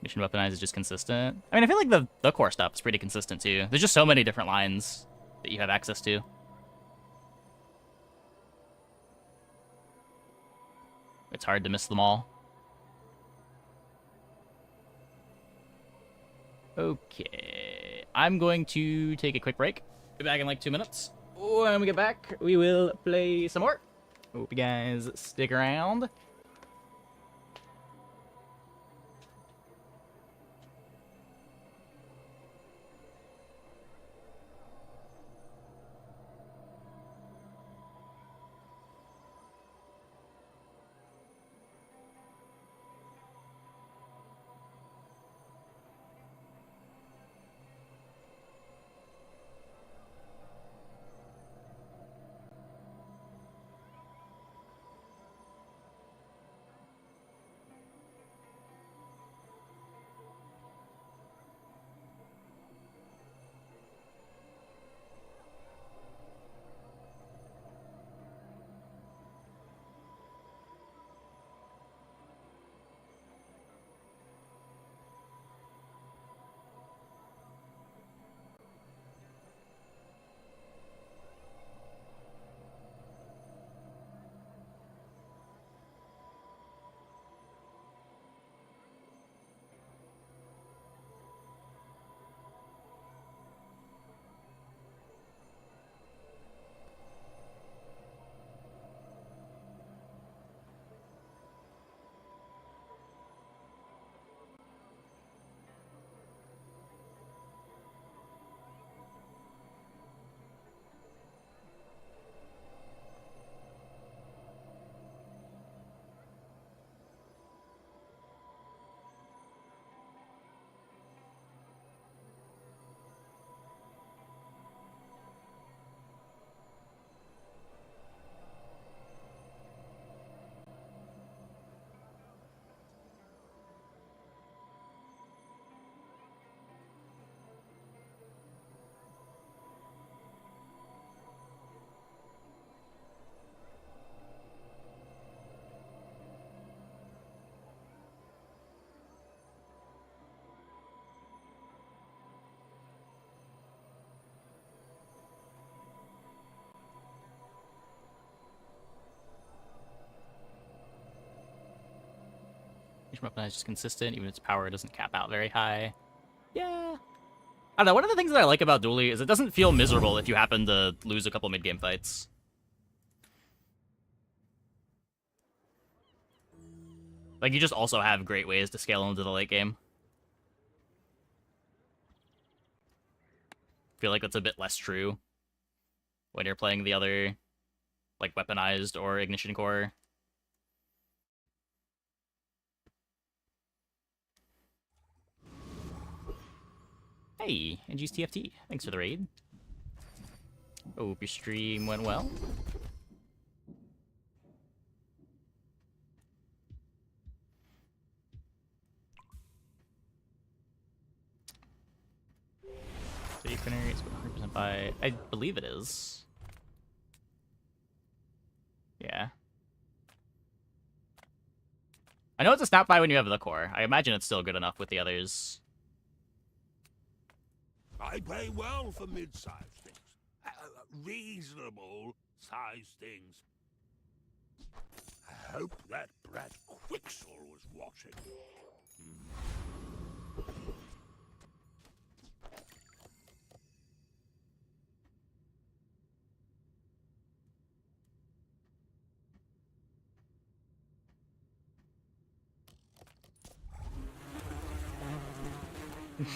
Mission weaponized is just consistent. I mean, I feel like the core stuff is pretty consistent too. There's just so many different lines that you have access to. It's hard to miss them all. Okay. I'm going to take a quick break. Be back in like 2 minutes. When we get back, we will play some more. Hope you guys stick around. Each weapon is just consistent, even if its power doesn't cap out very high. Yeah. I don't know, one of the things that I like about Dually is it doesn't feel miserable if you happen to lose a couple mid-game fights. Like, you just also have great ways to scale into the late game. I feel like that's a bit less true when you're playing the other, like, weaponized or ignition core. Hey, NG's TFT. Thanks for the raid. Hope your stream went well. Safe binary is 100% by... I believe it is. Yeah. I know it's a snap by when you have the core. I imagine it's still good enough with the others. I pay well for mid-sized things. Reasonable-sized things. I hope that brat Quixel was watching.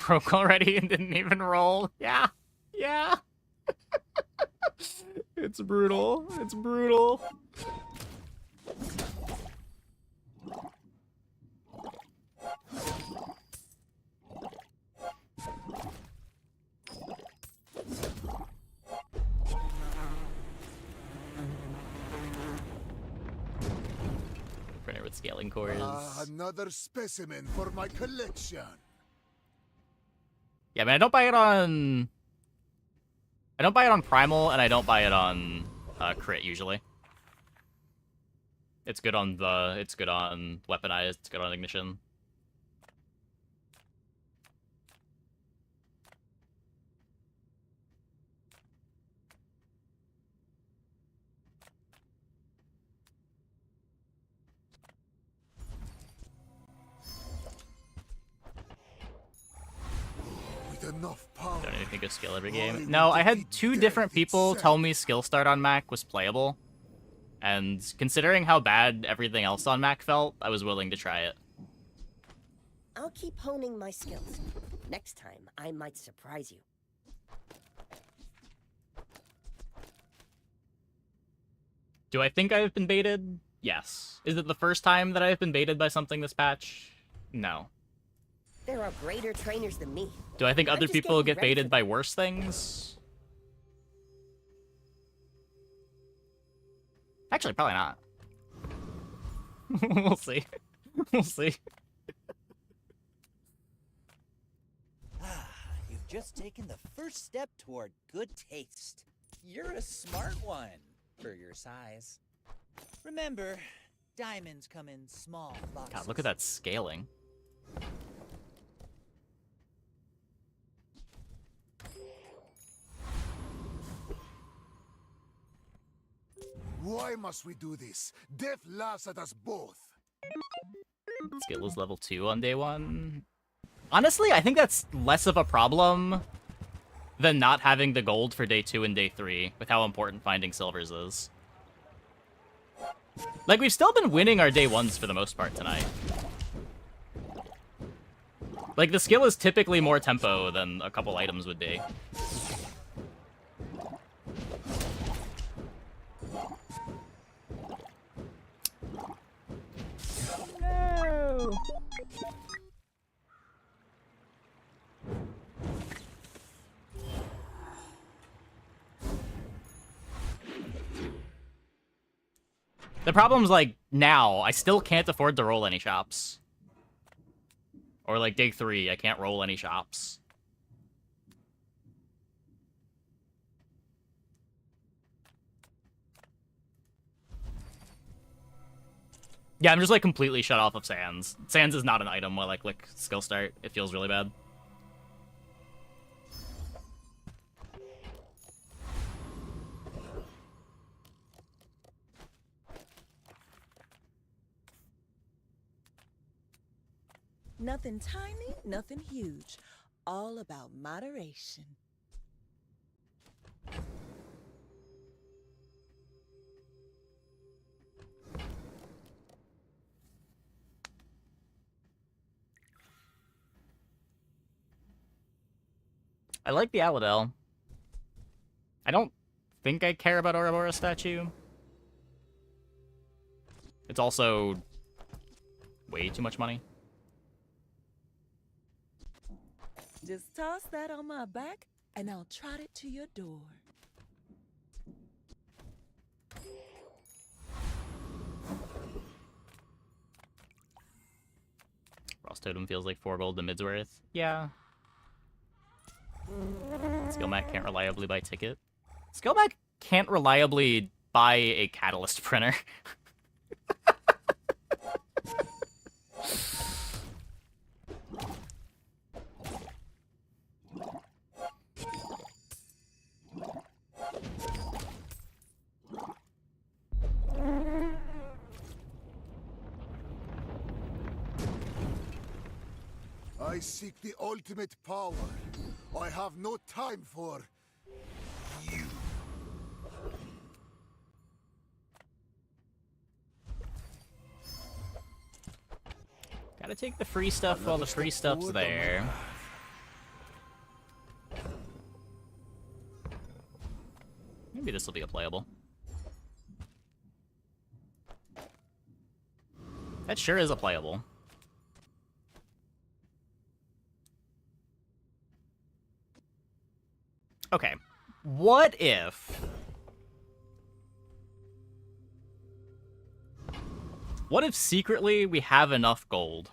Broke already and didn't even roll. Yeah. Yeah. It's brutal. It's brutal. Printer with scaling cores. Another specimen for my collection. Yeah, I mean, I don't buy it on Primal, and I don't buy it on Crit usually. It's good on Weaponized, it's good on Ignition. Enough power. Don't even think of skill every game. No, I had 2 different people tell me skill start on Mac was playable. And considering how bad everything else on Mac felt, I was willing to try it. I'll keep honing my skills. Next time, I might surprise you. Do I think I've been baited? Yes. Is it the first time that I've been baited by something this patch? No. There are greater trainers than me. Do I think other people get baited by worse things? Actually, probably not. We'll see. We'll see. You've just taken the first step toward good taste. You're a smart one for your size. Remember, diamonds come in small boxes. God, look at that scaling. Why must we do this? Death laughs at us both. Skill is level 2 on day 1. Honestly, I think that's less of a problem than not having the gold for day 2 and day 3, with how important finding silvers is. Like, we've still been winning our day 1s for the most part tonight. Like, the skill is typically more tempo than a couple items would be. No! The problem's, like, now, I still can't afford to roll any shops. Or, like, day 3, I can't roll any shops. Yeah, I'm just, like, completely shut off of Sands. Sands is not an item while I click skill start. It feels really bad. Nothing tiny, nothing huge. All about moderation. I like the Aladel. I don't think I care about Ouroboros statue. It's also way too much money. Just toss that on my back, and I'll trot it to your door. Frost Totem feels like 4 gold to mid's worth. Yeah. Skillmac can't reliably buy ticket. Skillmac can't reliably buy a catalyst printer. I seek the ultimate power. I have no time for you. Gotta take the free stuff while the free stuff's there. Maybe this will be a playable. That sure is a playable. Okay, what if... What if secretly we have enough gold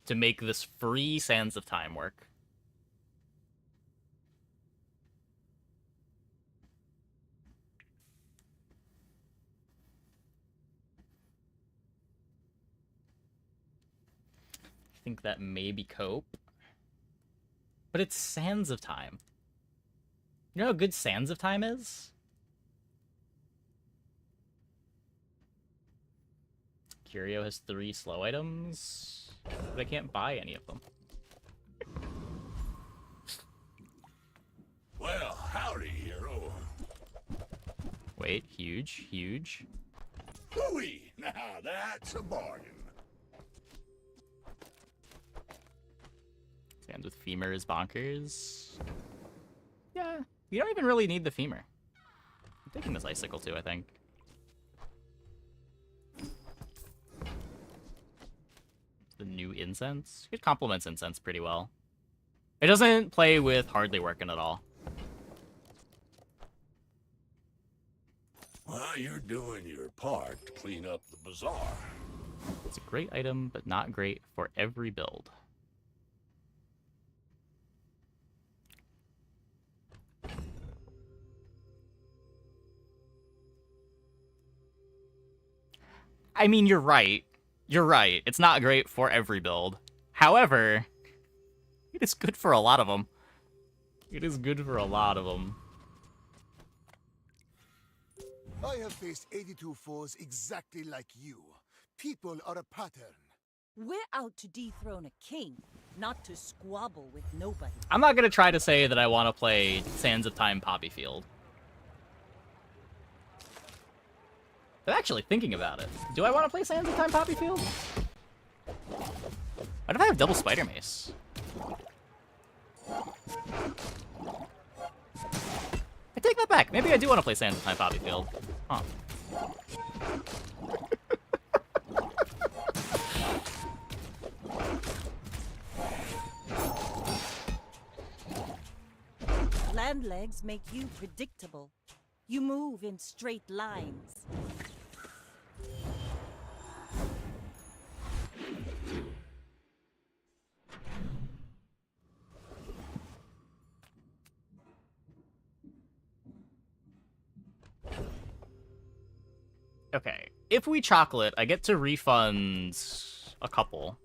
to make this free Sands of Time work? I think that maybe cope. But it's Sands of Time. You know how good Sands of Time is? Curio has 3 slow items, but I can't buy any of them. Well, howdy, hero. Wait, huge, huge. Hooey! Now that's a bargain. Sands with femur is bonkers. Yeah, you don't even really need the femur. I'm taking this icicle too, I think. The new incense? It complements incense pretty well. It doesn't play with hardly working at all. Well, you're doing your part to clean up the bazaar. It's a great item, but not great for every build. I mean, you're right. You're right. It's not great for every build. However, it is good for a lot of them. It is good for a lot of them. I have faced 82 foes exactly like you. People are a pattern. We're out to dethrone a king, not to squabble with nobody. I'm not going to try to say that I want to play Sands of Time Poppy Field. I'm actually thinking about it. Do I want to play Sands of Time Poppy Field? What if I have double Spider Mace? I take that back. Maybe I do want to play Sands of Time Poppy Field. Huh. Land legs make you predictable. You move in straight lines. Okay, if we chocolate, I get to refund a couple.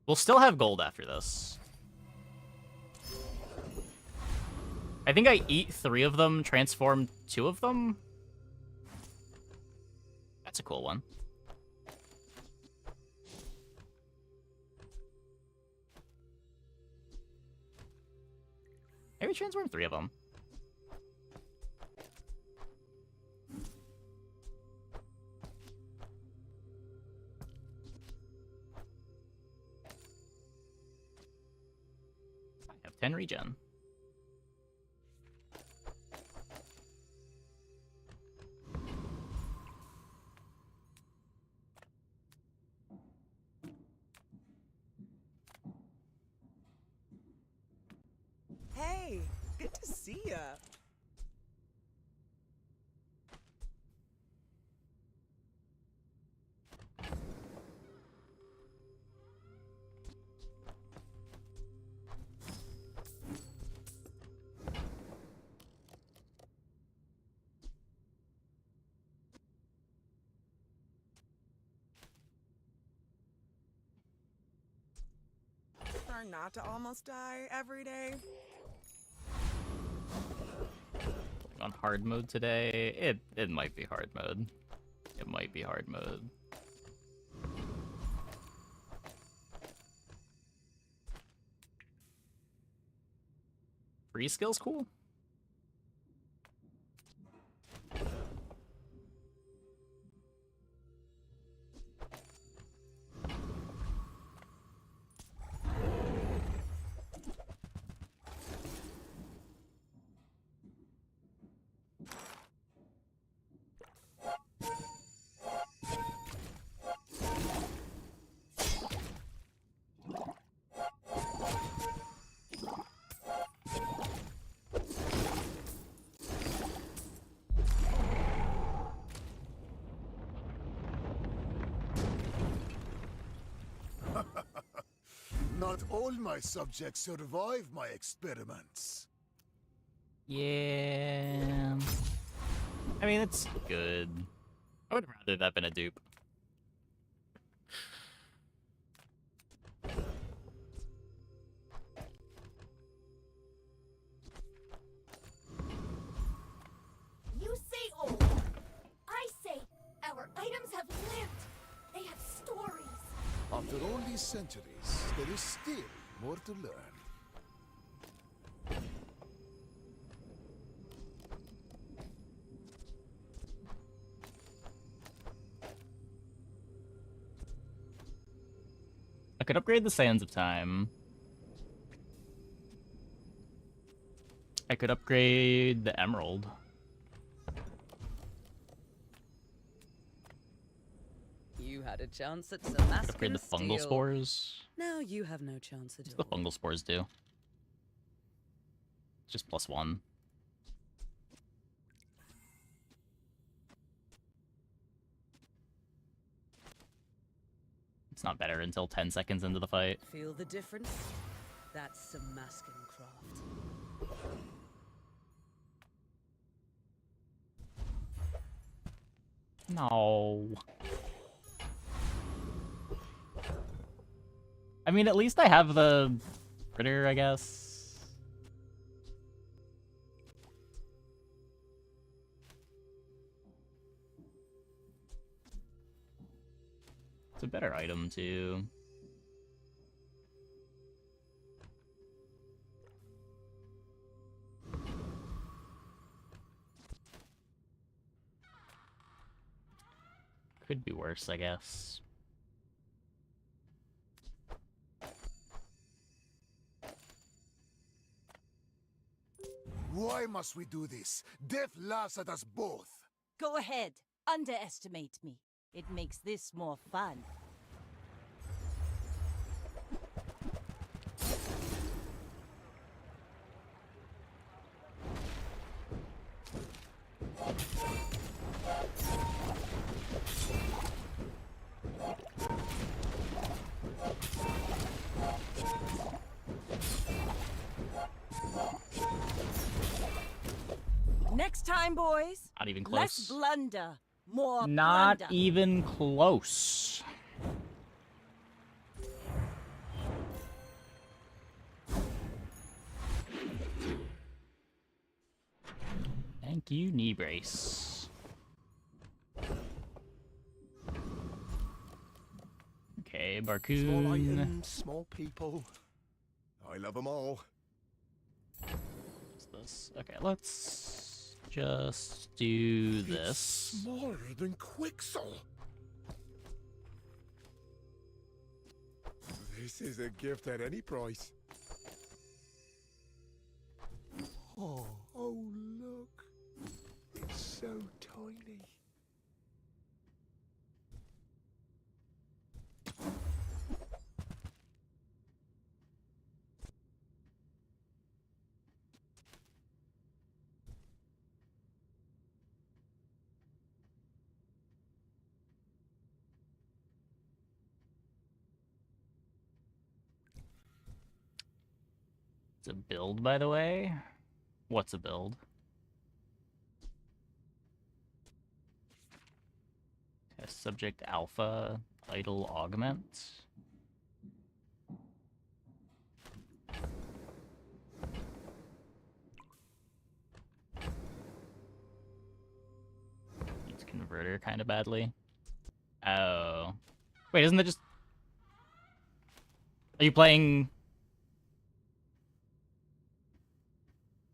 We'll still have gold after this. I think I eat 3 of them, transform 2 of them. That's a cool one. Maybe transform 3 of them. I have 10 regen. Hey, good to see ya. Try not to almost die every day. On hard mode today. It might be hard mode. It might be hard mode. Free skill's cool. Not all my subjects survive my experiments. Yeah. I mean, it's good. I would have rather that been a dupe. You say old. I say our items have lived. They have stories. After all these centuries, there is still more to learn. I could upgrade the Sands of Time. I could upgrade the Emerald. You had a chance at some masculine Upgrade the fungal steel. spores. Now you have no chance at What's the all. fungal spores do? It's just +1. It's not better until 10 seconds into the fight. Feel the difference? That's some masculine craft. No. I mean, at least I have the critter, I guess. It's a better item, too. Could be worse, I guess. Why must we do this? Death laughs at us both. Go ahead. Underestimate me. It makes this more fun. Next time, boys. Not even Less close. blunder, more Not plunder. even close. Thank you, knee brace. Okay, Small Barcoon. items, small people. I love them all. What's this? Okay, let's just do this. It's smaller than Quixel. This is a gift at any price. Oh, look. It's so tiny. It's a build, by the way. What's a build? Test subject alpha, idle augment. Needs converter kind of badly. Oh. Wait, isn't that just... Are you playing...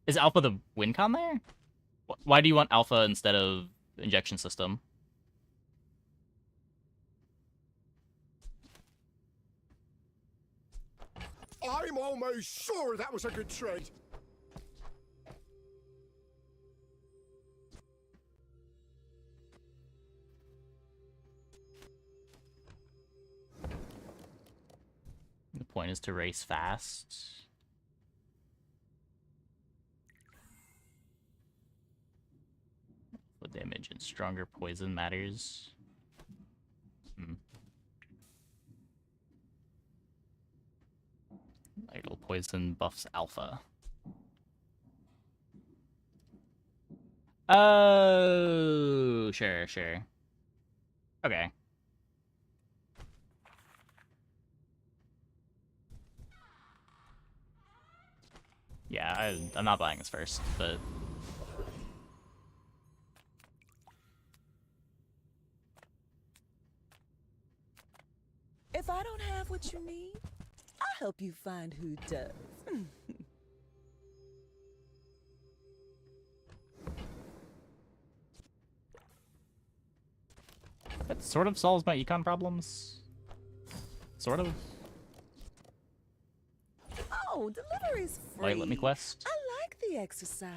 Is alpha the win con there? Why do you want alpha instead of injection system? I'm almost sure that was a good trade. The point is to race fast. What damage and stronger poison matters. Idle poison buffs alpha. Oh, sure. Okay. Yeah, I'm not buying this first, but... If I don't have what you need, I'll help you find who does. That sort of solves my econ problems. Sort of. Oh, delivery's free. Wait, let me quest. I like the exercise.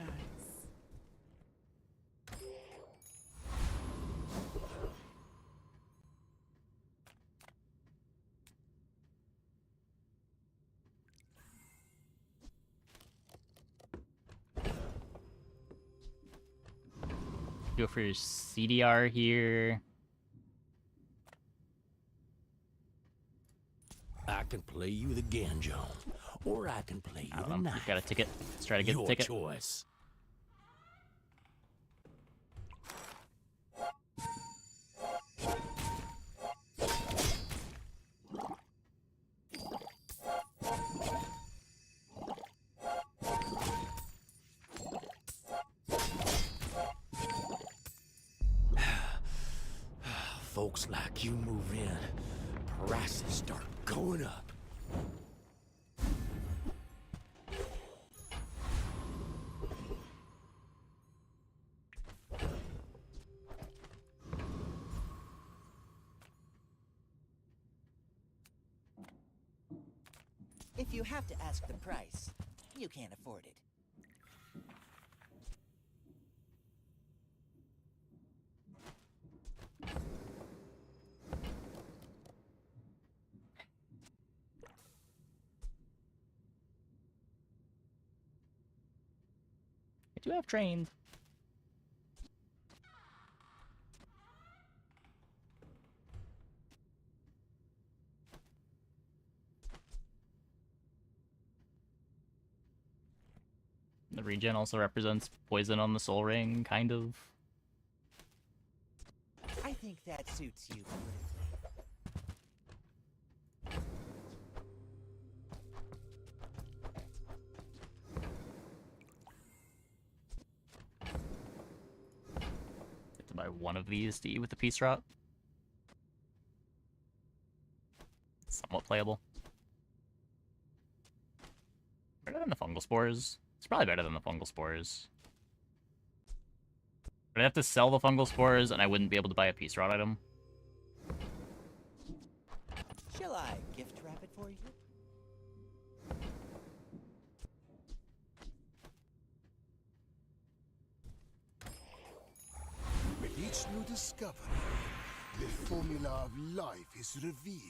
Go for your CDR here. I can play you the Ganjo, or I can play you the knife. You've got a ticket. Let's try to get Your the ticket. choice. Folks like you move in, prices start going up. If you have to ask the price, you can't afford it. I do have trained. The regen also represents poison on the soul ring, kind of. I think that suits you. one of these to eat with the peace rot. Somewhat playable. Better than the fungal spores? It's probably better than the fungal spores. But I'd have to sell the fungal spores, and I wouldn't be able to buy a peace rot item. Shall I gift wrap it for you? With each new discovery, the formula of life is revealed.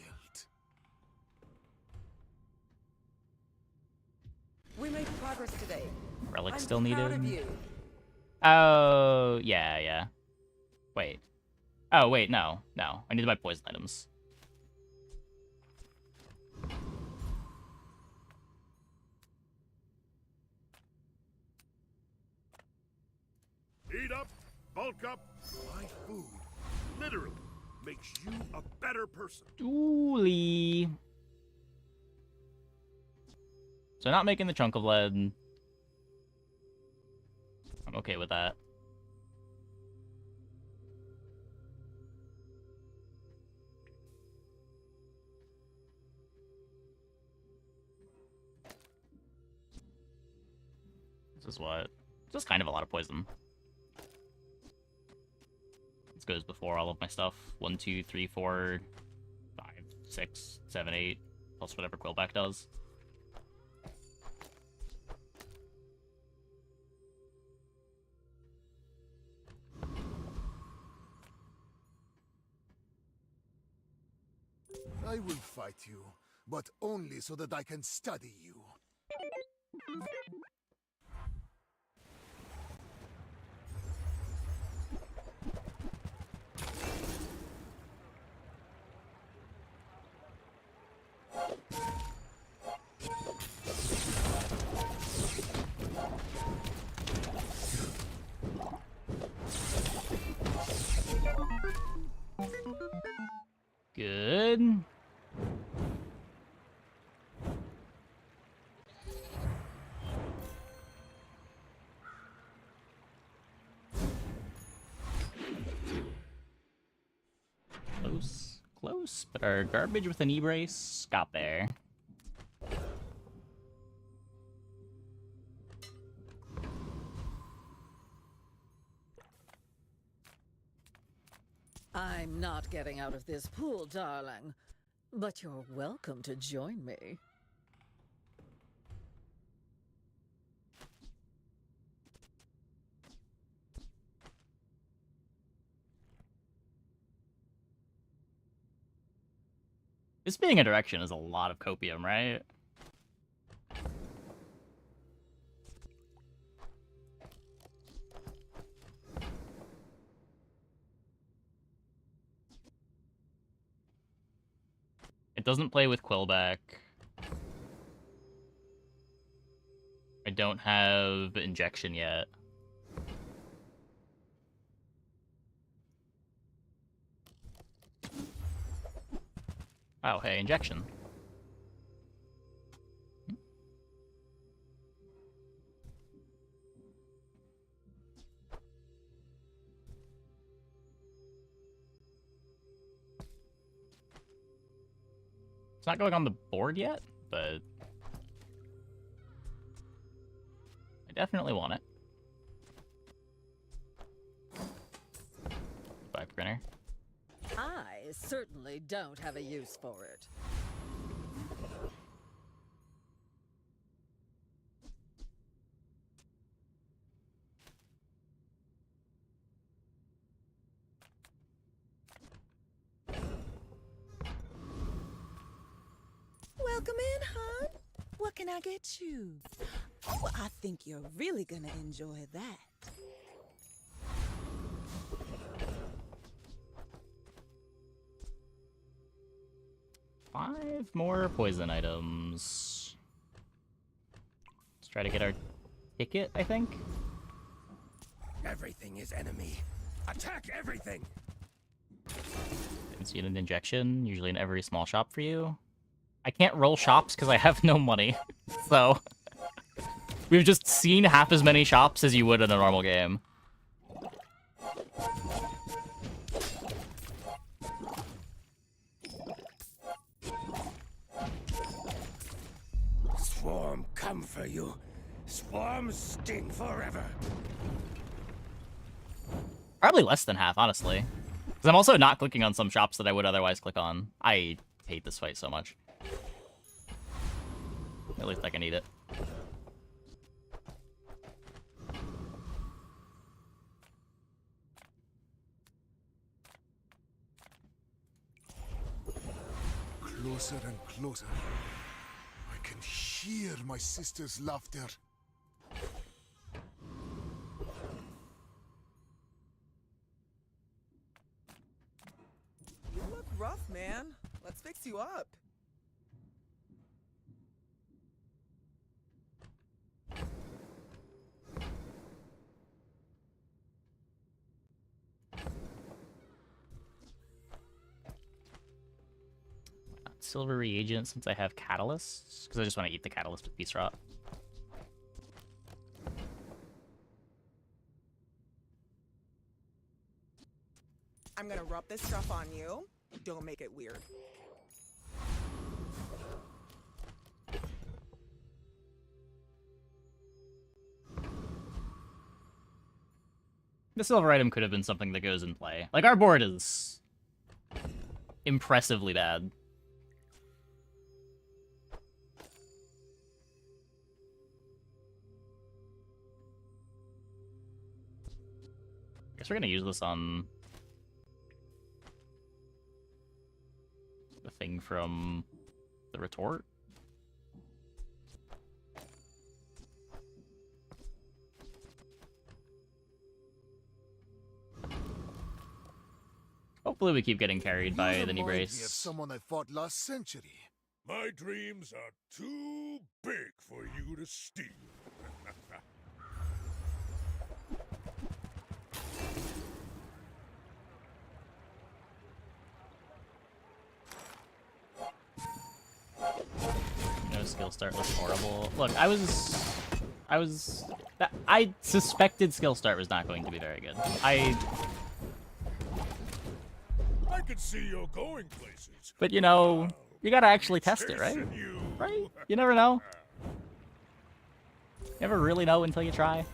We made progress today. Relic I'm still proud of needed. you. Oh, yeah. Wait. Oh, wait, no. I need to buy poison items. Eat up, bulk up. My food literally makes you a better person. Dooly. So not making the chunk of lead. I'm okay with that. This is what? This is kind of a lot of poison. This goes before all of my stuff. 1, 2, 3, 4, 5, 6, 7, 8, plus whatever Quillback does. I will fight you, but only so that I can study you. Good. Close, but our garbage with an e-brace got there. I'm not getting out of this pool, darling. But you're welcome to join me. This being a direction is a lot of copium, right? It doesn't play with Quillback. I don't have injection yet. Oh, hey, injection. It's not going on the board yet, but I definitely want it. Bye, printer. I certainly don't have a use for it. Welcome in, hon. What can I get you? Oh, I think you're really gonna enjoy that. Five more poison items. Let's try to get our ticket, I think. Everything is enemy. Attack everything! Didn't see an injection, usually in every small shop for you. I can't roll shops because I have no money, so we've just seen half as many shops as you would in a normal game. for you. Swarms sting forever. Probably less than half, honestly. Because I'm also not clicking on some shops that I would otherwise click on. I hate this fight so much. At least I can eat it. Closer and closer. I can hear my sister's laughter. You look rough, man. Let's fix you up. Silver reagent since I have catalysts, because I just want to eat the catalyst with piece rot. I'm gonna rub this stuff on you. Don't make it weird. The silver item could have been something that goes in play. Like, our board is impressively bad. Guess we're gonna use this on the thing from the retort. Hopefully we keep getting carried by the knee Remind me of brace. someone I fought last century. My dreams are too big for you to steal. No skill start was horrible. Look, I suspected skill start was not going to be very good. I can see you're going places. But you know, you gotta actually test it, right? Right? You never know. You never really know until you try.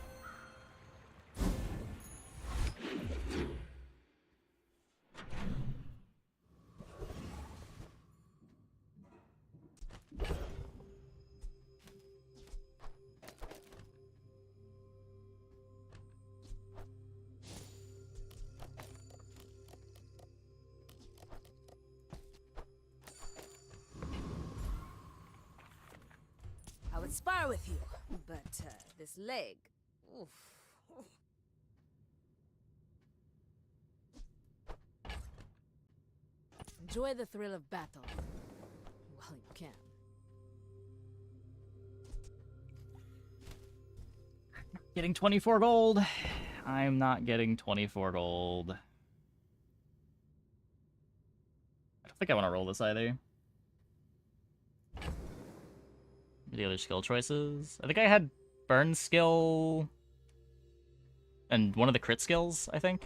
I would spar with you, but this leg. Oof. Enjoy the thrill of battle while you can. Getting 24 gold. I'm not getting 24 gold. I don't think I want to roll this either. The other skill choices. I think I had burn skill and one of the crit skills, I think.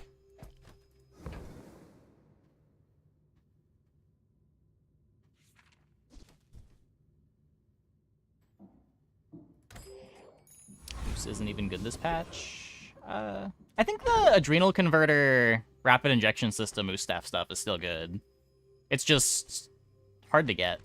This isn't even good this patch. I think the adrenal converter rapid injection system moose staff stuff is still good. It's just hard to get.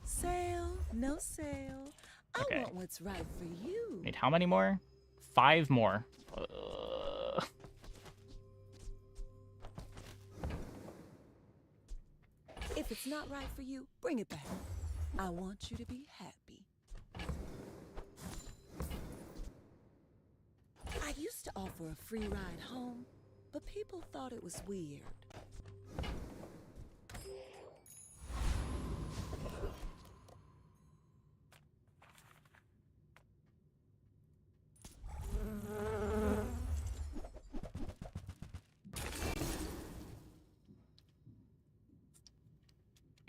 Sale, no sale. Okay. I want what's right for you. Need how many more? 5 more. If it's not right for you, bring it back. I want you to be happy. I used to offer a free ride home, but people thought it was weird.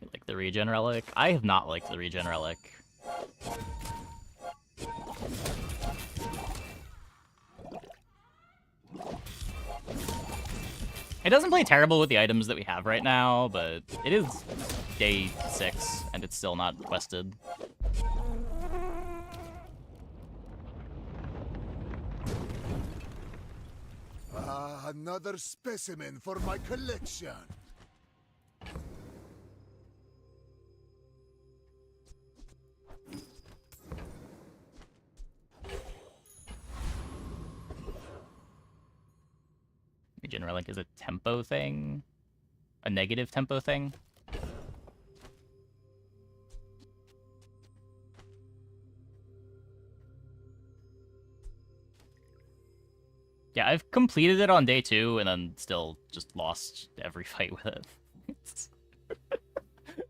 You like the regen relic? I have not liked the regen relic. It doesn't play terrible with the items that we have right now, but it is day 6, and it's still not quested. Ah, another specimen for my collection. Regen Relic is a tempo thing? A negative tempo thing? Yeah, I've completed it on day 2 and then still just lost every fight with it.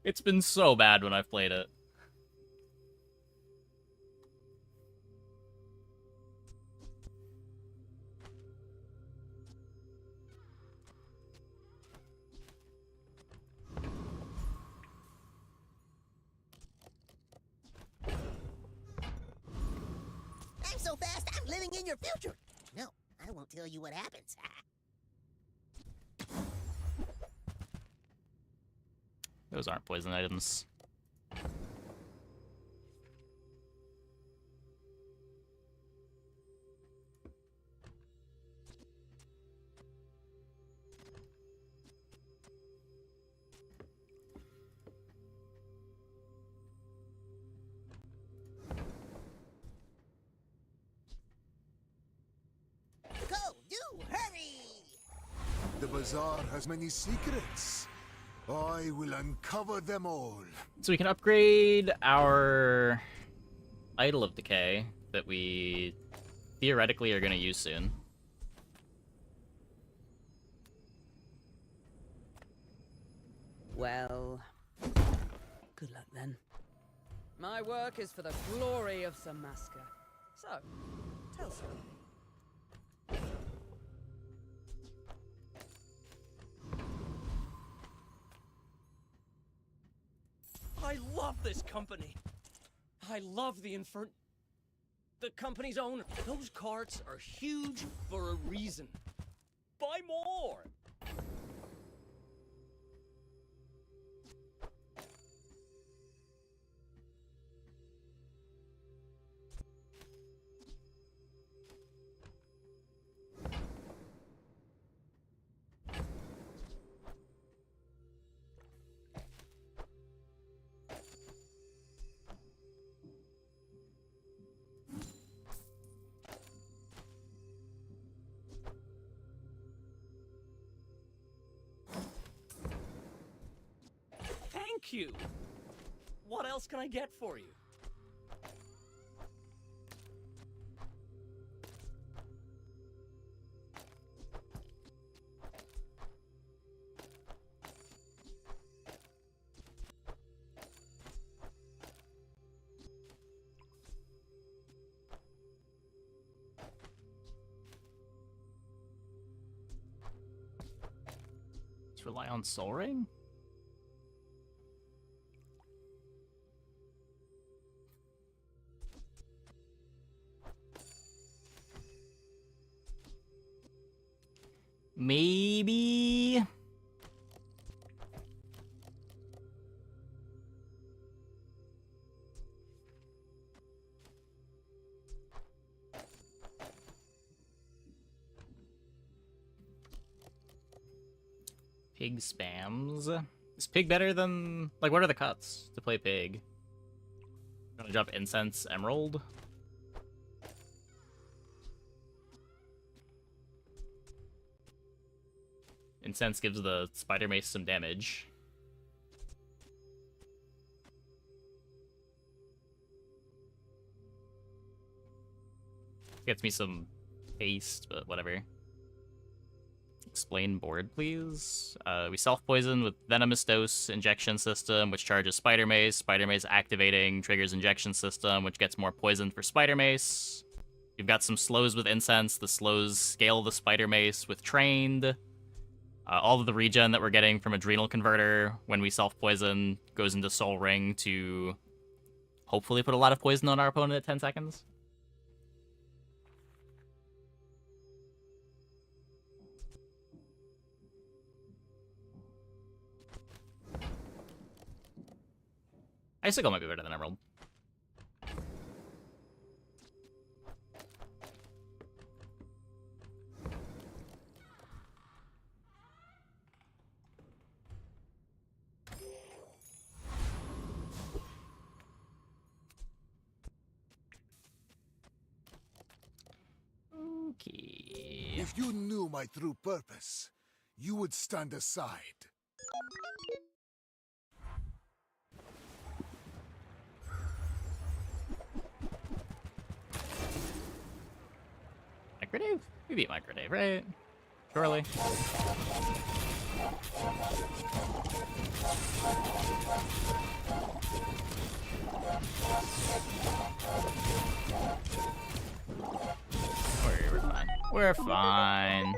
It's been so bad when I've played it. I'm so fast, I'm living in your future. No, I won't tell you what happens. Those aren't poison items. Go, do, hurry! The bazaar has many secrets. I will uncover them all. So we can upgrade our Idol of Decay that we theoretically are going to use soon. Well, good luck then. My work is for the glory of Samaska. So, tell somebody. I love this company. I love the the company's owner. Those carts are huge for a reason. Buy more! Thank you! What else can I get for you? Let's rely on Soul Ring? Maybe... Pig spams. Is Pig better than... Like, what are the cuts to play Pig? Gonna drop Incense Emerald? Incense gives the Spider Mace some damage. Gets me some haste, but whatever. Explain board, please. We self-poison with Venomous Dose injection system, which charges Spider Mace. Spider Mace activating triggers injection system, which gets more poison for Spider Mace. You've got some slows with Incense. The slows scale the Spider Mace with Trained. All of the regen that we're getting from Adrenal Converter when we self-poison goes into Soul Ring to hopefully put a lot of poison on our opponent at 10 seconds. Icicle might be better than Emerald. Okay. If you knew my true purpose, you would stand aside. Microdave? We beat Microdave, right? Surely. We're fine. We're fine.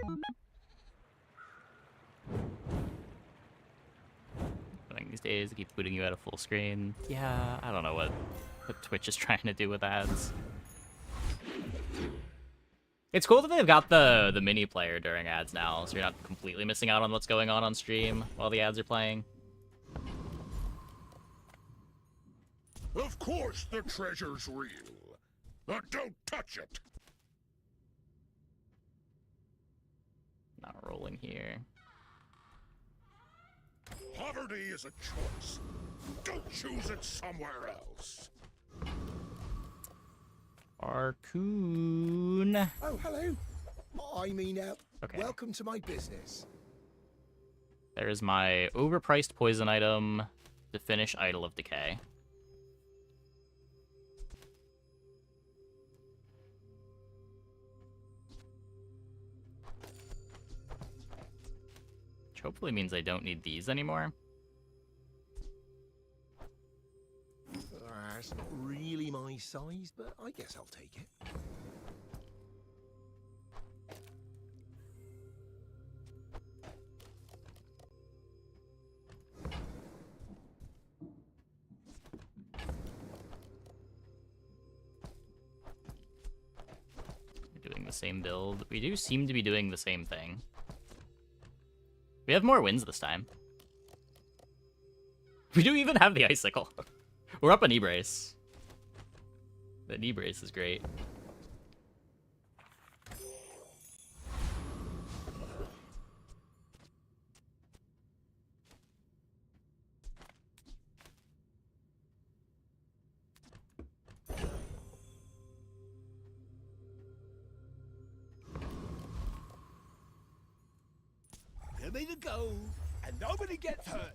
These days, I keep putting you at a full screen. Yeah, I don't know what Twitch is trying to do with ads. It's cool that they've got the mini player during ads now, so you're not completely missing out on what's going on stream while the ads are playing. Of course the treasure's real. But don't touch it. Not rolling here. Poverty is a choice. Don't choose it somewhere else. Arcoon. Oh, hello. I mean, Okay. welcome to my business. There's my overpriced poison item to finish Idol of Decay. Which hopefully means I don't need these anymore. That's not really my size, but I guess I'll take it. We're doing the same build. We do seem to be doing the same thing. We have more wins this time. We do even have the icicle. We're up a knee brace. The knee brace is great. Give me the go, and nobody gets hurt.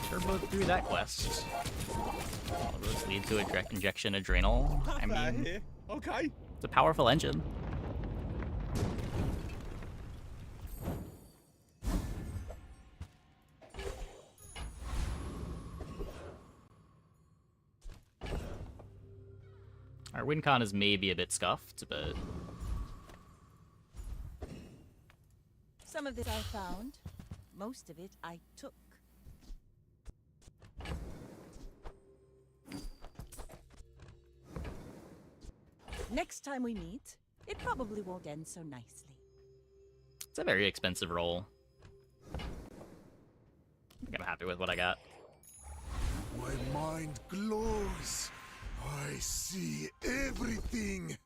Turbo through that quest. All roads lead to a direct injection adrenal. I mean, Here. Okay. it's a powerful engine. Our win con is maybe a bit scuffed, but Some of this I found. Most of it I took. Next time we meet, it probably won't end so nicely. it's a very expensive roll. I think I'm happy with what I got. My mind glows. I see everything.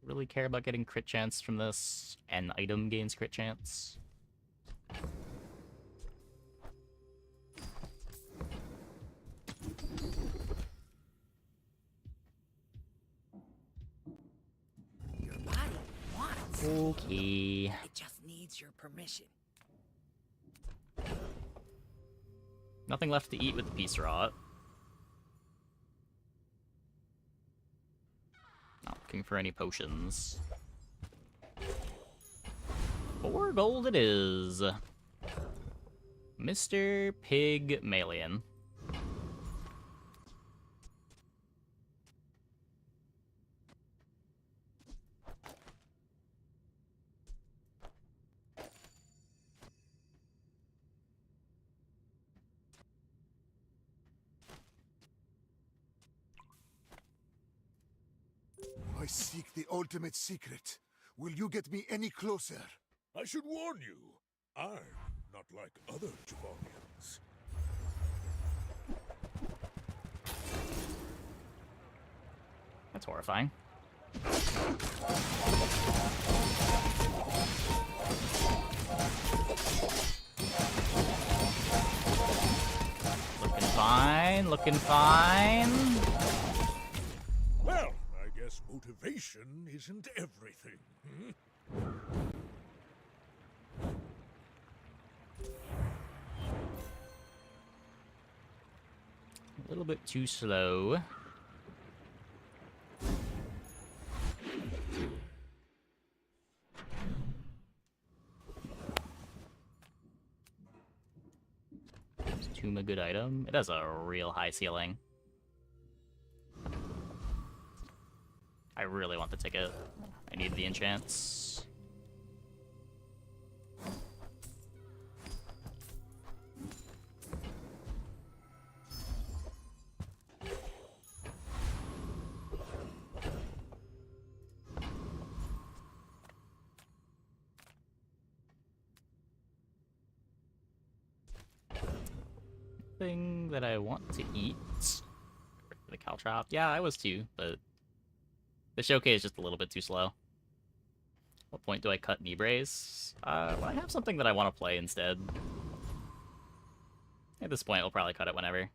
Really care about getting crit chance from this. An item gains crit chance. Your body wants. Okay. It just needs your permission. Nothing left to eat with the Peace Rot. Not looking for any potions. 4 gold it is. Mr. Pygmalion. I seek the ultimate secret. Will you get me any closer? I should warn you, I'm not like other Javonians. That's horrifying. Looking fine, looking fine. Well, I guess motivation isn't everything. Hmm? A little bit too slow. Is Tomb a good item? It has a real high ceiling. I really want the ticket. I need the enchants. Thing that I want to eat. The caltrop. Yeah, I was too, but the showcase is just a little bit too slow. What point do I cut knee brace? Well, I have something that I want to play instead. At this point, we'll probably cut it whenever.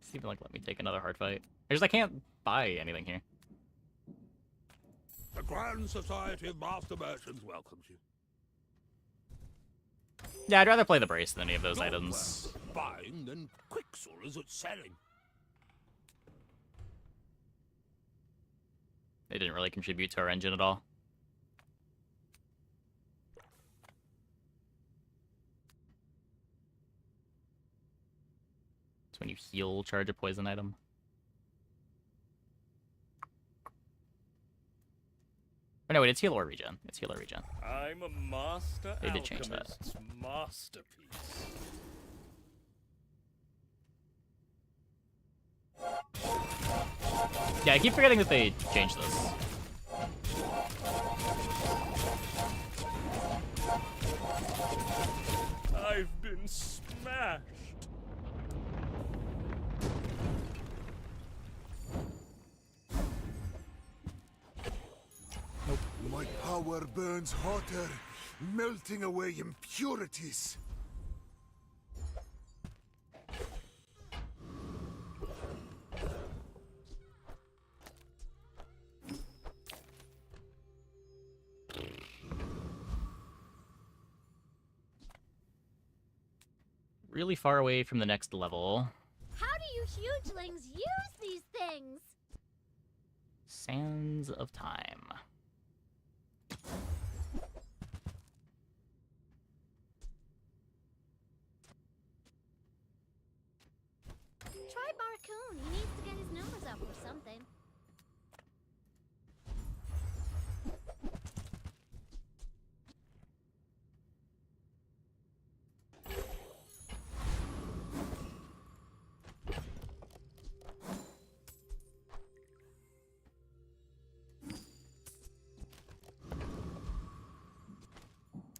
Just even like let me take another hard fight. I can't buy anything here. The Grand Society of Master Merchants welcomes you. Yeah, I'd rather play the brace than any of those items. Buying than Quicksilver's at selling. They didn't really contribute to our engine at all. It's when you heal, charge a poison item. Oh no, wait, it's heal or regen. It's heal or regen. I'm a master They did change that. alchemist's masterpiece. Yeah, I keep forgetting that they changed this. I've been smashed. My power burns hotter, melting away impurities. Really far away from the next level. How do you hugelings use these things? Sands of Time. Try Barcoon. He needs to get his numbers up or something.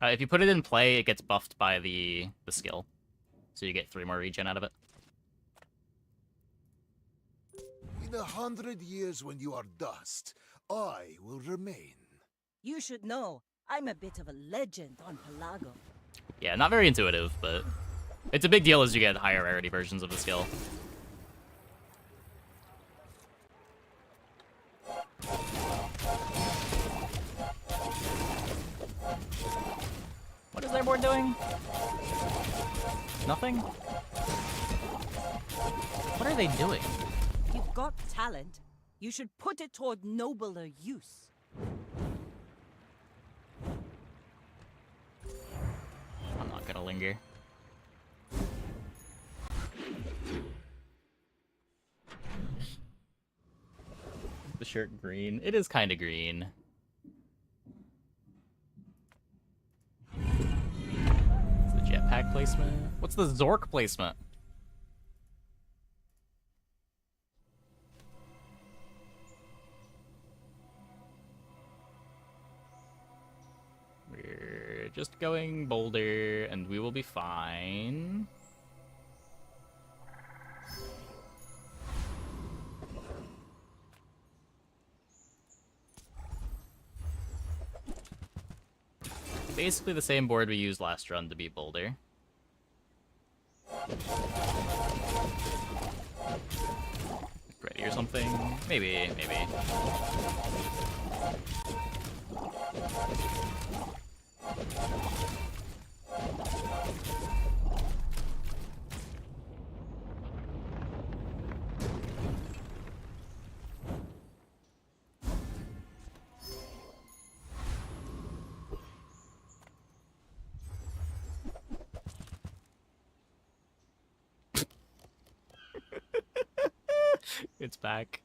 If you put it in play, it gets buffed by the skill. So you get 3 more regen out of it. In 100 years when you are dust, I will remain. You should know, I'm a bit of a legend on Pelago. Yeah, not very intuitive, but it's a big deal as you get higher rarity versions of the skill. What is their board doing? Nothing? What are they doing? You've got talent. You should put it toward nobler use. I'm not gonna linger. The shirt green. It is kind of green. What's the jetpack placement? What's the Zork placement? We're just going boulder, and we will be fine. Basically the same board we used last run to beat boulder. Ready or something? Maybe, maybe. It's back.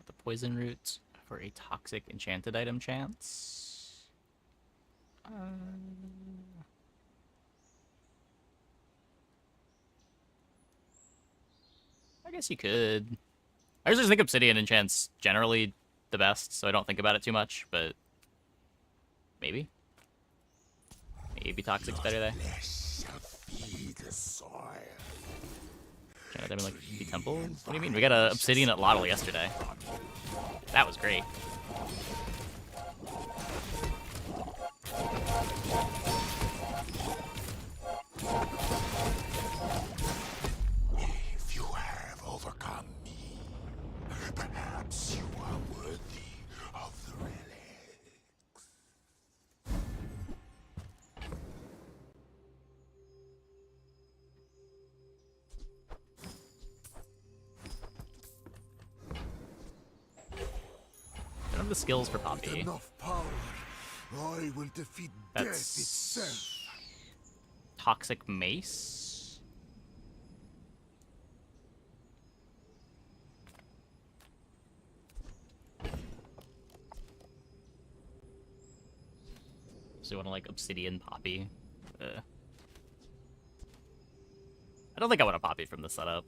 The poison root for a toxic enchanted item chance. I guess you could. I just think Obsidian enchants generally the best, so I don't think about it too much, but maybe. Maybe Toxic's better there. Enchanted item like the temple? What do you mean? We got a Obsidian at Lottle yesterday. That was great. If you have overcome me, perhaps you are worthy of the relics. I don't have the skills for Poppy. With enough power, I will defeat death That's itself. Toxic Mace. So you want to like Obsidian Poppy? I don't think I want a Poppy from the setup.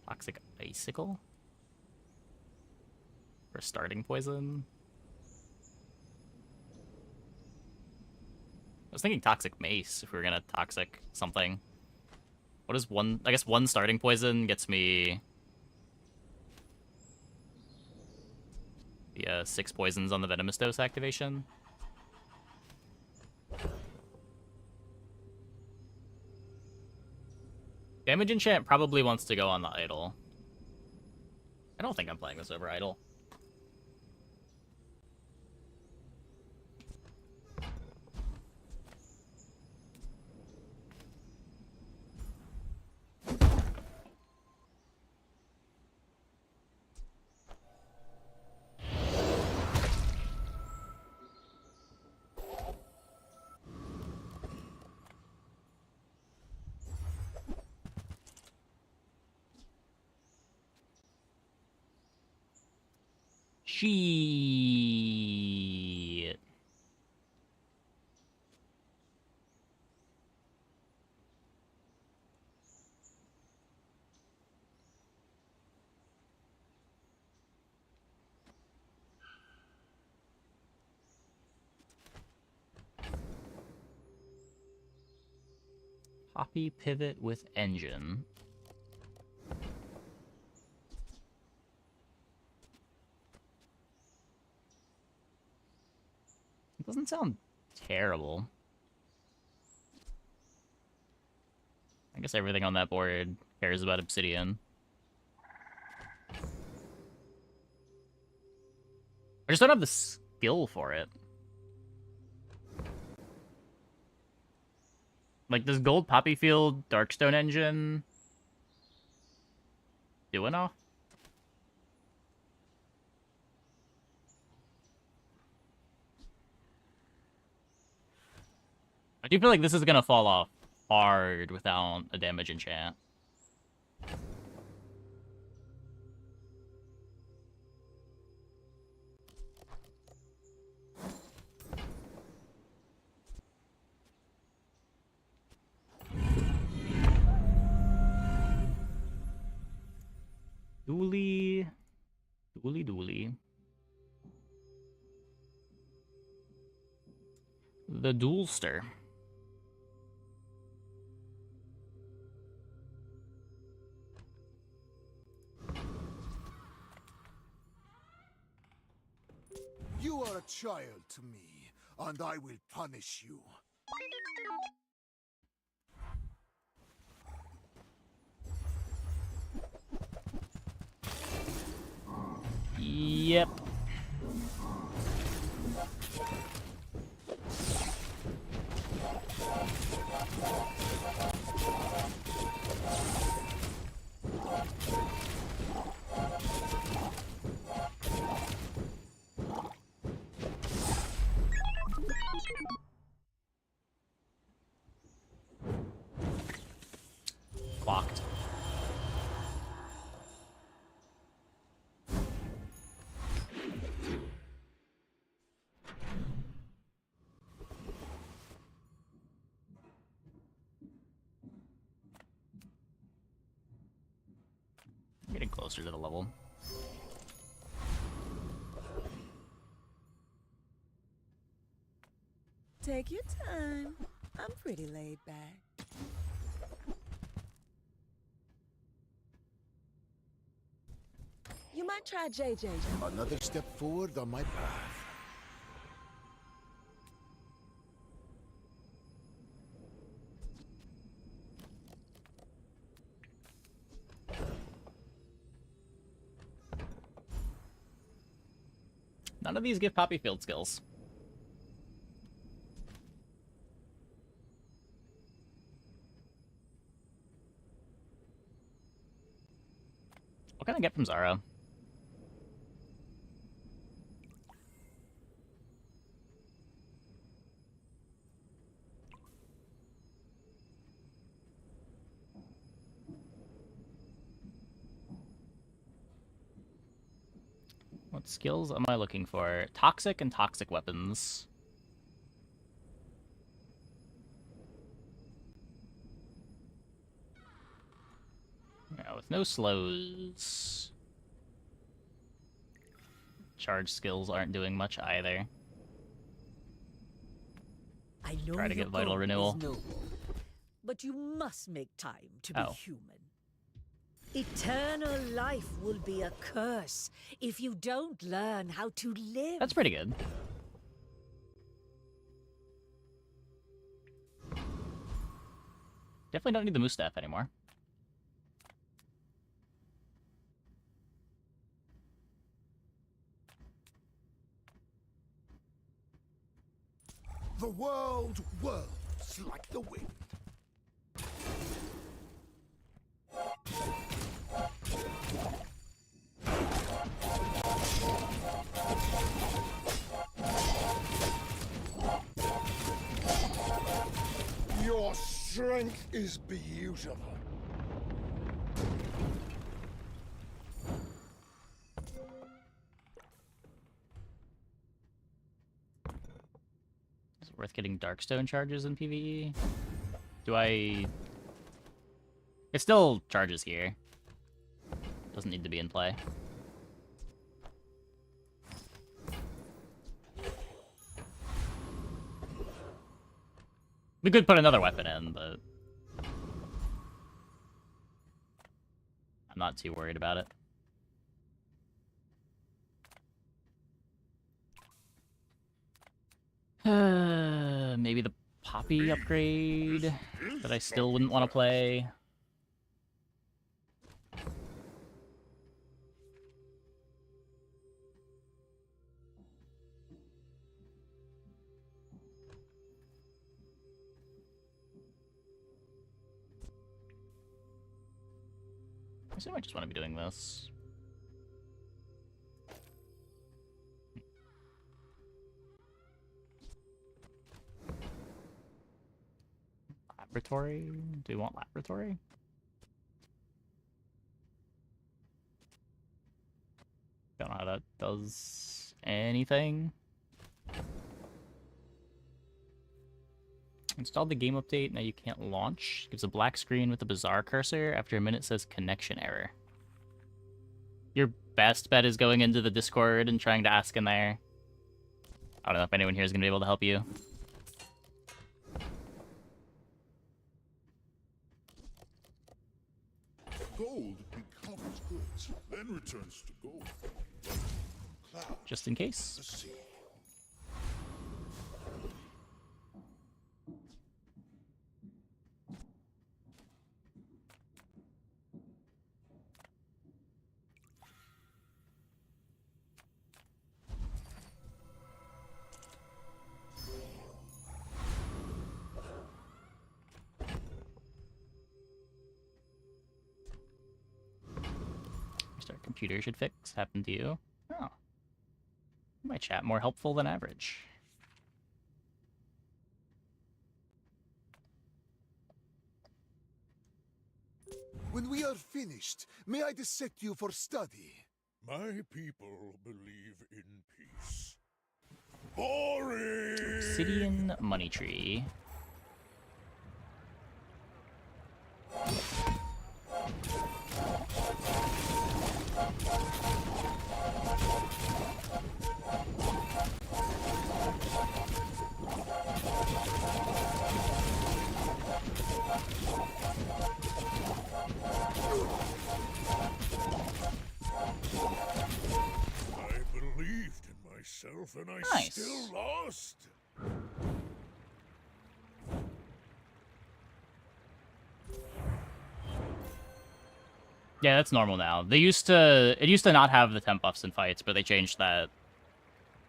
Toxic Icicle? For starting poison? I was thinking Toxic Mace if we were gonna Toxic something. What is one? I guess one starting poison gets me the 6 poisons on the Venomous Dose activation. Damage enchant probably wants to go on the idol. I don't think I'm playing this over idol. Shit. Poppy pivot with engine. It doesn't sound terrible. I guess everything on that board cares about Obsidian. I just don't have the skill for it. Like, does Gold Poppyfield Darkstone Engine do enough? I do feel like this is gonna fall off hard without a damage enchant. Dooley. The Duelster. You are a child to me, and I will punish you. Yep. Blocked. Getting closer to the level. Take your time. I'm pretty laid back. You might try JJ. Another step forward on my path. None of these give Poppyfield skills. What can I get from Zara? What skills am I looking for? Toxic and toxic weapons. Yeah, with no slows. Charge skills aren't doing much either. I know Try to your get vital goal is renewal. noble, but you must make time to be Oh. human. Eternal life will be a curse if you don't learn how to live. That's pretty good. Definitely don't need the moose staff anymore. The world whirls like the wind. Your strength is beautiful. Is it worth getting Darkstone charges in PvE? Do I... It still charges here. Doesn't need to be in play. We could put another weapon in, but... I'm not too worried about it. Maybe the Poppy upgrade that I still wouldn't want to play. I might just want to be doing this. Laboratory? Do we want laboratory? Don't know how that does anything. Installed the game update, now you can't launch. Gives a black screen with a bizarre cursor. After a minute says connection error. Your best bet is going into the Discord and trying to ask in there. I don't know if anyone here is going to be able to help you. Gold becomes goods, then returns to gold. Cloud. Just in case. The sea. Our computer should fix. Happened to you? Oh. My chat more helpful than average. When we are finished, may I dissect you for study? My people believe in peace. Boring! Obsidian money tree. I believed in myself and I Nice. still lost. Yeah, that's normal now. It used to not have the temp buffs in fights, but they changed that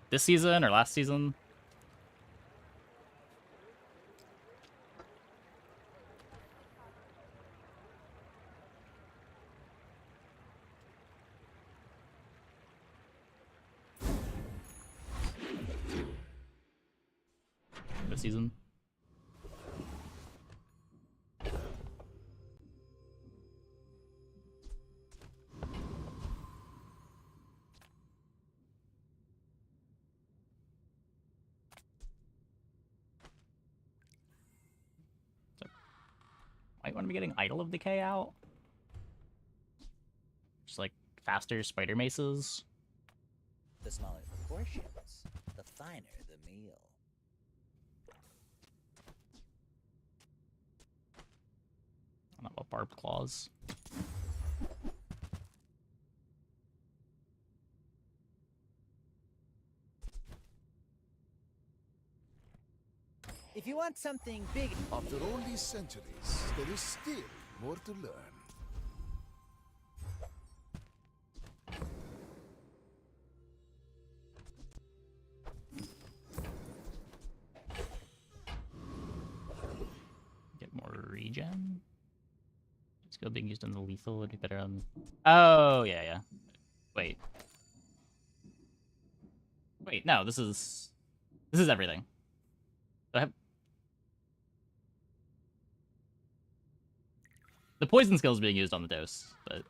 this season or last season. This season. Might want to be getting Idol of Decay out. Just like faster spider maces. The smaller the portions, the finer the meal. I don't know about barbed claws. If you want something big... After all these centuries, there is still more to learn. Get more regen. Skill being used on the lethal would be better on... Oh, yeah, yeah. Wait. Wait, no, this is everything. I have... The poison skill is being used on the dose, but...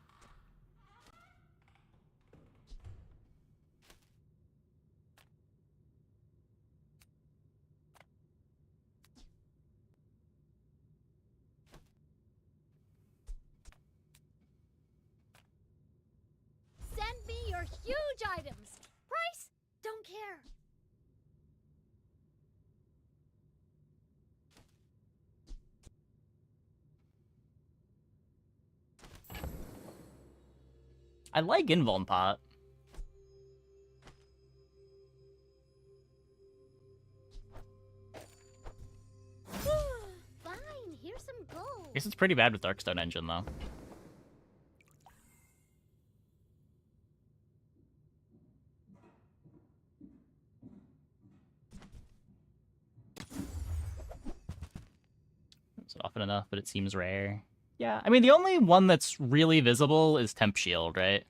Send me your huge items. Price? Don't care. I like Invuln Pot. Fine, here's some gold. I guess it's pretty bad with Darkstone Engine, though. It's often enough, but it seems rare. Yeah, I mean, the only one that's really visible is Temp Shield, right?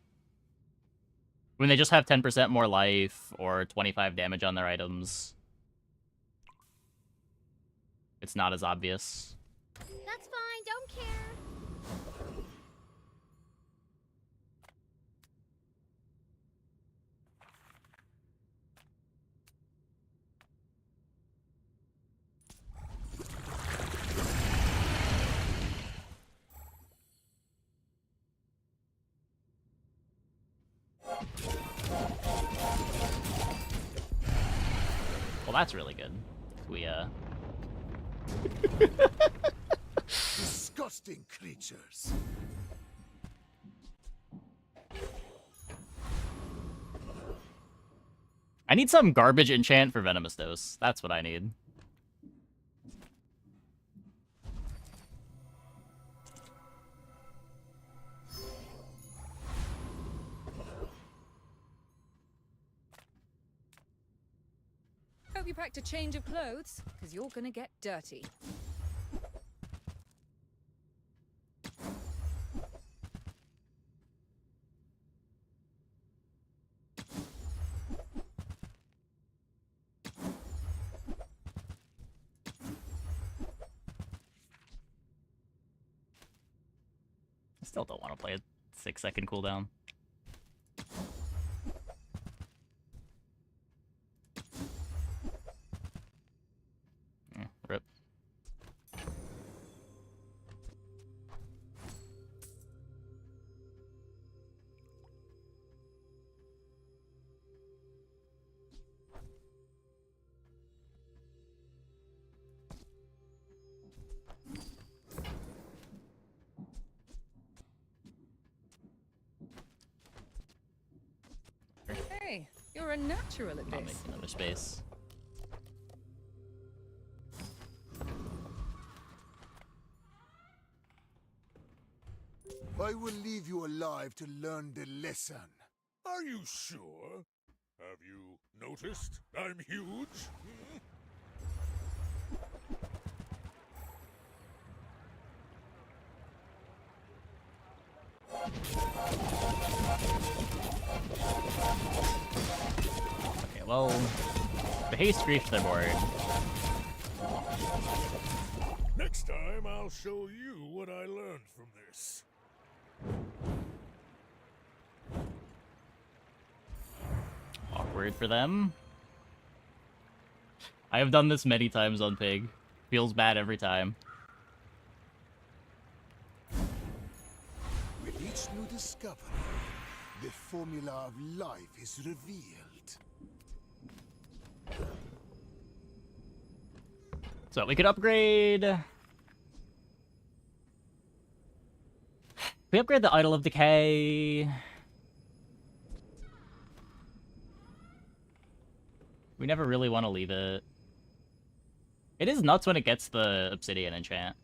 When they just have 10% more life or 25 damage on their items. It's not as obvious. That's fine, don't care. Well, that's really good. We, Disgusting creatures. I need some garbage enchant for Venomous Dose. That's what I need. Hope you packed a change of clothes, because you're gonna get dirty. I still don't want to play a 6-second cooldown. Rip. Hey, you're a natural at I'll this. make another space. I will leave you alive to learn the lesson. Are you sure? Have you noticed I'm huge? Okay, well, the haste griefed their board. Next time, I'll show you what I learned from this. Awkward for them. I have done this many times on Pig. Feels bad every time. With each new discovery, the formula of life is revealed. So we could upgrade... We upgrade the Idol of Decay. We never really want to leave it. It is nuts when it gets the Obsidian enchant.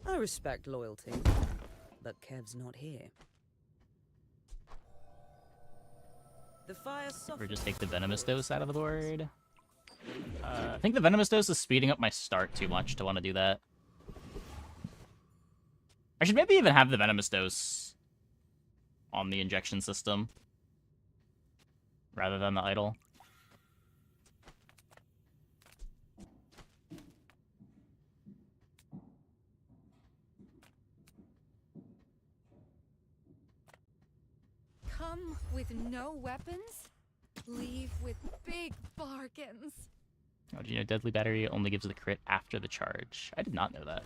I respect loyalty, but Kev's not here. The fire Or just take the Venomous Dose out of the board. I think the Venomous Dose is speeding up my start too much to want to do that. I should maybe even have the Venomous Dose on the injection system rather than the Idol. Come with no weapons, leave with big bargains. Oh, do you know Deadly Battery only gives the crit after the charge? I did not know that.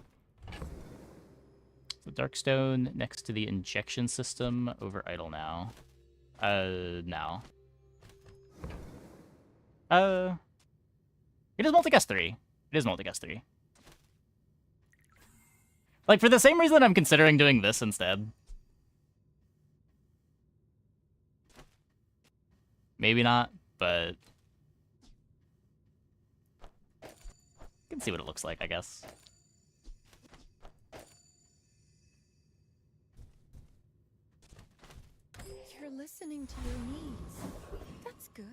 So Darkstone next to the injection system over Idle now. Now. It is multicast 3. It is multicast 3. Like, for the same reason I'm considering doing this instead. Maybe not, but... You can see what it looks like, I guess. listening to your needs. That's good.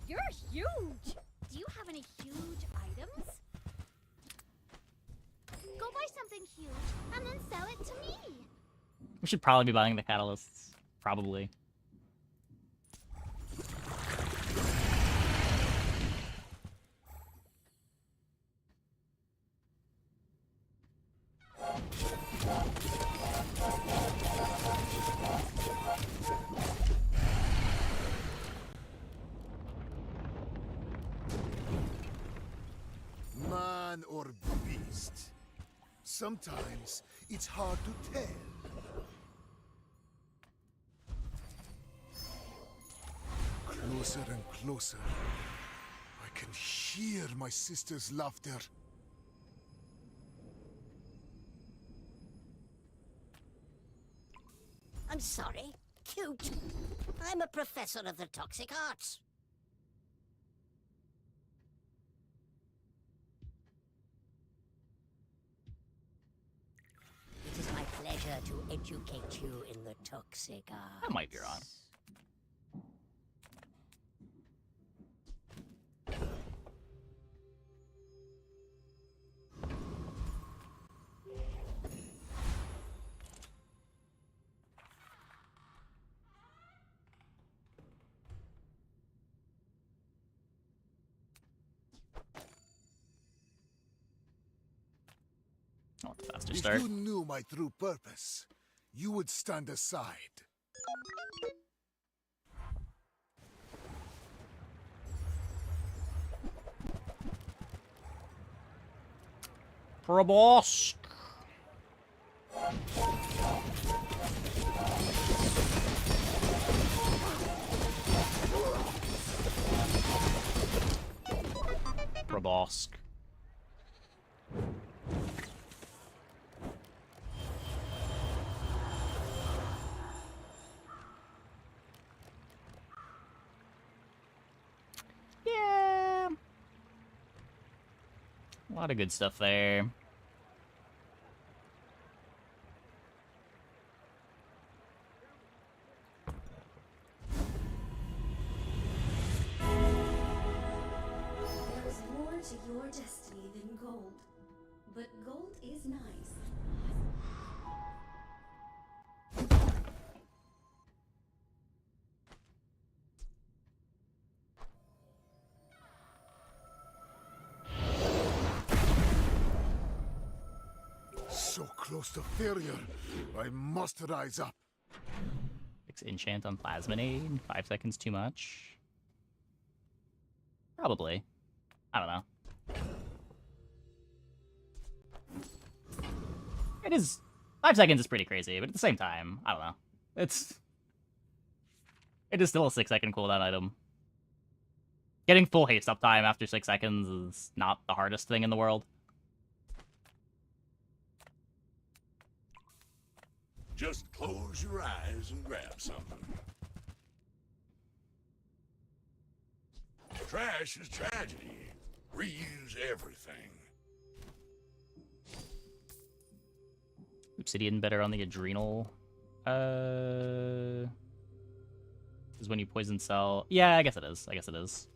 You're huge! Do you have any huge items? Go buy something huge and then sell it to me. We should probably be buying the catalysts. Probably. Man or beast? Sometimes it's hard to tell. Closer and closer. I can hear my sister's laughter. I'm sorry. Cute. I'm a professor of the toxic arts. It is my pleasure to educate you in the toxic arts. I might be wrong. I want the faster If start. you knew my true purpose, you would stand aside. For a boss. Probosk. Yeah. A lot of good stuff there. There's more to your destiny than gold. But gold is nice. So close to failure, I must rise up. Fix enchant on Plasminade. 5 seconds too much. Probably. I don't know. It is 5 seconds is pretty crazy, but at the same time, I don't know. It is still a 6-second cooldown item. Getting full haste uptime after 6 seconds is not the hardest thing in the world. Just close your eyes and grab something. Trash is tragedy. Reuse everything. Obsidian better on the adrenal. Is when you poison cell. Yeah, I guess it is. I guess it is.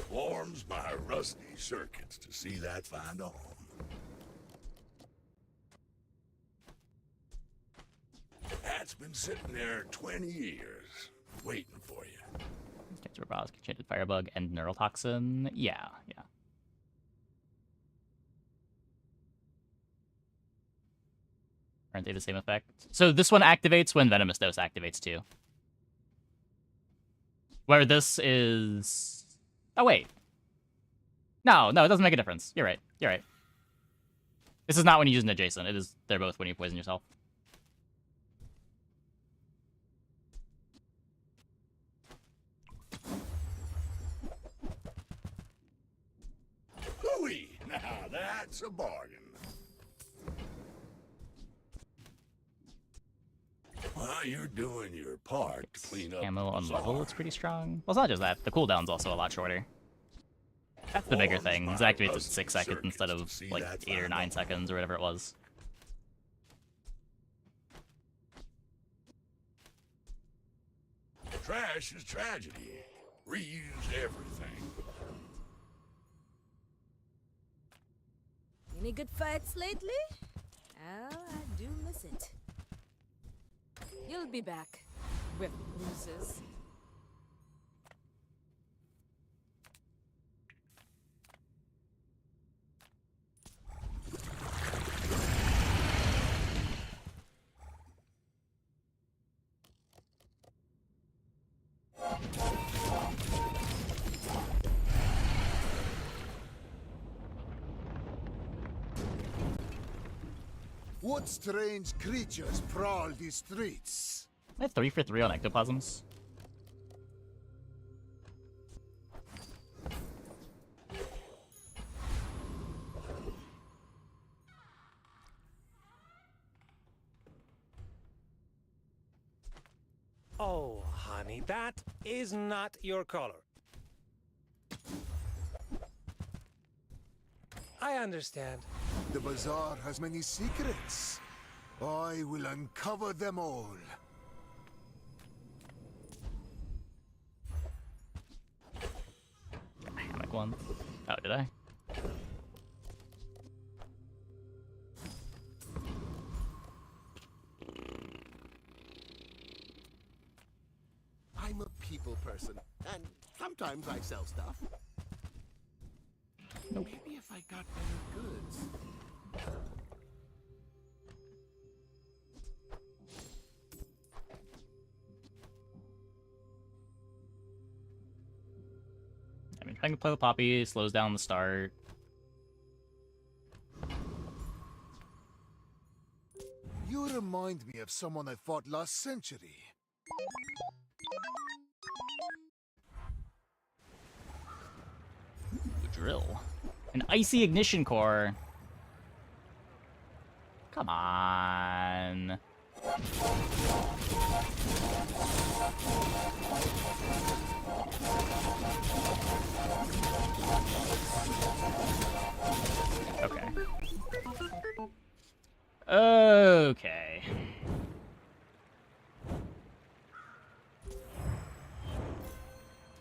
Warms my rusty circuits to see that find on. That's been sitting there 20 years, waiting for you. Get to Robotic, Enchanted Firebug, and Neural Toxin. Yeah, yeah. Aren't they the same effect? So this one activates when Venomous Dose activates too. Where this is... Oh, wait. No, it doesn't make a difference. You're right. You're right. This is not when you use an adjacent. It is. They're both when you poison yourself. Hooey! Now that's a bargain. Well, you're doing your part to clean up. Ammo the on level, bazaar. it's pretty strong. Well, it's not just that. The cooldown's also a lot shorter. That's the bigger thing. It's activates just 6 seconds instead of like 8 or 9 seconds or whatever it was. Trash is tragedy. Reuse everything. Any good fights lately? Oh, I do miss it. You'll be back with bruises. What strange creatures prowl these streets? I have 3 for 3 on ectoplasms. Oh, honey, that is not your color. I understand. The bazaar has many secrets. I will uncover them all. Hammock one. Oh, did I? I'm a people person, and sometimes I sell stuff. Nope. Maybe if I got better goods. I mean, trying to play the Poppy slows down the start. You remind me of someone I fought last century. The drill. An icy ignition core. Come on. Okay. Okay.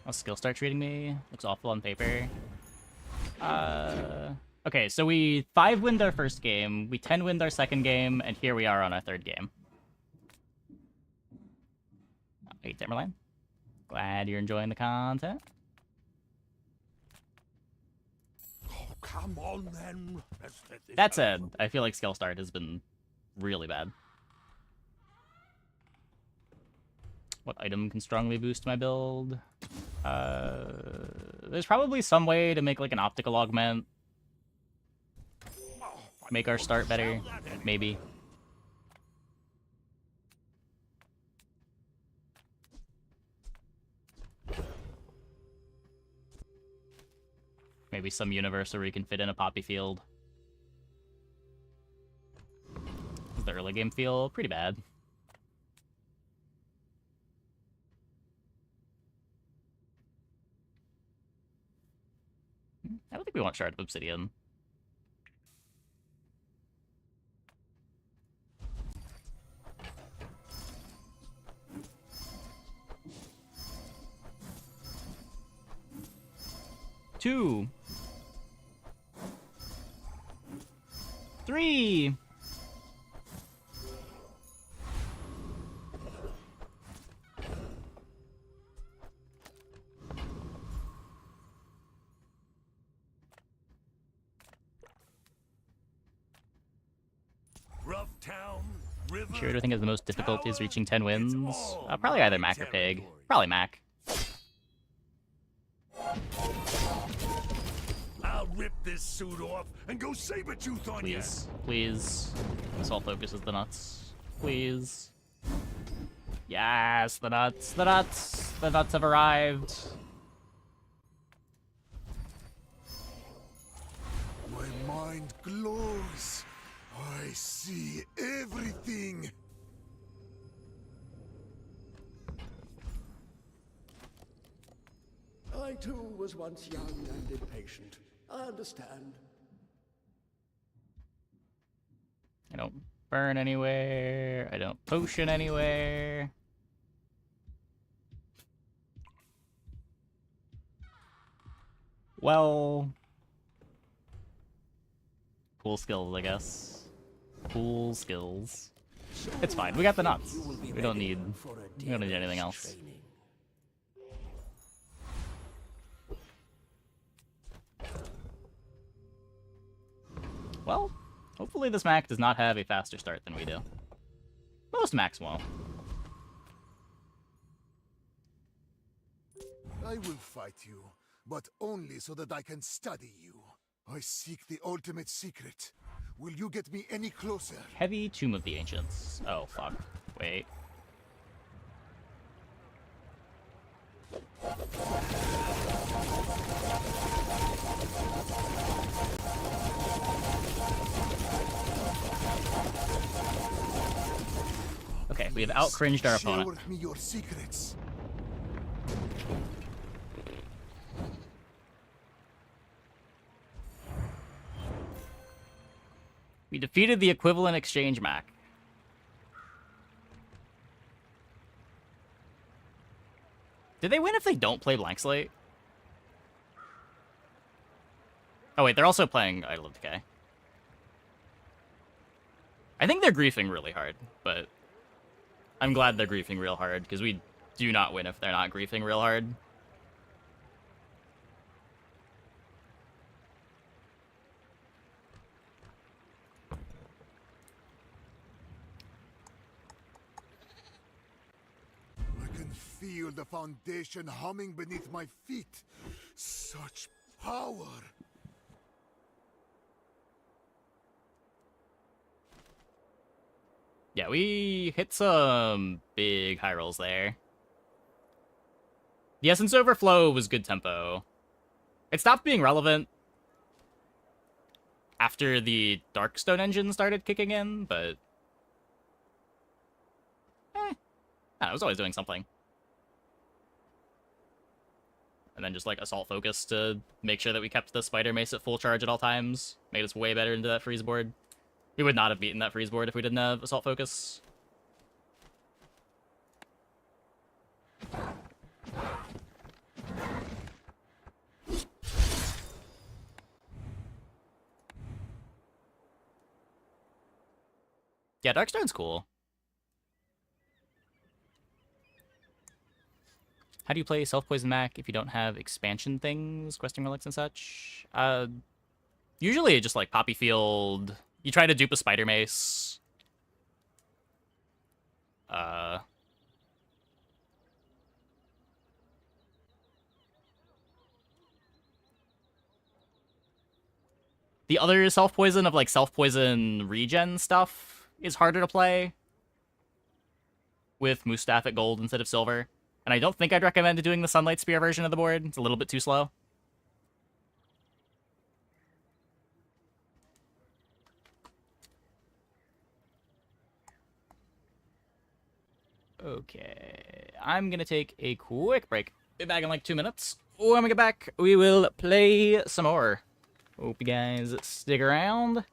I'll skill start treating me. Looks awful on paper. Okay, so we 5-winned our first game, we 10-winned our second game, and here we are on our third game. Hey, Timberline. Glad you're enjoying the content. Oh, come on then. Let's get this That said, I feel like skill start has been really bad. What item can strongly boost my build? There's probably some way to make like an optical augment. Make our start better, maybe. Maybe some universe where we can fit in a poppy field. Does the early game feel pretty bad? I don't think we want Shard of Obsidian. Two. 3. Rough town, river. Sure, I think is the most difficult is reaching 10 wins. Probably either Mac or Pig. Probably Mac. I'll rip this suit off and go saber-tooth on you. Please, please. This all focuses the nuts. Please. Yes, the nuts, the nuts. The nuts have arrived. My mind glows. I see everything. I too was once young and impatient. I understand. I don't burn anywhere. I don't potion anywhere. Well, cool skills, I guess. Cool skills. It's fine. We got the nuts. We don't need anything else. Well, hopefully this Mac does not have a faster start than we do. Most Macs won't. I will fight you, but only so that I can study you. I seek the ultimate secret. Will you get me any closer? Heavy Tomb of the Ancients. Oh, fuck. Wait. Okay, we have out-cringed our opponent. Share with me your secrets. We defeated the equivalent exchange Mac. Did they win if they don't play Blank Slate? Oh wait, they're also playing Idol of Decay. I think they're griefing really hard, but I'm glad they're griefing real hard, because we do not win if they're not griefing real hard. I can feel the foundation humming beneath my feet. Such power. Yeah, we hit some big high rolls there. The Essence Overflow was good tempo. It stopped being relevant after the Darkstone engine started kicking in, but I was always doing something. And then just like Assault Focus to make sure that we kept the Spider Mace at full charge at all times. Made us way better into that freeze board. We would not have beaten that freeze board if we didn't have Assault Focus. Yeah, Darkstone's cool. How do you play Self-Poison Mac if you don't have expansion things, questing relics and such? Usually just like Poppy Field. You try to dupe a Spider Mace. The other self-poison of like self-poison regen stuff is harder to play with Mustaf at gold instead of silver. And I don't think I'd recommend doing the Sunlight Spear version of the board. It's a little bit too slow. Okay, I'm gonna take a quick break. Be back in like 2 minutes. When we get back, we will play some more. Hope you guys stick around.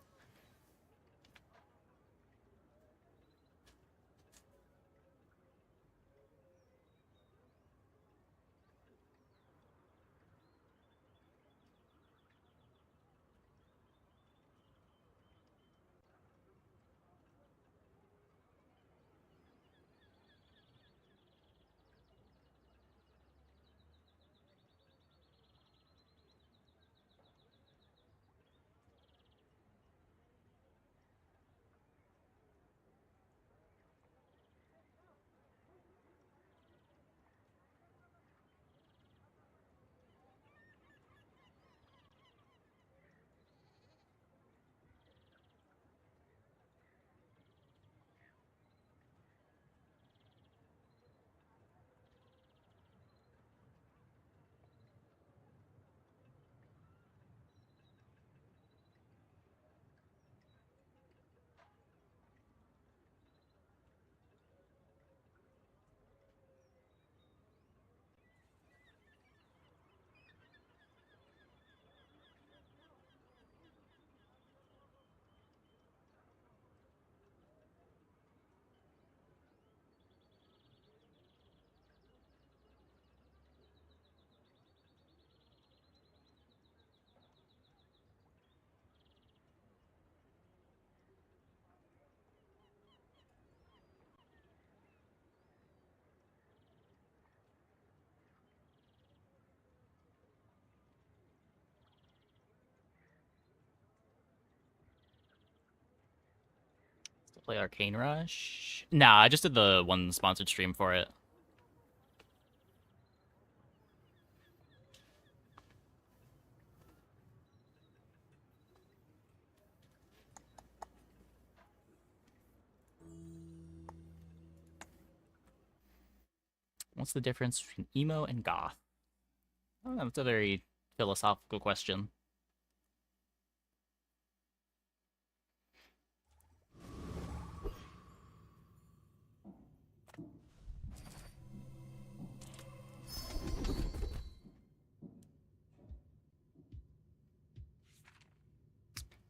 play Arcane Rush? Nah, I just did the one sponsored stream for it. What's the difference between emo and goth? I don't know, that's a very philosophical question.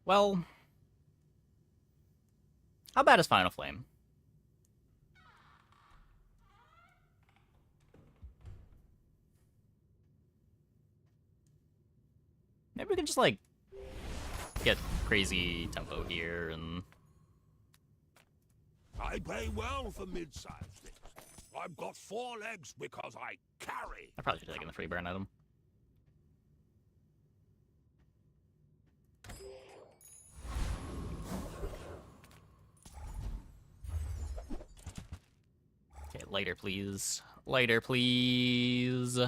Well, how bad is Final Flame? Maybe we can just, like, get crazy tempo here and... I pay well for mid-sized things. I've got 4 legs because I carry. I probably should have taken the free burn item. Okay, lighter, please. Lighter, please.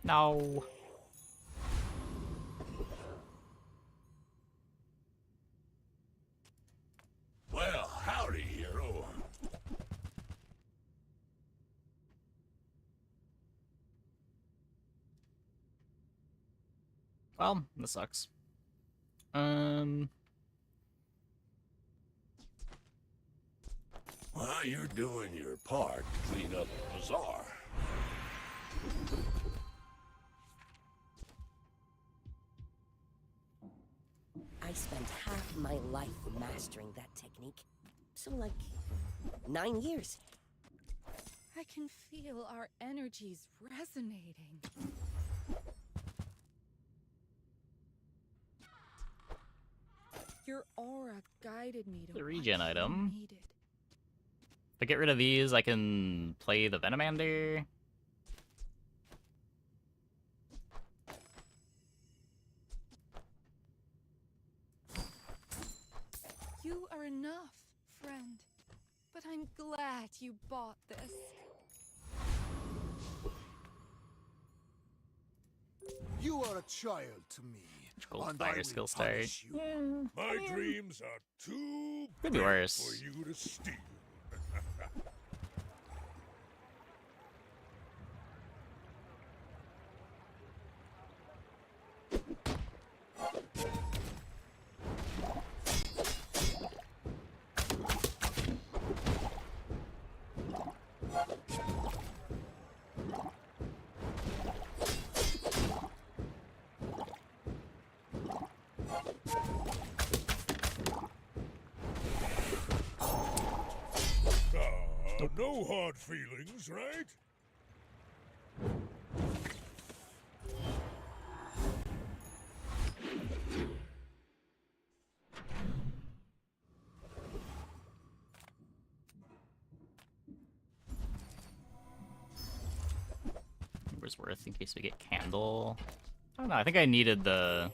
No. Well, howdy, hero. Well, this sucks. Well, you're doing your part to clean up the bazaar. I spent half my life mastering that technique. So, like, 9 years. I can feel our energies resonating. Your aura guided me to The what regen you item. needed. If I get rid of these, I can play the Venomander. You are enough, friend. But I'm glad you bought this. You are a child to me. Cool and fire I will skill start. punish you. My dreams are too Could be big worse. for you to steal. No hard feelings, right? Where's worth in case we get Candle? I don't know, I think I needed the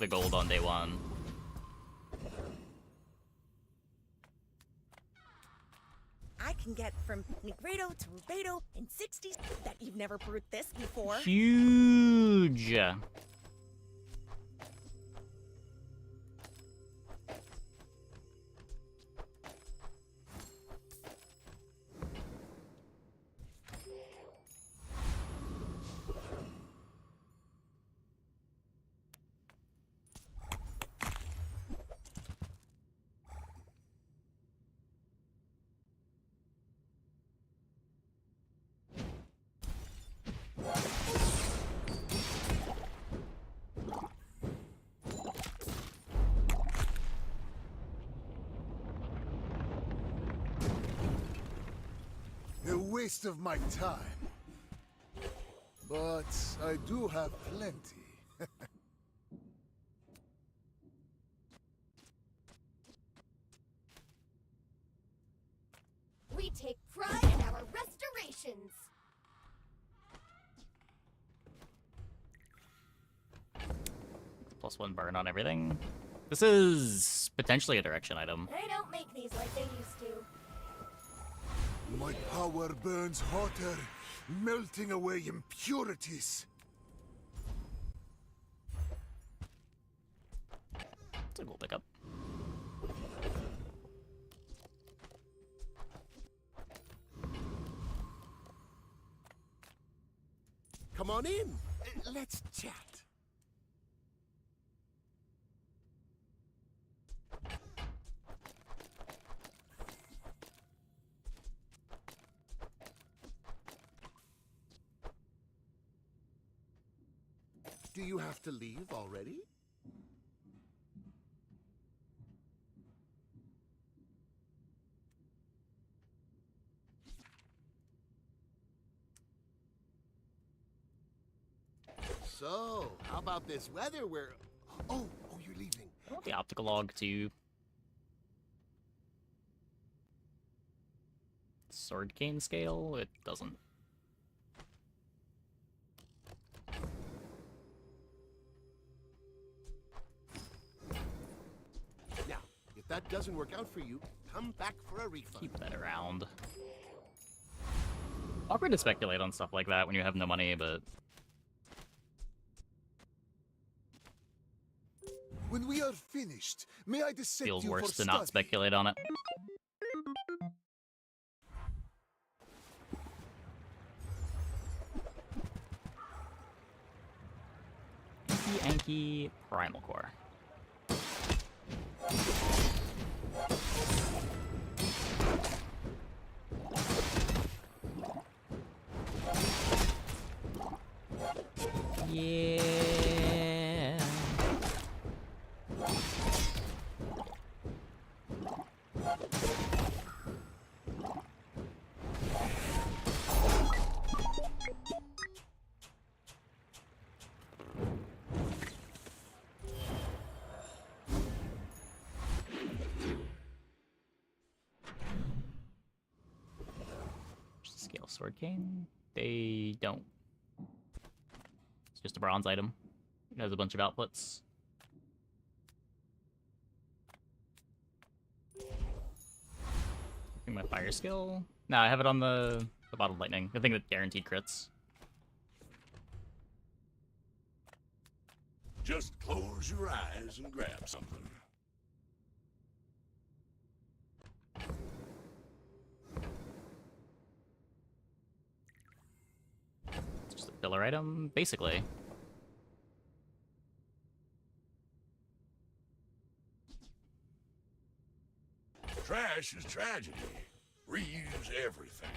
gold on day one. I can get from Negredo to Rubedo in 60s. That you've never brewed this before. Huge! waste of my time. But I do have plenty. We take pride in our restorations. +1 burn on everything. This is potentially a direction item. They don't make these like they used to. My power burns hotter, melting away impurities. It's a cool pickup. Come on in. Let's chat. Do you have to leave already? So, how about this weather where... Oh, you're leaving. I want the optical log to... Sword cane scale? It doesn't. Now, if that doesn't work out for you, come back for a refund. Keep that around. Awkward to speculate on stuff like that when you have no money, but... When we are finished, may I dissect Feels you worse for to not study? speculate on it. Anki Primal Core. Yeah. Scale sword cane? They don't. It's just a bronze item. It has a bunch of outputs. I think my fire skill? No, I have it on the bottled lightning. The thing that guaranteed crits. Just close your eyes and grab something. It's just a filler item, basically. Trash is tragedy. Reuse everything.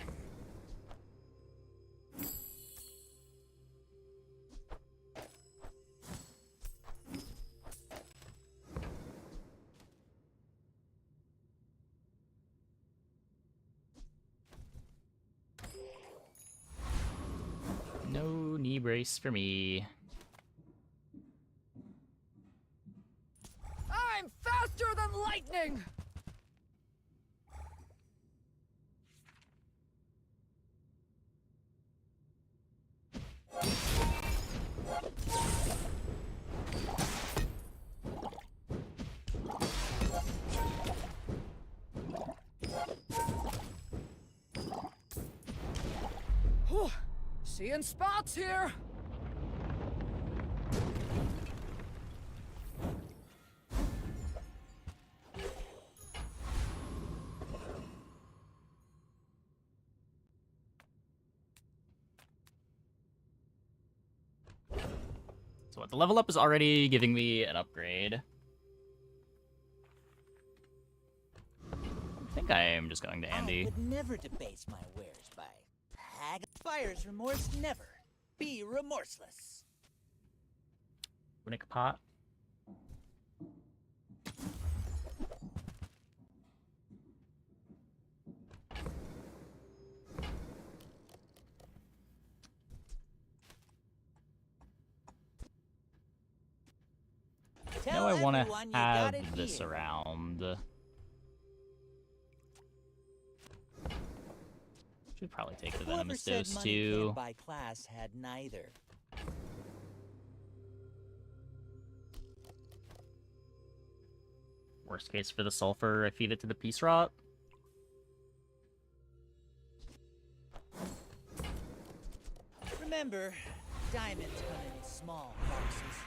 No knee brace for me. I'm faster than lightning! Whew. Seeing spots here! So what, the level up is already giving me an upgrade. I think I am just going to Andy. I would never debase my wares by hag. Fire's remorse never. Be remorseless. Runic pot. Now I want everyone to you got have it this here. around. Should probably take the Whoever venomous said dose money too. can't buy class had neither. Worst case for the sulfur, I feed it to the peace rot. Remember, diamonds come in small boxes.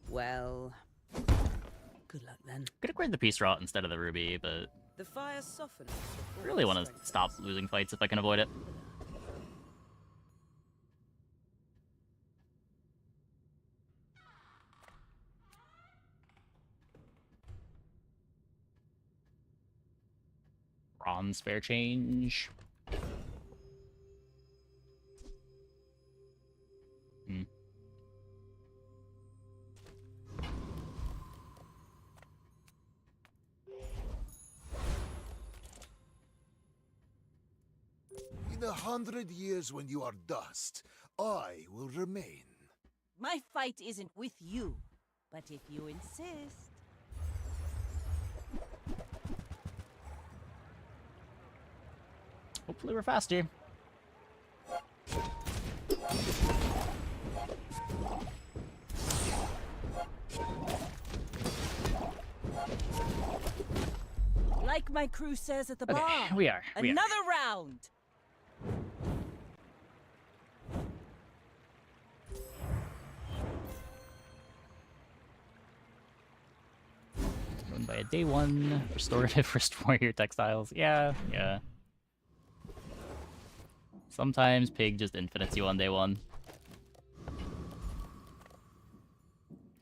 Well, good luck then. Could upgrade the peace rot instead of the ruby, but The fire softens. I really want to stop losing fights if I can avoid it. Bronze spare change. Hmm. In 100 years when you are dust, I will remain. My fight isn't with you, but if you insist. Hopefully we're faster. Like my crew says at the Okay, bar. we are. Another round. Owned by a day one restorative restore your textiles. Yeah, yeah. Sometimes pig just infinites you on day one.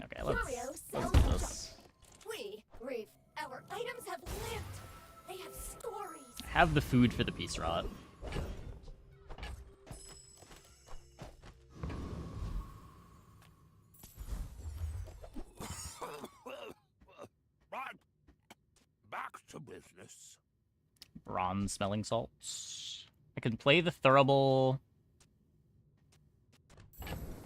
Okay, let's do this. We, Reef, our items have lived. They have stories. Have the food for the peace rot. Right. Back to business. Bronze smelling salts. I can play the Thurible.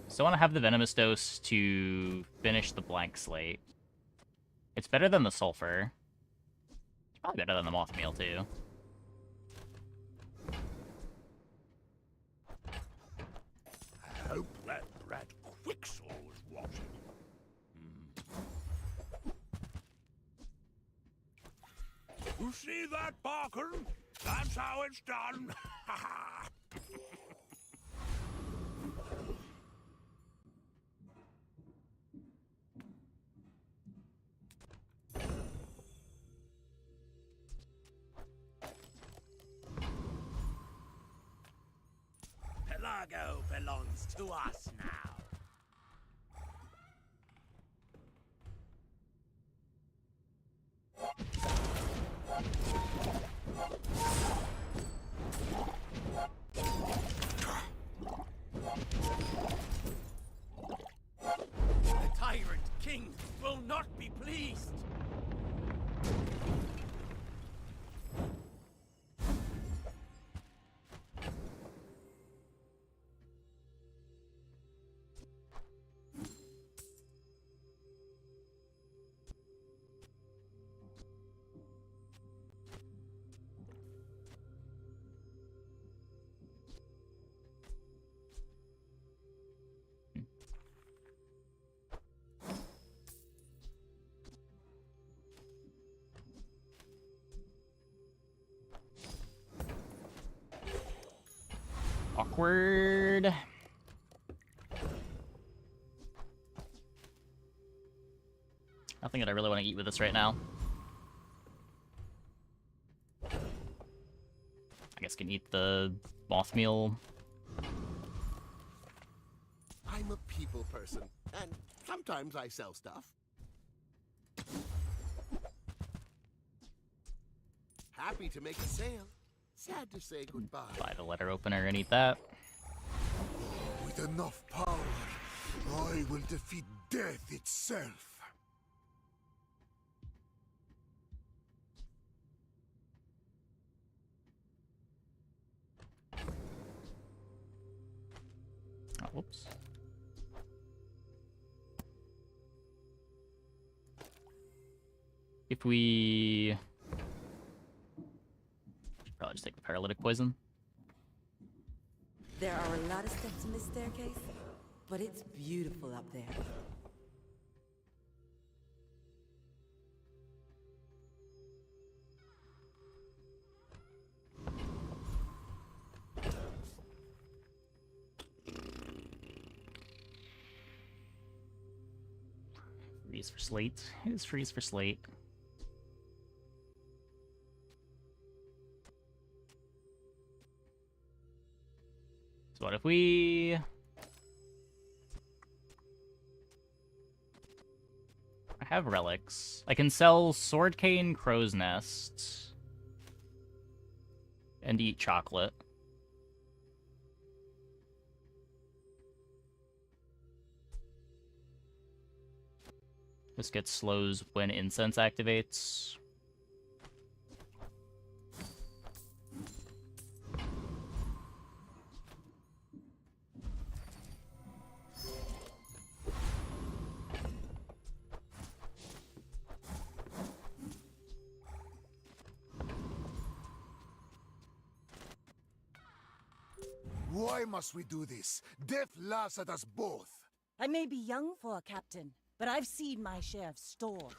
So I want to have the venomous dose to finish the blank slate. It's better than the sulfur. It's probably better than the moth meal too. I hope that brat Quixel was watching. You see that, Barker? That's how it's done. Pelago belongs to us now. The tyrant king will not be pleased. Awkward. Nothing that I really want to eat with this right now. I guess can eat the moth meal. I'm a people person, and sometimes I sell stuff. Happy to make a sale. Sad to say goodbye. Buy the letter opener and eat that. With enough power, I will defeat death itself. Oh, whoops. If we... should probably just take the paralytic poison. There are a lot of steps in this staircase, but it's beautiful up there. Freeze for Slate. Who's freeze for Slate? So what if we... I have relics. I can sell Sword Cane, Crow's Nest, and eat chocolate. This gets slows when incense activates. Why must we do this? Death laughs at us both. I may be young for a captain, but I've seen my share of storms.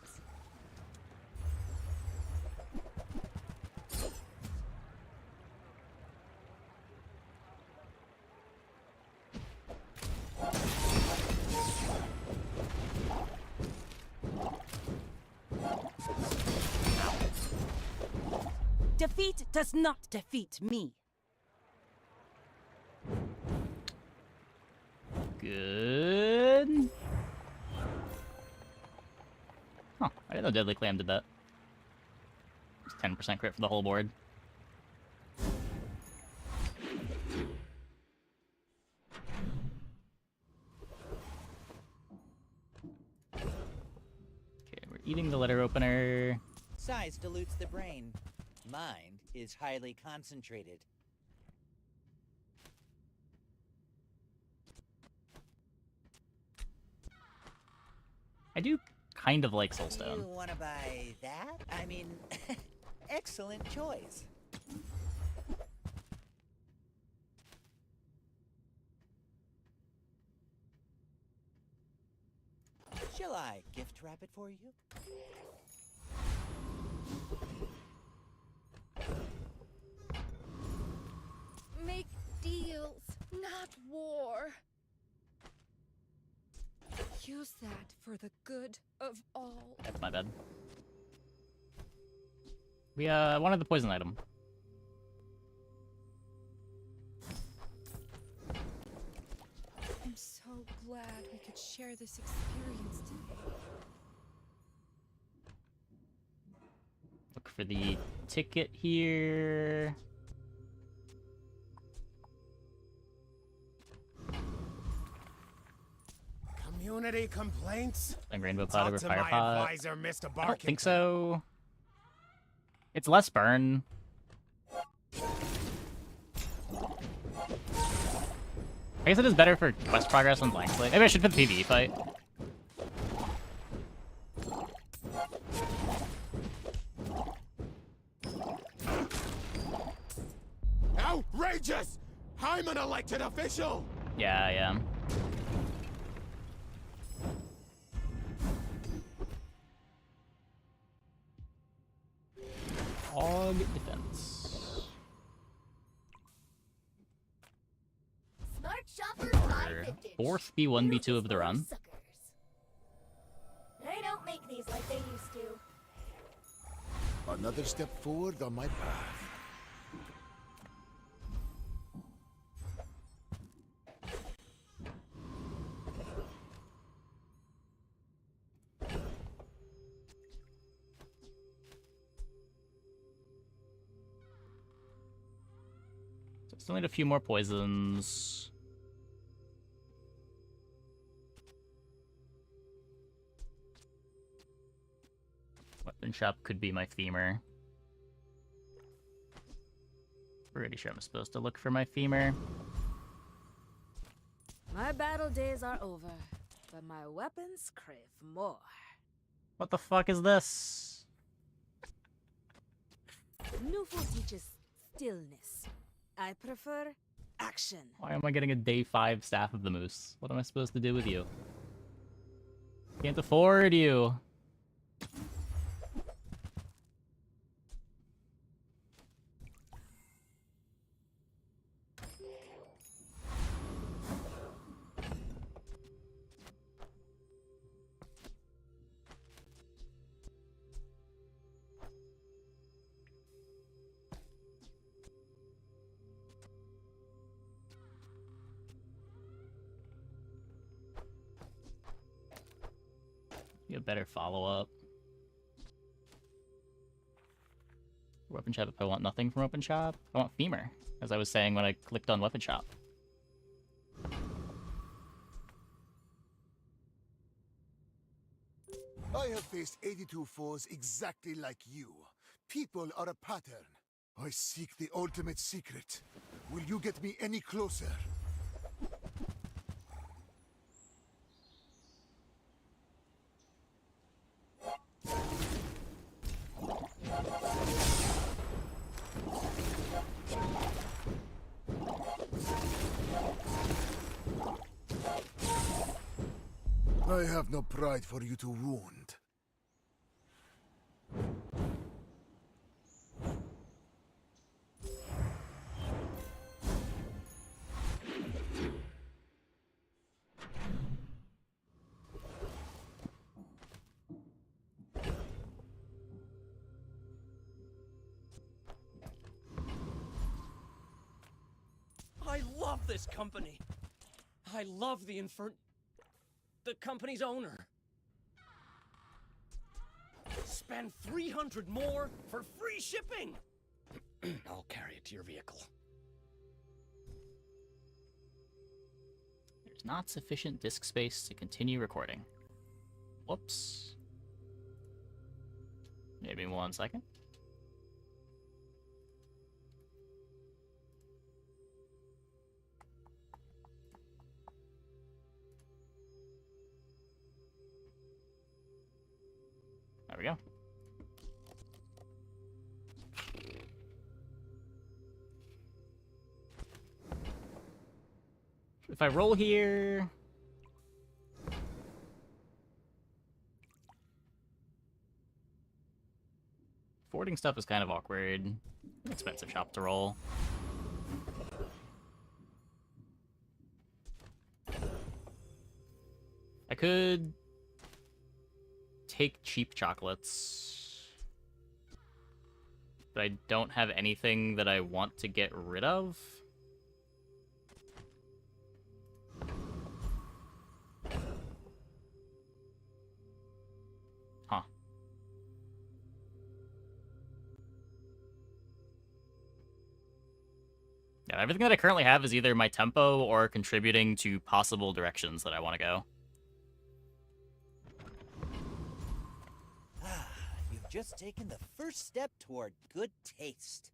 Defeat does not defeat me. Good. Huh, I didn't know Deadly Clam did that. It's 10% crit for the whole board. Okay, we're eating the letter opener. Size dilutes the brain. Mind is highly concentrated. I do kind of like Soulstone. You want to buy that? I mean, excellent choice. Shall I gift wrap it for you? Make deals, not war. Use that for the good of all. That's my bad. We wanted the poison item. I'm so glad we could share this experience today. Look for the ticket here. Community complaints? And rainbow pot over Talk to fire my pot. advisor, Mr. I don't think Barkington. so. It's less burn. I guess it is better for quest progress on blank slate. Maybe I should put the PvE fight. Outrageous! I'm an elected official! Yeah, I am. Hog defense. Smart shoppers buy vintage. Fourth B1, B2 of the run. Suckers. They don't make these like they used to. Another step forward on my path. Still need a few more poisons. Weapon shop could be my femur. Pretty sure I'm supposed to look for my femur. My battle days are over, but my weapons crave more. What the fuck is this? Nufu teaches stillness. I prefer action. Why am I getting a day 5 Staff of the Moose? What am I supposed to do with you? Can't afford you. Be a better follow-up. Weapon shop if I want nothing from weapon shop. I want femur, as I was saying when I clicked on weapon shop. I have faced 82 foes exactly like you. People are a pattern. I seek the ultimate secret. Will you get me any closer? I have no pride for you to wound. I love this company. I love the the company's owner. Spend 300 more for free shipping. I'll carry it to your vehicle. There's not sufficient disk space to continue recording. Whoops. Maybe 1 second. There we go. If I roll here... Forwarding stuff is kind of awkward. Expensive shop to roll. I could take cheap chocolates, but I don't have anything that I want to get rid of. Huh. Yeah, everything that I currently have is either my tempo or contributing to possible directions that I want to go. You've just taken the first step toward good taste.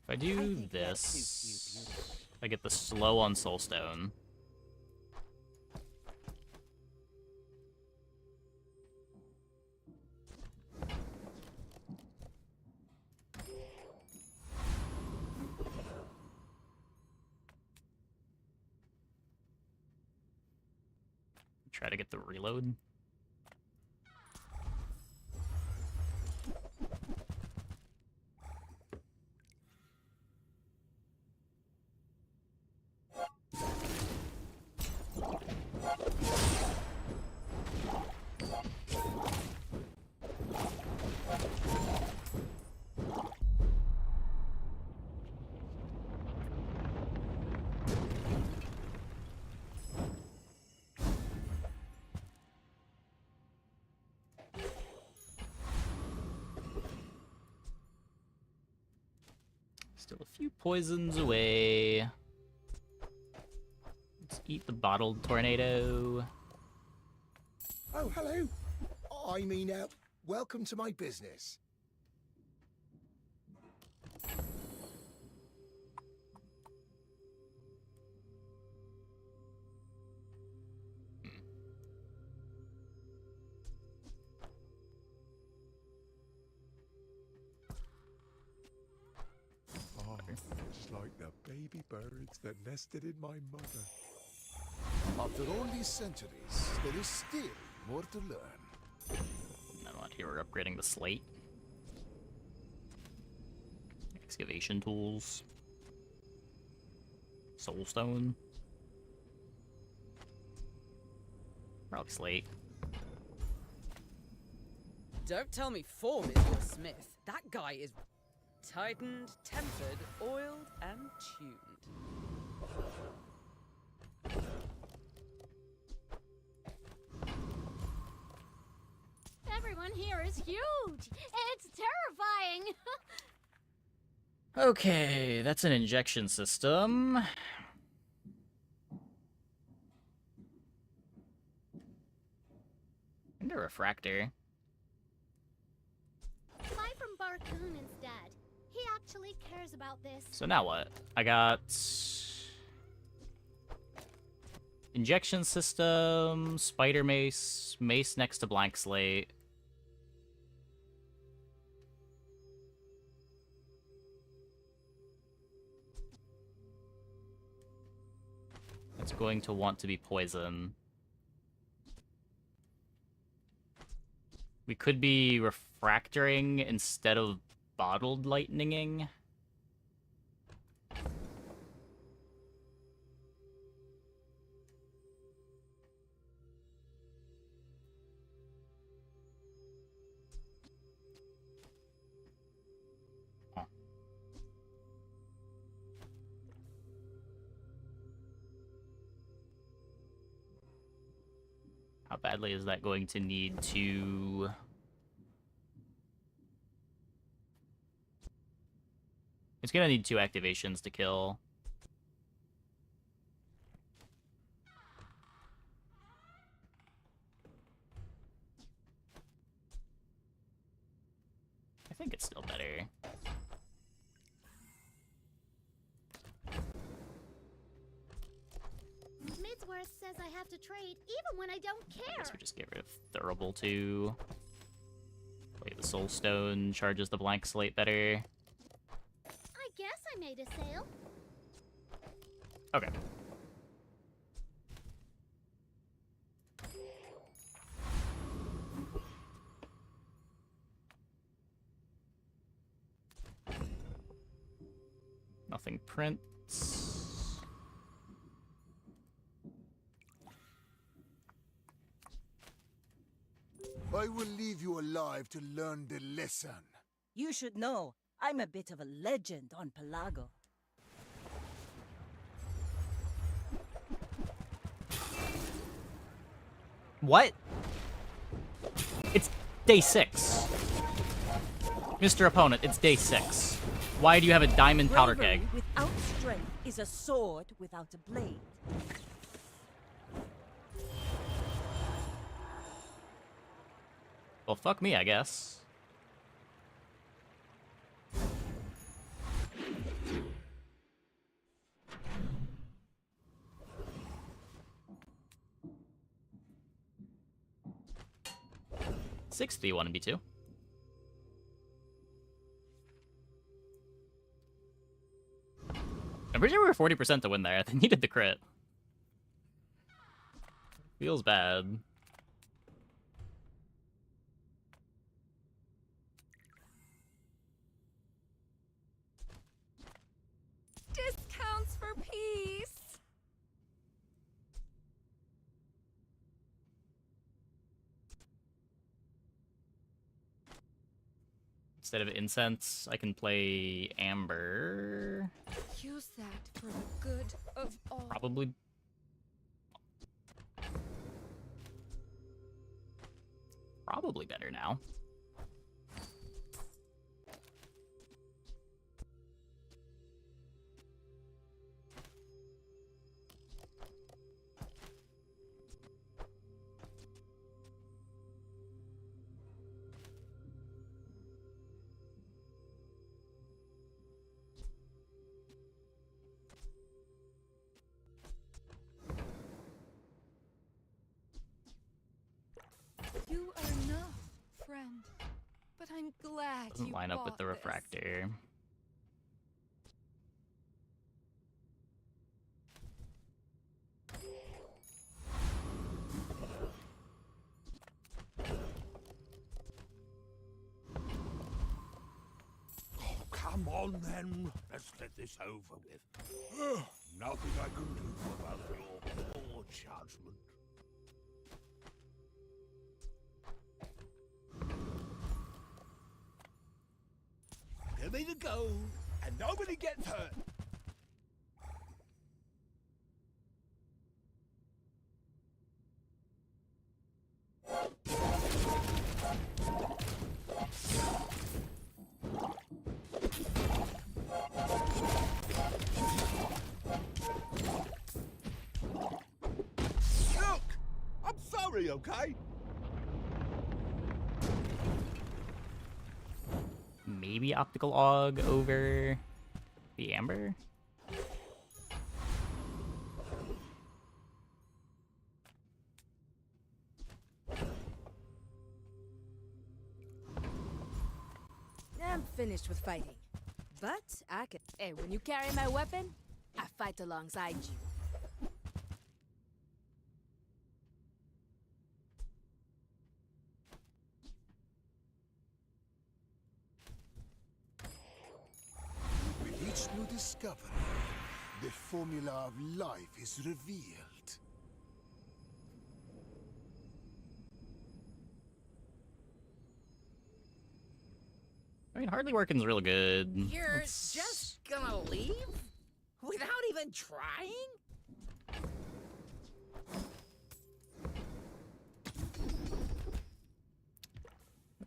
If I do this, I get the slow on Soulstone. Try to get the reload. Still a few poisons away. Let's Eat the bottled tornado. Oh, hello. I mean, welcome to my business. Oh, just like the baby birds that nested in my mother. After all these centuries, there is still more to learn. I don't want to hear we're upgrading the slate. Excavation tools. Soulstone. Probably slate. Don't tell me Form is your smith. That guy is tightened, tempered, oiled, and tuned. Everyone here is huge. It's terrifying. Okay, that's an injection system. And a refractor. Buy from Barcoon instead. He actually cares about this. So now what? I got injection system, spider mace, mace next to blank slate. It's going to want to be poison. We could be refractoring instead of bottled lightninging. How badly is that going to need to... It's gonna need 2 activations to kill. I think it's still better. Midsworth says I have to trade even when I don't I care. guess we just get rid of Thurible too. Wait, the Soul Stone charges the blank slate better. I guess I made a sale. Okay. Nothing prints. I will leave you alive to learn the lesson. You should know, I'm a bit of a legend on Pelago. What? It's day 6. Mr. Opponent, it's day 6. Why do you have a diamond powder keg? Bravery without strength is a sword without a blade. Well, fuck me, I guess. Sixth B1 and B2. I'm pretty sure we were 40% to win there. They needed the crit. Feels bad. Discounts for peace. Instead of incense, I can play amber. Use that for the good of all. Probably. Probably better now. But I'm glad Doesn't you line up with the bought this. refractor. Come on then, let's get this over with. Nothing I can do about your poor judgment. Give me the gold, and nobody gets hurt. Look! I'm sorry, okay? Maybe optical aug over the amber? I'm finished with fighting. But I can. Hey, when you carry my weapon, I fight alongside you. With each new discovery, the formula of life is revealed. I mean, hardly working's real good. You're just gonna leave? Without even trying?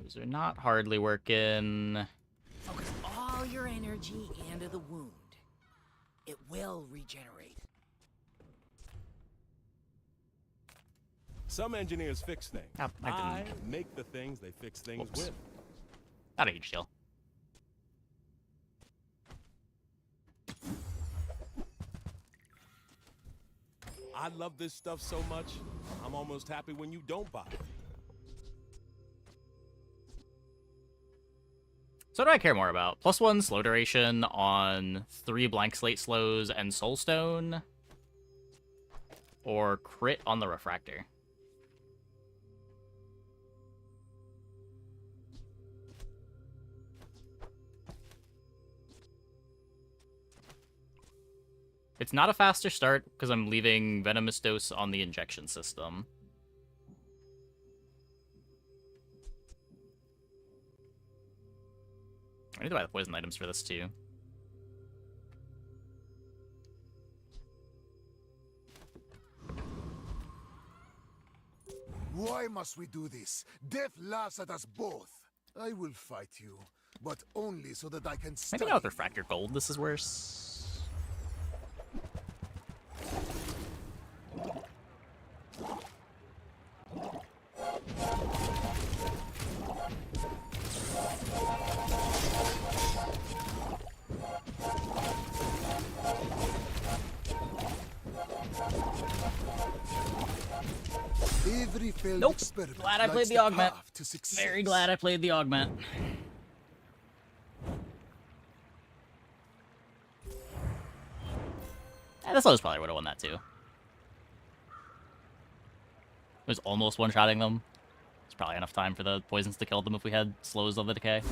Those are not hardly working. Focus all your energy into the wound. It will regenerate. Some engineers fix things. Oh, I make the things they fix things Whoops. with. Not a huge deal. I love this stuff so much, I'm almost happy when you don't buy it. So what do I care more about? +1 slow duration on 3 blank slate slows and soulstone? Or crit on the refractor? It's not a faster start because I'm leaving Venomous Dose on the injection system. I need to buy the poison items for this too. Why must we do this? Death laughs at us both. I will fight you, but only so that I can study. Maybe not with Refractor Gold, this is worse. Every failed Nope. experiment Glad I played lights the augment. path to success. Very glad I played the augment. This was probably would have won that too. It was almost one-shotting them. It's probably enough time for the poisons to kill them if we had slows of the decay.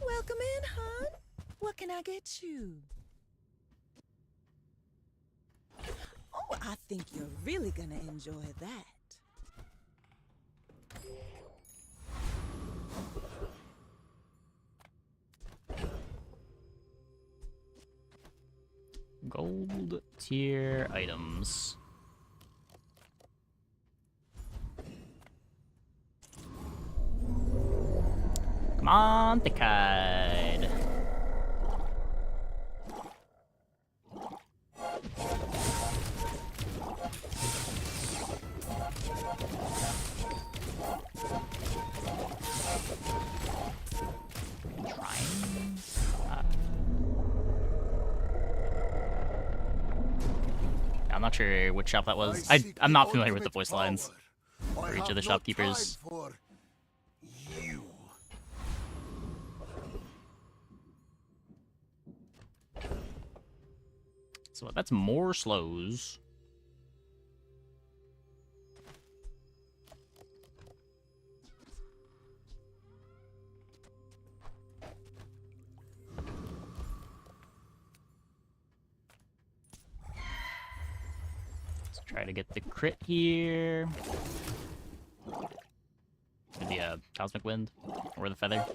Welcome in, hon. What can I get you? Oh, I think you're really gonna enjoy that. Gold tier items. Come on, Thicide. Trying. I'm not sure which shop that was. I'm not familiar with the voice lines for each of the shopkeepers. You. So that's more slows. Let's try to get the crit here. The Cosmic Wind or the Feather.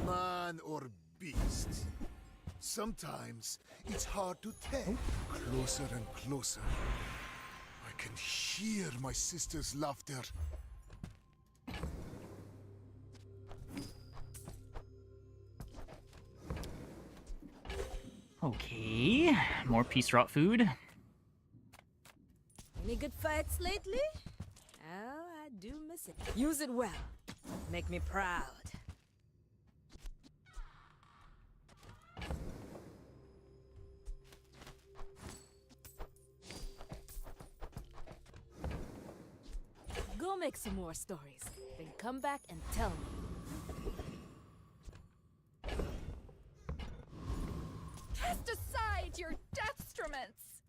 Man or beast. Sometimes it's hard to tell. Closer and closer. I can hear my sister's laughter. Okay, more peace rot food. Any good fights lately? Oh, I do miss it. Use it well. Make me proud. Go make some more stories, then come back and tell me. Cast aside your deathstruments!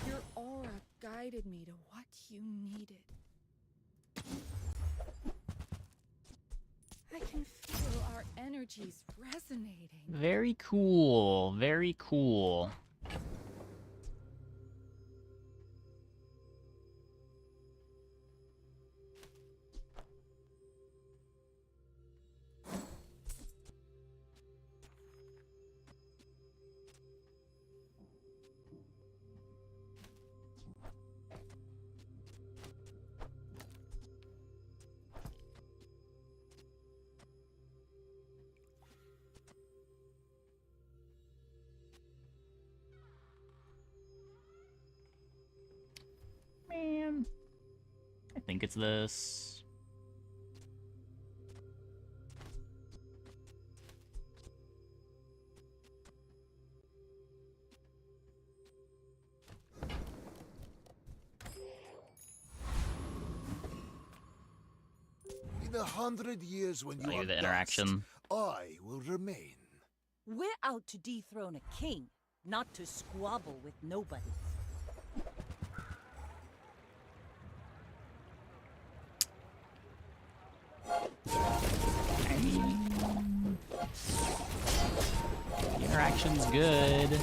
Your aura guided me to what you needed. I can feel our energies resonating. Very cool, very cool. Man, I think it's this. In 100 years when you Value are the dust, interaction. I will remain. We're out to dethrone a king, not to squabble with nobody. The interaction's good.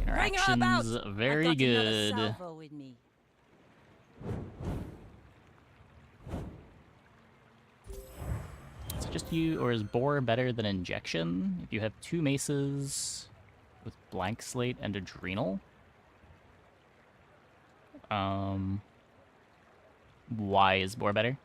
Interaction's very good. Salvo with me. It's just you, or is Boar better than Injection? If you have 2 maces with Blank Slate and Adrenal. Why is Boar better?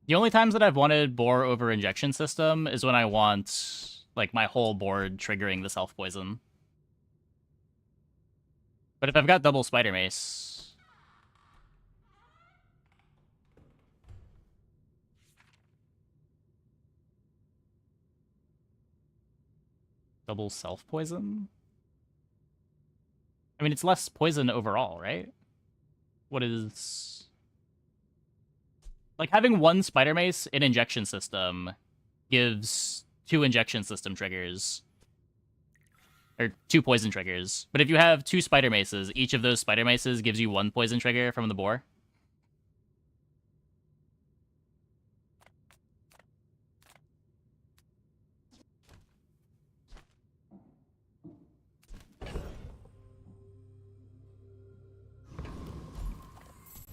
The only times that I've wanted Boar over Injection System is when I want, like, my whole board triggering the self-poison. But if I've got double Spider Mace... Double self-poison? I mean, it's less poison overall, right? What is... Like, having 1 Spider Mace in Injection System gives 2 Injection System triggers. Or 2 poison triggers. But if you have 2 Spider Maces, each of those Spider Maces gives you 1 poison trigger from the Boar.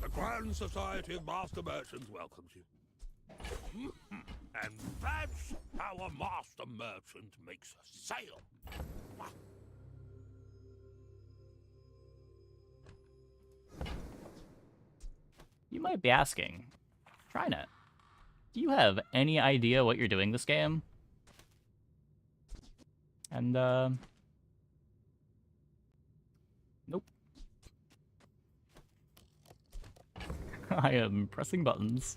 The Grand Society of Master Merchants welcomes you. And that's how a master merchant makes a sale. You might be asking, Trynet, do you have any idea what you're doing this game? And, nope. I am pressing buttons.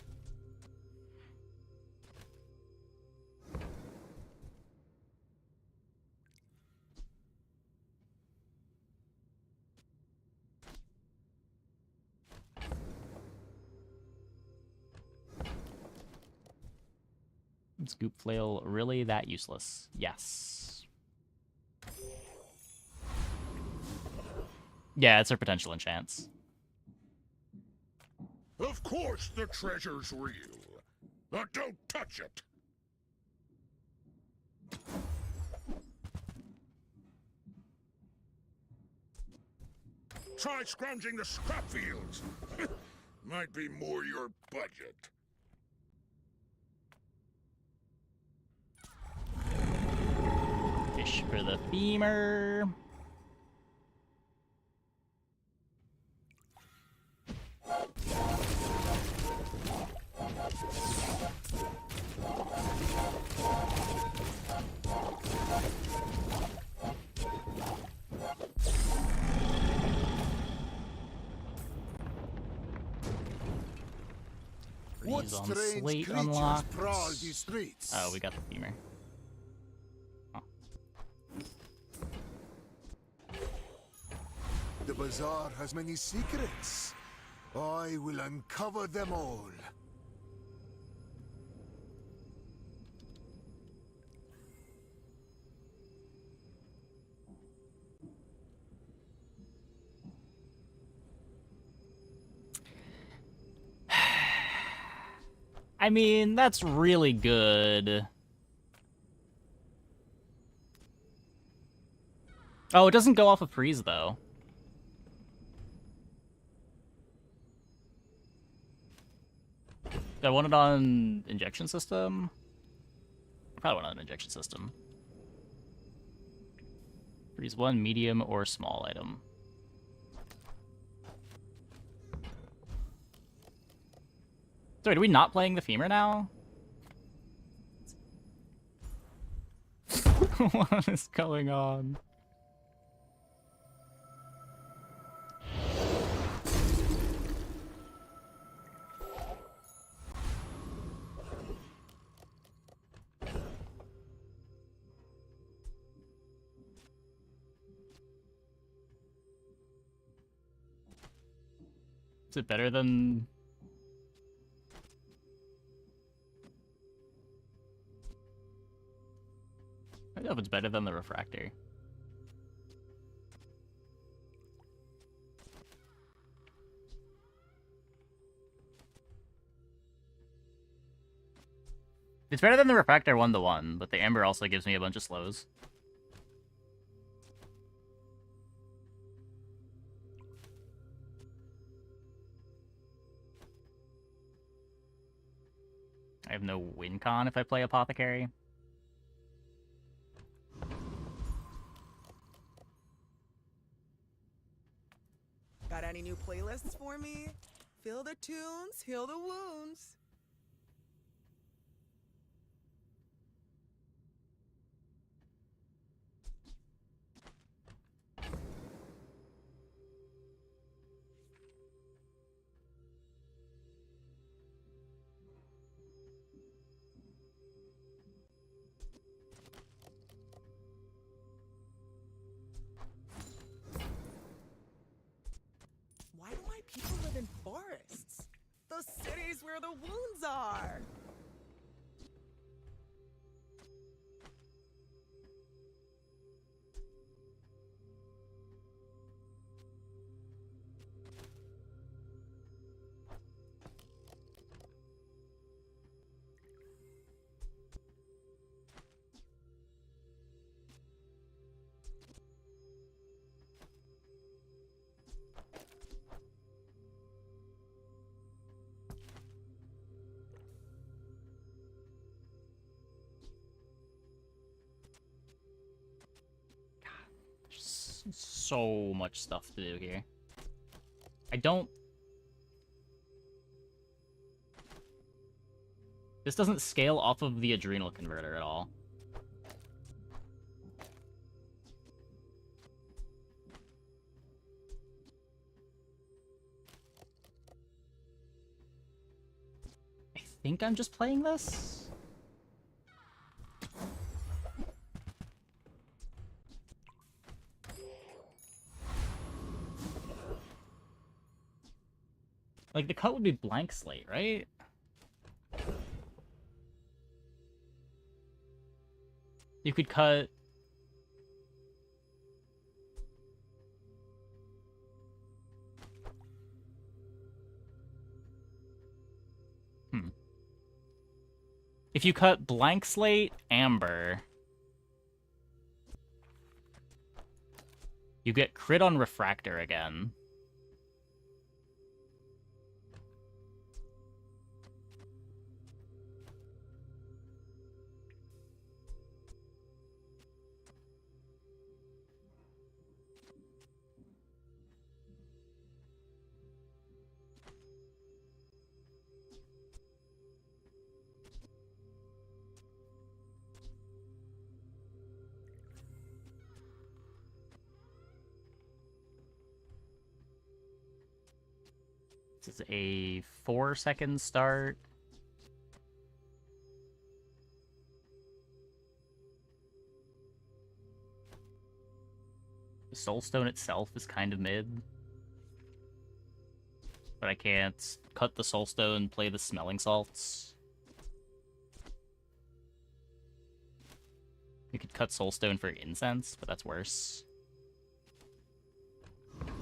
Scoop flail really that useless? Yes. Yeah, it's a potential enchants. Of course the treasure's real, but don't touch it. Try scrounging the scrap fields. Might be more your budget. Fish for the femur. What Freeze on strange slate creatures unlocked. prowl these streets? Oh, we got the femur. The bazaar has many secrets. I will uncover them all. I mean, that's really good. Oh, it doesn't go off of freeze, though. Do I want it on injection system? I probably want it on injection system. Freeze one medium or small item. Sorry, are we not playing the femur now? What is going on? Is it better than... I don't know if it's better than the refractor. It's better than the refractor 1-to-1, but the amber also gives me a bunch of slows. I have no win con if I play Apothecary. Got any new playlists for me? Feel the tunes, heal the wounds. Why do my people live in forests? The cities where the wounds are. So much stuff to do here. I don't... This doesn't scale off of the adrenal converter at all. I think I'm just playing this? Like, the cut would be blank slate, right? You could cut... If you cut blank slate, amber, you get crit on refractor again. This is a 4-second start. The Soulstone itself is kind of mid. But I can't cut the Soulstone, play the Smelling Salts. You could cut Soulstone for Incense, but that's worse.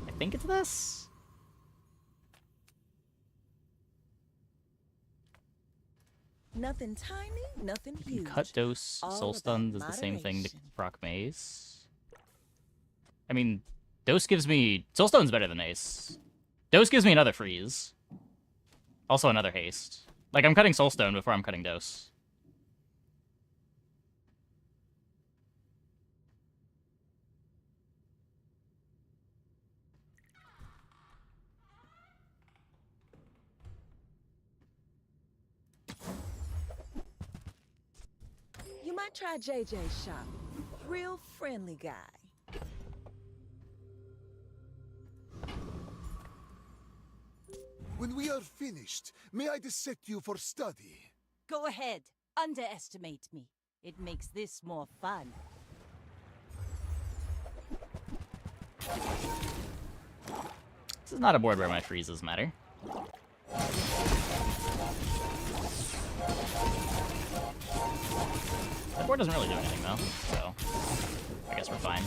I think it's this? Nothing tiny, nothing huge. Cut Dose, All Soul about Stun does the same thing to moderation. proc Maze. I mean, Dose gives me... Soul Stone's better than Ace. Dose gives me another freeze. Also another haste. Like, I'm cutting Soul Stone before I'm cutting Dose. You might try JJ's shop. Real friendly guy. When we are finished, may I dissect you for study? Go ahead. Underestimate me. It makes this more fun. This is not a board where my freezes matter. That board doesn't really do anything, though, so I guess we're fine.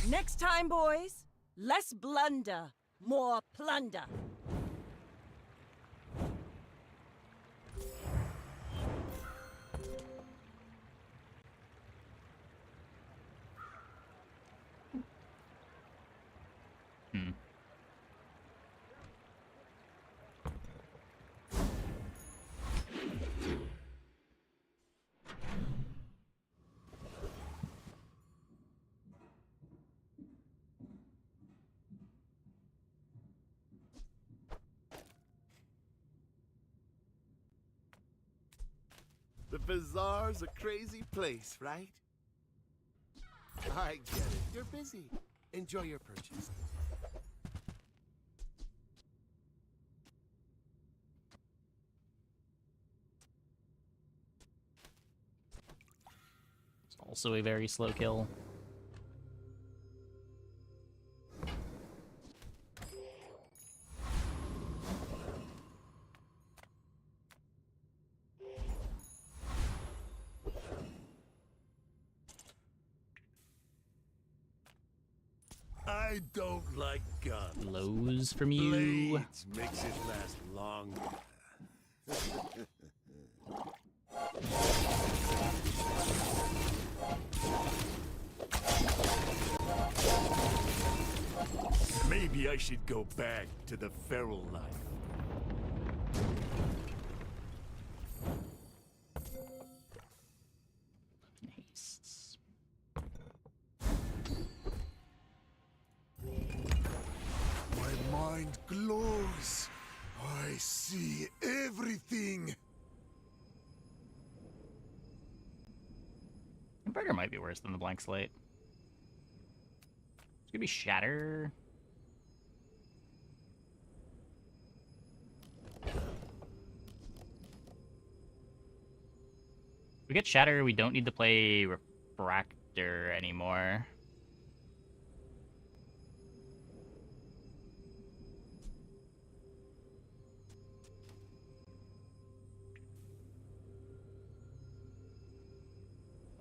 Next time, boys, less blunder, more plunder. The bazaar's a crazy place, right? I get it. You're busy. Enjoy your purchase. It's also a very slow kill. I don't like guns. Lows from you. Blades makes it last longer. Maybe I should go back to the feral life. mind glows. I see everything. Converter might be worse than the blank slate. It's gonna be Shatter. If we get Shatter, we don't need to play Refractor anymore.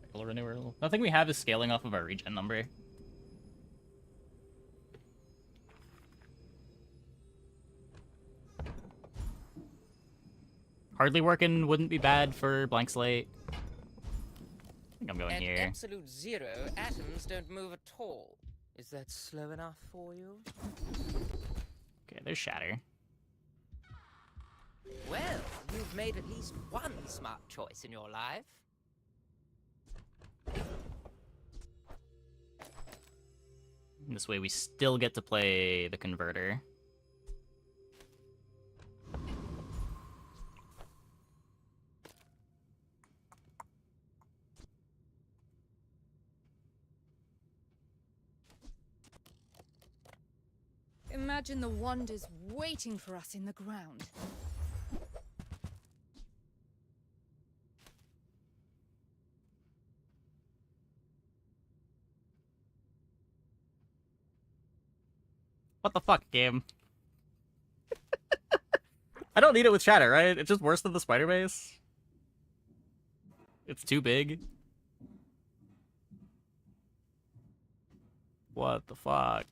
Cycle renewal. Nothing we have is scaling off of our regen number. Hardly working wouldn't be bad for blank slate. I think I'm going At here. absolute zero, atoms don't move at all. Is that slow enough for you? Okay, there's Shatter. Well, you've made at least one smart choice in your life. This way we still get to play the converter. Imagine the wonders waiting for us in the ground. What the fuck, game? I don't need it with Shatter, right? It's just worse than the spider base. It's too big. What the fuck?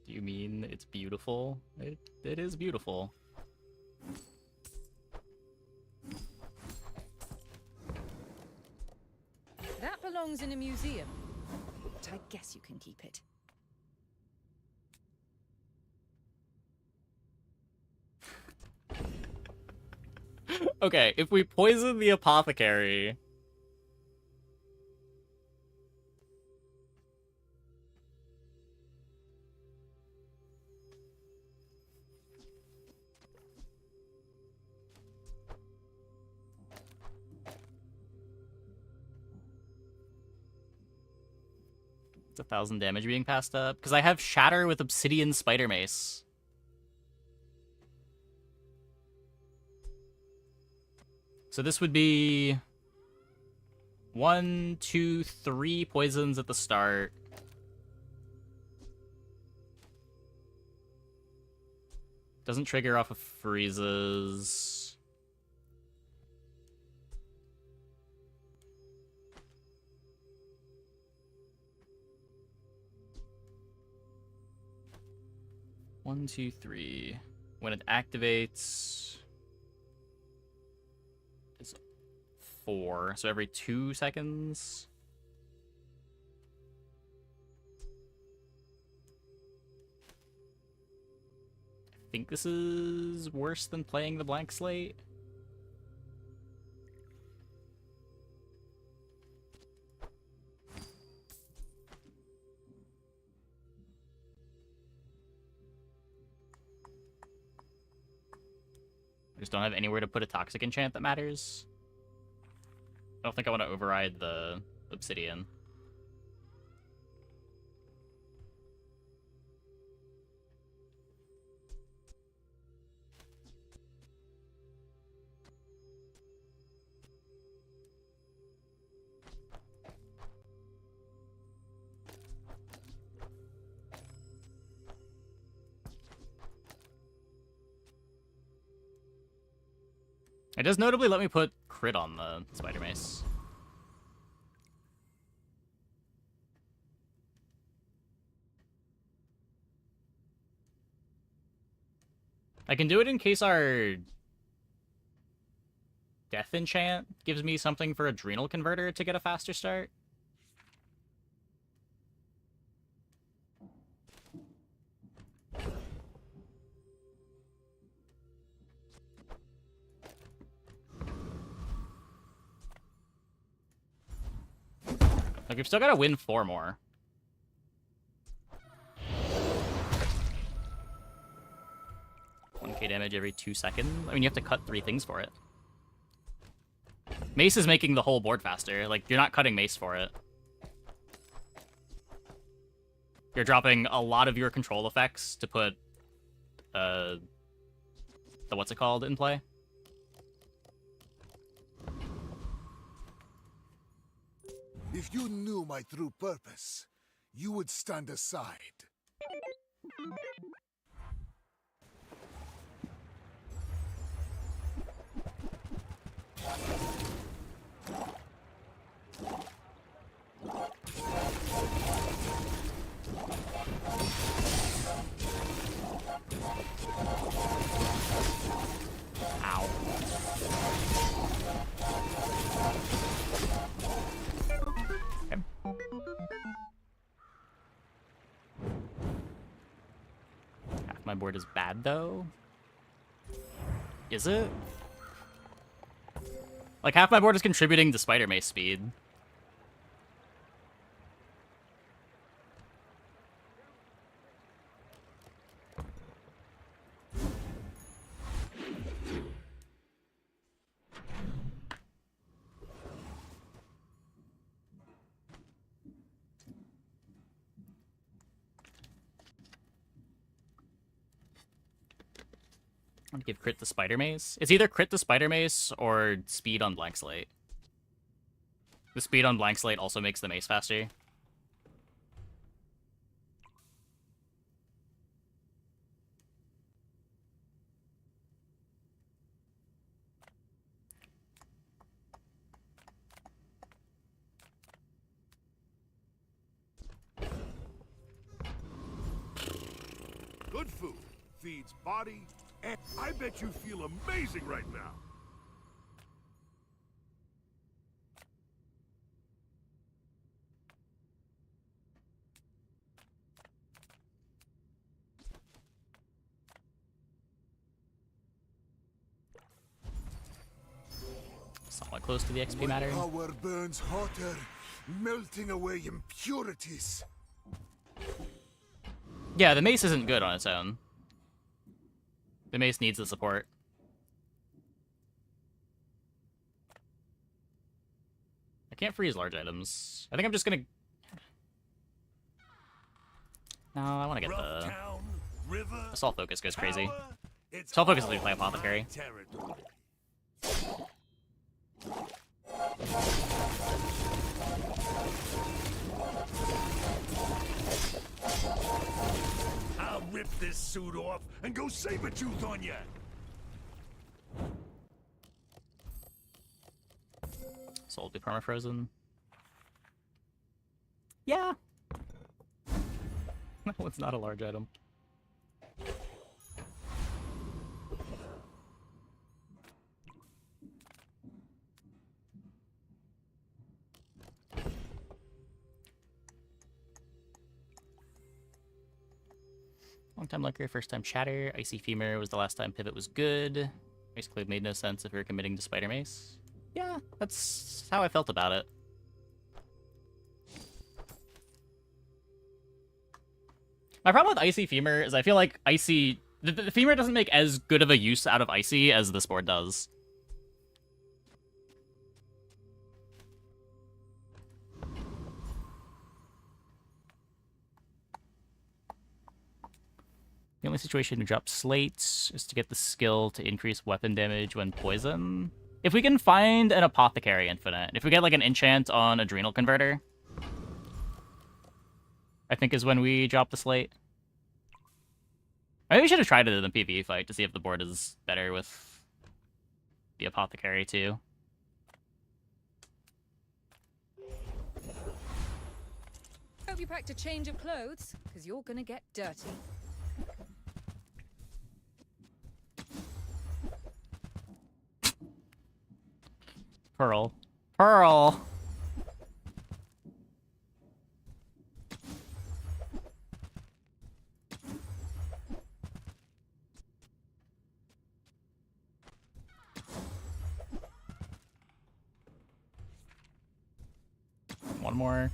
Do you mean it's beautiful? It is beautiful. That belongs in a museum. But I guess you can keep it. Okay, if we poison the apothecary... It's 1,000 damage being passed up. Because I have Shatter with Obsidian Spider Mace. So this would be 1, 2, 3 poisons at the start. Doesn't trigger off of freezes. One, two, three. When it activates, it's 4. So every 2 seconds. I think this is worse than playing the blank slate. I just don't have anywhere to put a toxic enchant that matters. I don't think I want to override the obsidian. It does notably let me put crit on the spider mace. I can do it in case our death enchant gives me something for Adrenal Converter to get a faster start. Like, we've still got to win 4 more. $1k damage every 2 seconds. I mean, you have to cut 3 things for it. Mace is making the whole board faster. Like, you're not cutting mace for it. You're dropping a lot of your control effects to put the what's it called in play. If you knew my true purpose, you would stand aside. Ow. Okay. Half my board is bad, though. Is it? Like, half my board is contributing to Spider Mace speed. I'm gonna give crit to Spider Mace. It's either crit to Spider Mace or speed on Blank Slate. The speed on Blank Slate also makes the mace faster. Good food feeds body, and I bet you feel amazing right now. Somewhat close to the XP My matter. power burns hotter, melting away impurities. Yeah, the mace isn't good on its own. The mace needs the support. I can't freeze large items. I think I'm just gonna... No, I want to get the... Assault Focus goes crazy. Assault Focus will play Apothecary. I'll rip this suit off and go saber-tooth on ya. Soul will be permafrozen. Yeah. No, it's not a large item. Long time lurker, first time chatter. Icy Femur was the last time pivot was good. Basically made no sense if we were committing to Spider Mace. Yeah, that's how I felt about it. My problem with Icy Femur is I feel like Icy... The Femur doesn't make as good of a use out of Icy as this board does. The only situation to drop slates is to get the skill to increase weapon damage when poison. If we can find an Apothecary Infinite, if we get like an enchant on Adrenal Converter, I think is when we drop the slate. Maybe we should have tried it in the PvE fight to see if the board is better with the Apothecary too. Hope you packed a change of clothes, because you're gonna get dirty. Pearl. Pearl! One more.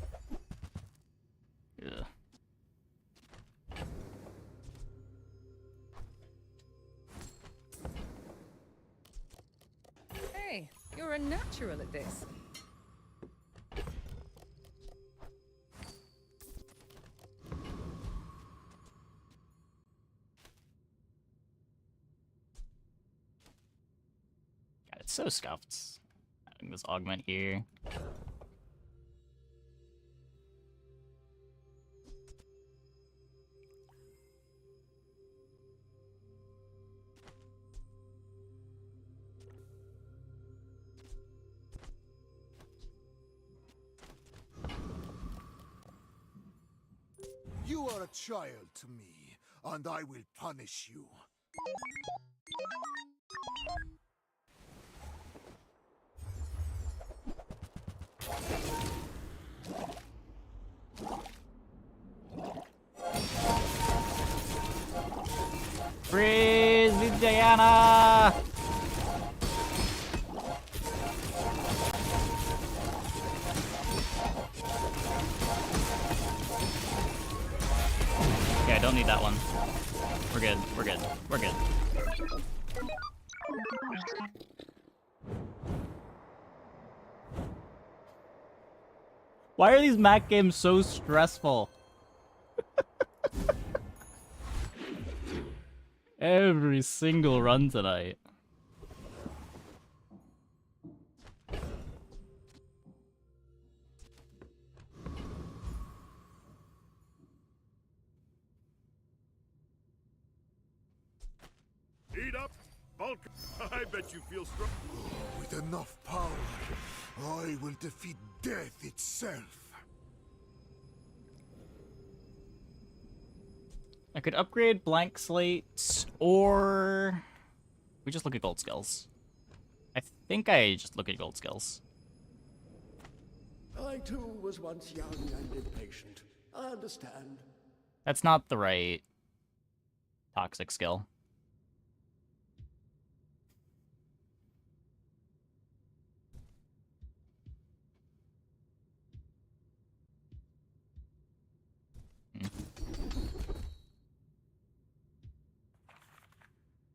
You're a natural at this. God, it's so scuffed. Having this augment here. You are a child to me, and I will punish you. Freeze, Diana! Okay, I don't need that one. We're good, we're good, we're good. Why are these Mac games so stressful? Every single run tonight. Eat up, Bulk. I bet you feel strong. With enough power, I will defeat death itself. I could upgrade blank slate, or we just look at gold skills. I think I just look at gold skills. I too was once young and impatient. I understand. That's not the right toxic skill.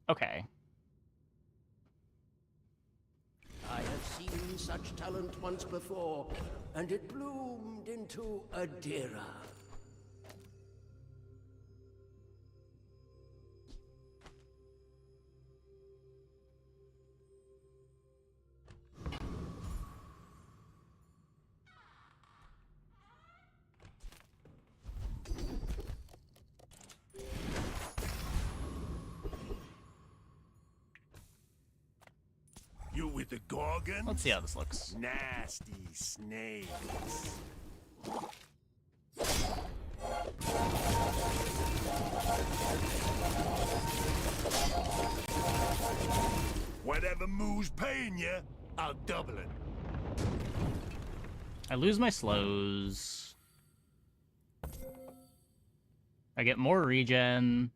Okay. I have seen such talent once before, and it bloomed into Adira. You with the Gorgons? Let's see how this looks. Nasty snakes. Whatever moo's paying you, I'll double it. I lose my slows. I get more regen.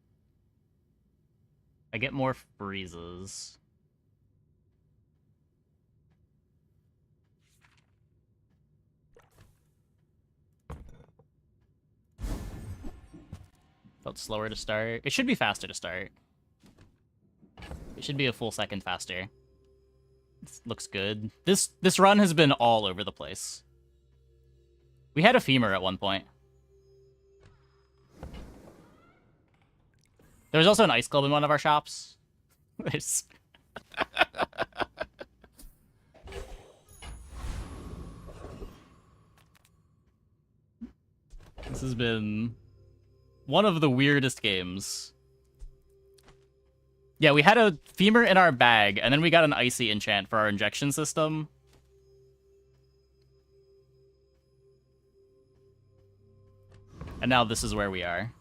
I get more freezes. Felt slower to start. It should be faster to start. It should be a full second faster. This looks good. This run has been all over the place. We had a femur at one point. There was also an ice club in one of our shops. This has been one of the weirdest games. Yeah, we had a femur in our bag, and then we got an icy enchant for our injection system. And now this is where we are.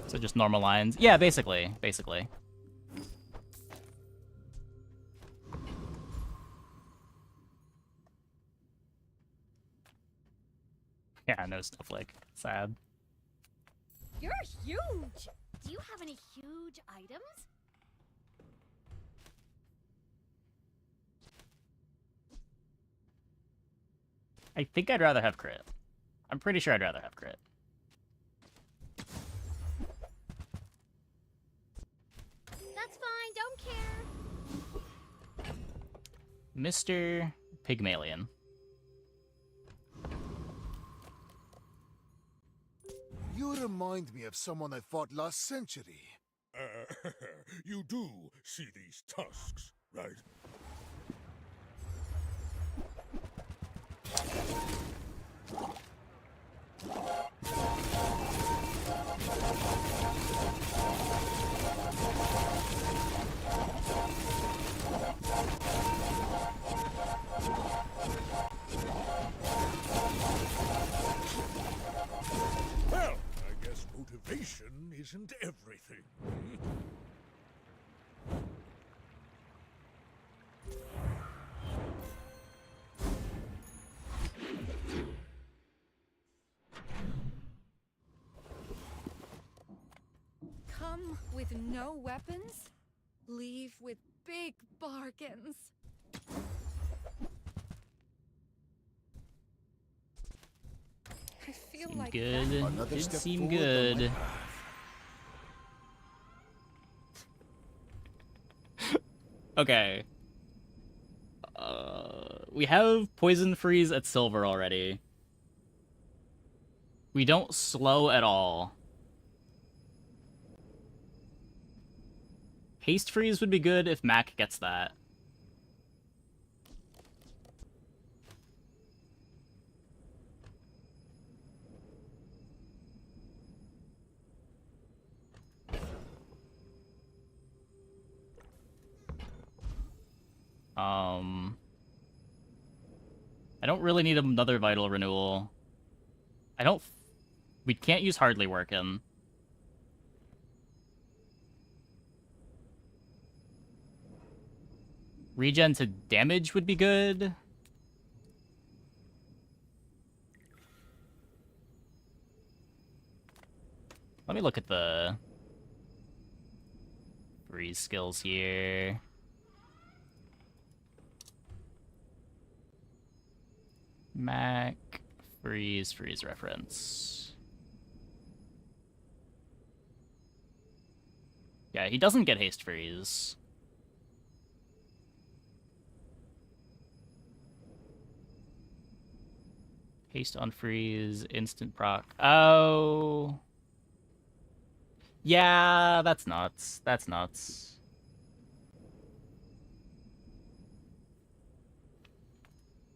So just normal lines. Yeah, basically. Yeah, no snowflake. Sad. You're huge! Do you have any huge items? I think I'd rather have crit. I'm pretty sure I'd rather have crit. That's fine, don't care. Mr. Pygmalion. You remind me of someone I fought last century. You do see these tusks, right? Well, I guess motivation isn't everything. Come with no weapons, leave with big bargains. I feel Seemed like good. that. Did seem good. Okay. We have Poison Freeze at Silver already. We don't slow at all. Haste Freeze would be good if Mac gets that. I don't really need another Vital Renewal. We can't use Hardly Workin'. Regen to damage would be good. Let me look at the freeze skills here. Mac, freeze reference. Yeah, he doesn't get haste freeze. Haste on freeze, instant proc. Oh. Yeah, that's nuts. That's nuts.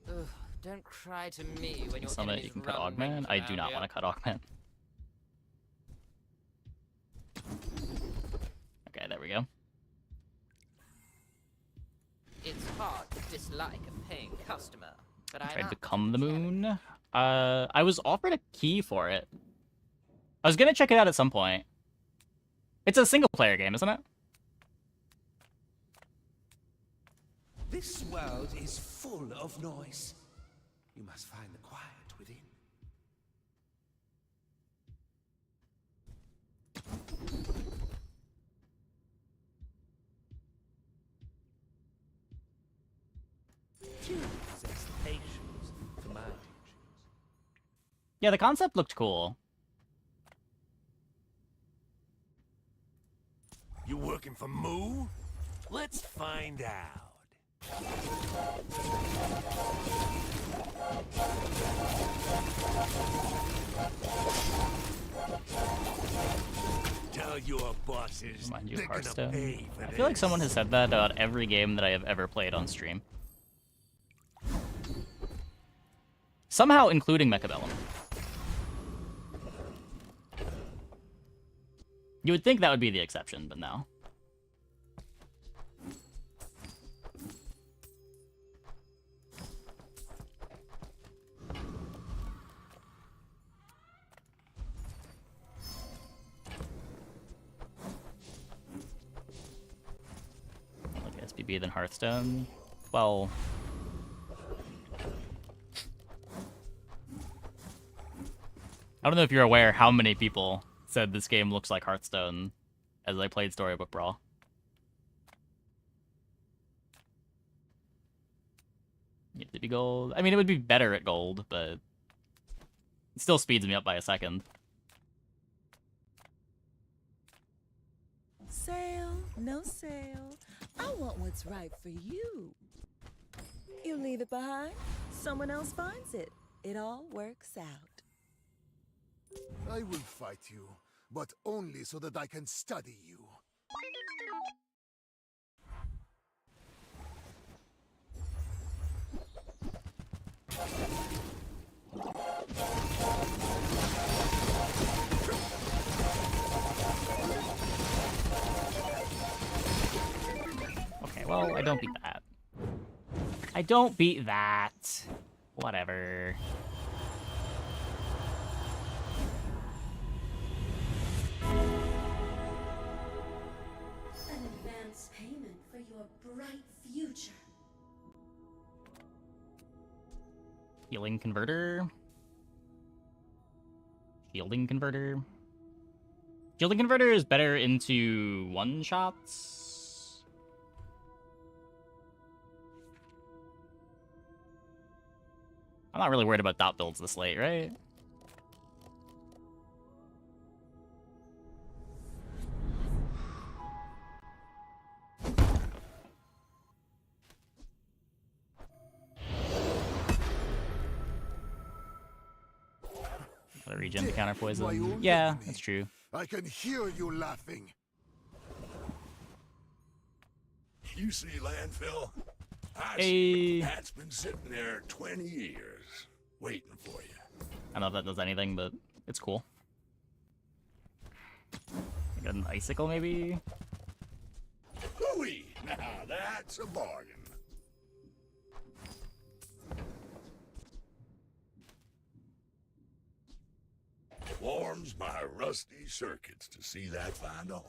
Ugh, don't cry to me when your Summon, enemies you can cut run Augment. rings I do around not you. want to cut Augment. Okay, there we go. It's hard to dislike a paying customer, but I Tried to Become the Moon. I was offered a key for it. I was gonna check it out at some point. It's a single-player game, isn't it? This world is full of noise. You must find the quiet within. You possess patience for my teachings. Yeah, the concept looked cool. You working for Moo? Let's find out. Tell your bosses Remind you they're of gonna Hearthstone. pay for I feel like this. someone has said that about every game that I have ever played on stream. Somehow including Mechabellum. You would think that would be the exception, but no. Like SBB than Hearthstone. Well, I don't know if you're aware how many people said this game looks like Hearthstone as I played Storybook Brawl. You have to be gold. I mean, it would be better at gold, but it still speeds me up by a second. Sale, no sale. I want what's right for you. You leave it behind, someone else finds it. It all works out. I will fight you, but only so that I can study you. Okay, well, I don't beat that. I don't beat that. Whatever. An advance payment for your bright future. Healing converter. Shielding converter. Shielding converter is better into one-shots. I'm not really worried about dot builds this late, right? Gotta regen to counter poison. Yeah, that's true. I can hear you laughing. You see landfill? I Hey. see that's been sitting there 20 years, waiting for you. I don't know if that does anything, but it's cool. Got an icicle, maybe? Hooey! Now that's a bargain. Warms my rusty circuits to see that find a home.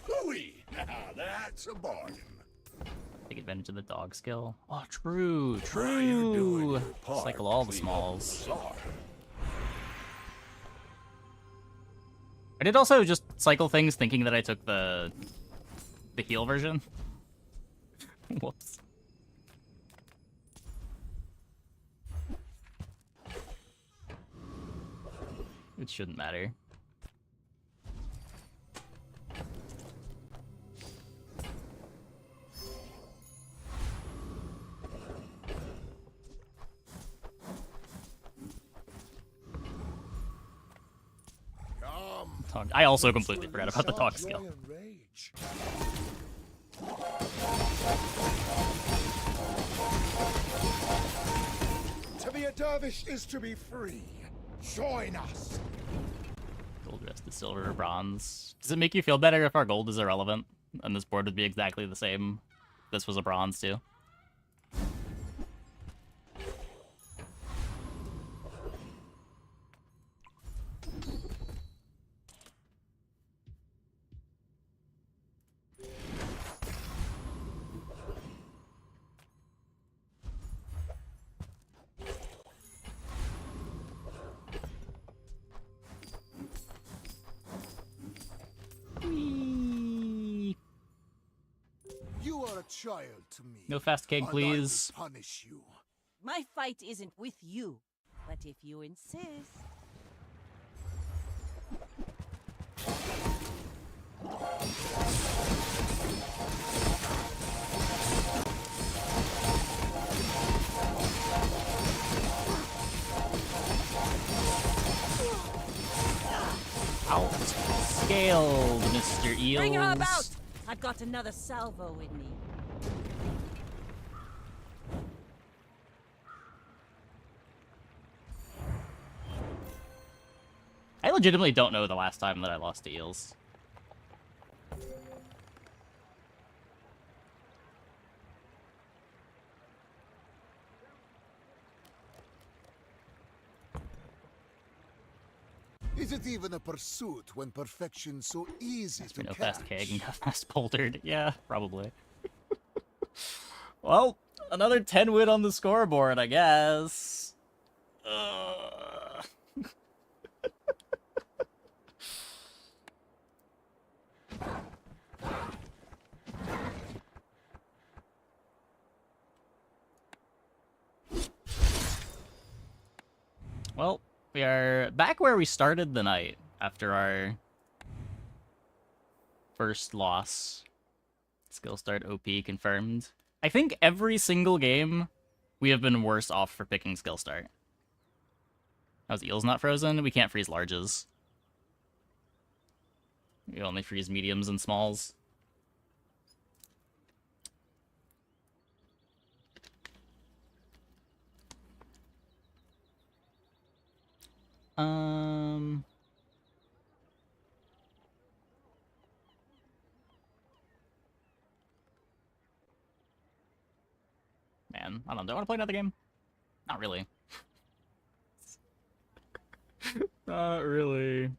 Hooey! Now that's a bargain. Take advantage of the dog skill. Oh, true, How you doing true. your part Cycle all to the clean up smalls. Czar? I did also just cycle things thinking that I took the heal version. Whoops. It shouldn't matter. I also completely forgot about the dog skill. To be a dervish is to be free. Join us. Gold, rest is silver or bronze. Does it make you feel better if our gold is irrelevant? And this board would be exactly the same. This was a bronze too. You are a child to me. No fast cake, and please. I will punish you. My fight isn't with you, but if you insist. Outscaled, Mr. Eels. Bring her about! I've got another salvo in me. I legitimately don't know the last time that I lost to Eels. Is it even a pursuit when perfection's so easy to No catch? fast keg and got fast boltered. Yeah, probably. Well, another 10 win on the scoreboard, I guess. Well, we are back where we started the night after our first loss. Skill start OP confirmed. I think every single game we have been worse off for picking skill start. How's Eel's not frozen? We can't freeze larges. We only freeze mediums and smalls. Man, I don't know. Do I want to play another game? Not really. Not really.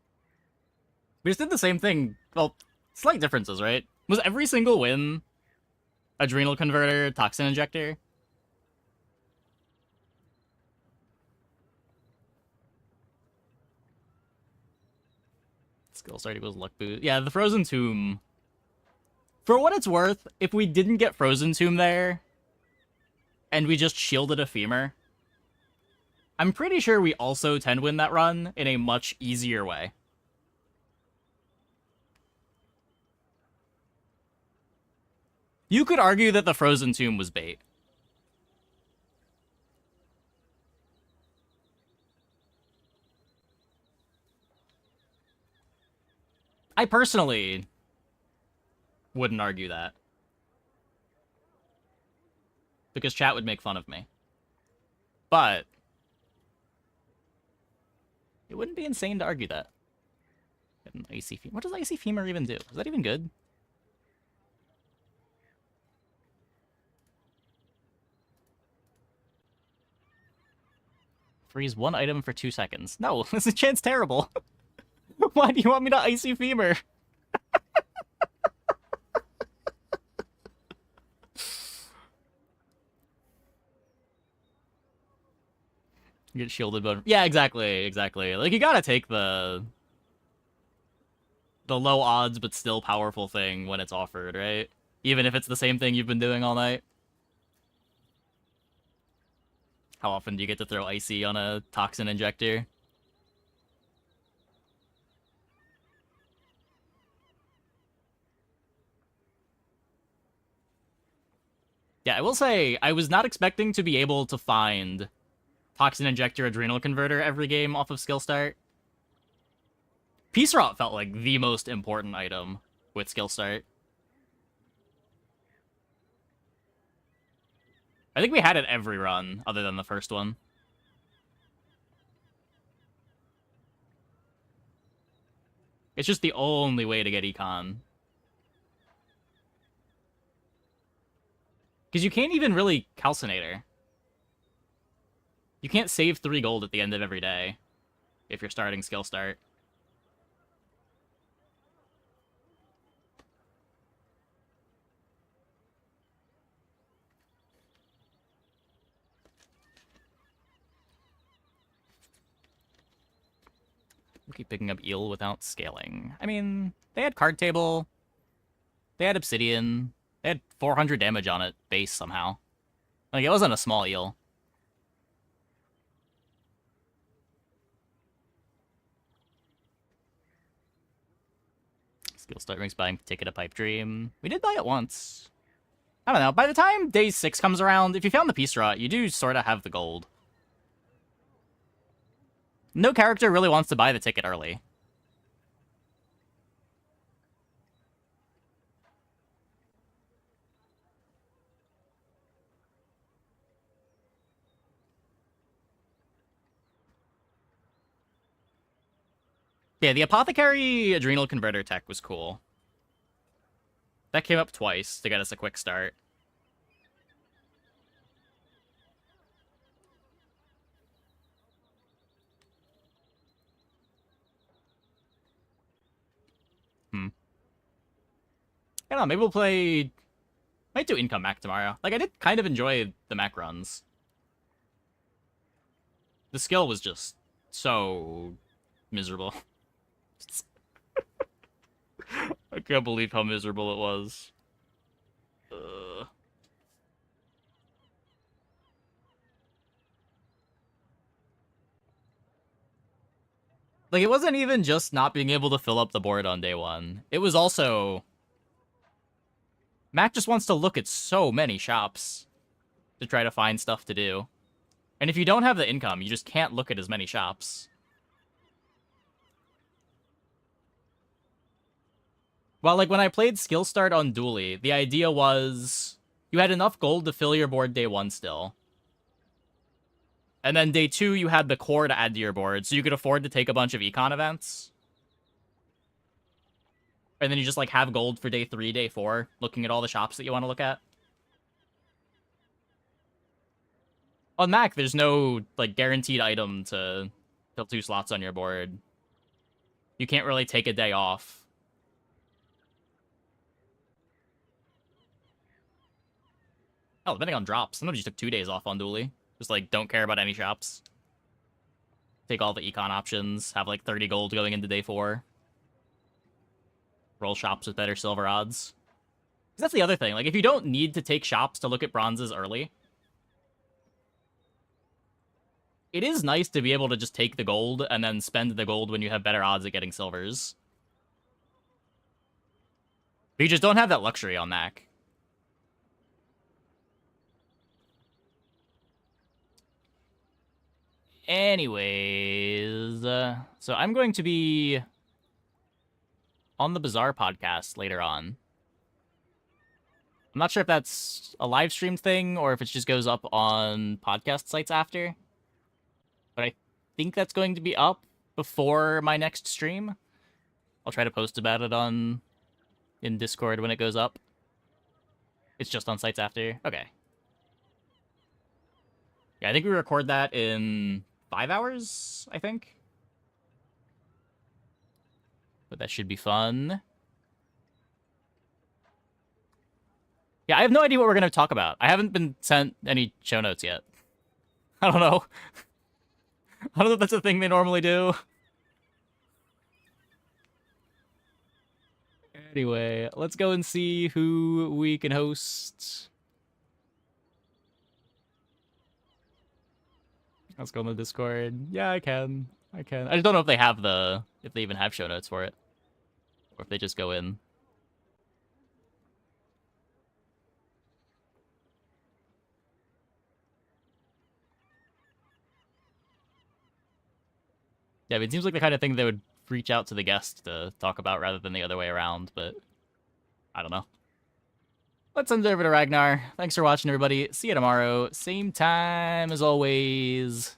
We just did the same thing. Well, slight differences, right? Was every single win Adrenal Converter, Toxin Injector? Skill start equals luck boost. Yeah, the Frozen Tomb. For what it's worth, if we didn't get Frozen Tomb there, and we just shielded a Femur, I'm pretty sure we also 10-win that run in a much easier way. You could argue that the Frozen Tomb was bait. I personally wouldn't argue that. Because chat would make fun of me. But it wouldn't be insane to argue that. An icy femur. What does icy femur even do? Is that even good? Freeze one item for 2 seconds. No, this is chance terrible. Why do you want me to icy femur? Get shielded, but yeah, exactly. Like, you gotta take the low odds but still powerful thing when it's offered, right? Even if it's the same thing you've been doing all night. How often do you get to throw icy on a toxin injector? Yeah, I will say, I was not expecting to be able to find Toxin Injector Adrenal Converter every game off of Skill Start. Peace Rot felt like the most important item with Skill Start. I think we had it every run, other than the first one. It's just the only way to get Econ. Because you can't even really Calcinator. You can't save 3 gold at the end of every day if you're starting Skill Start. We'll keep picking up Eel without scaling. I mean, they had Card Table. They had Obsidian. They had 400 damage on it, base somehow. Like, it wasn't a small Eel. Skill Start makes buying Ticket a pipe dream. We did buy it once. I don't know, by the time day 6 comes around, if you found the Peace Rot, you do sort of have the gold. No character really wants to buy the ticket early. Yeah, the Apothecary Adrenal Converter tech was cool. That came up twice to get us a quick start. I don't know, maybe we'll play... Might do Income Mac tomorrow. Like, I did kind of enjoy the Mac runs. The skill was just so miserable. I can't believe how miserable it was. Like, it wasn't even just not being able to fill up the board on day one. It was also... Mac just wants to look at so many shops to try to find stuff to do. And if you don't have the income, you just can't look at as many shops. Well, like, when I played Skill Start on Dually, the idea was you had enough gold to fill your board day one still. And then day two, you had the core to add to your board, so you could afford to take a bunch of econ events. And then you just, like, have gold for day three, day four, looking at all the shops that you want to look at. On Mac, there's no, like, guaranteed item to fill 2 slots on your board. You can't really take a day off. Oh, depending on drops. Sometimes you took 2 days off on Dually. Just, like, don't care about any shops. Take all the econ options. Have, like, 30 gold going into day 4. Roll shops with better silver odds. 'Cause that's the other thing. Like, if you don't need to take shops to look at bronzes early, it is nice to be able to just take the gold and then spend the gold when you have better odds at getting silvers. But you just don't have that luxury on Mac. Anyways, so I'm going to be on the Bazaar podcast later on. I'm not sure if that's a live stream thing or if it just goes up on podcast sites after. But I think that's going to be up before my next stream. I'll try to post about it in Discord when it goes up. It's just on sites after. Okay. Yeah, I think we record that in 5 hours, I think. But that should be fun. Yeah, I have no idea what we're going to talk about. I haven't been sent any show notes yet. I don't know. I don't know if that's a thing they normally do. Anyway, let's go and see who we can host. Let's go on the Discord. Yeah, I can. I just don't know if they have if they even have show notes for it. Or if they just go in. Yeah, it seems like the kind of thing they would reach out to the guest to talk about rather than the other way around, but I don't know. Let's send it over to Ragnar. Thanks for watching, everybody. See you tomorrow. Same time as always.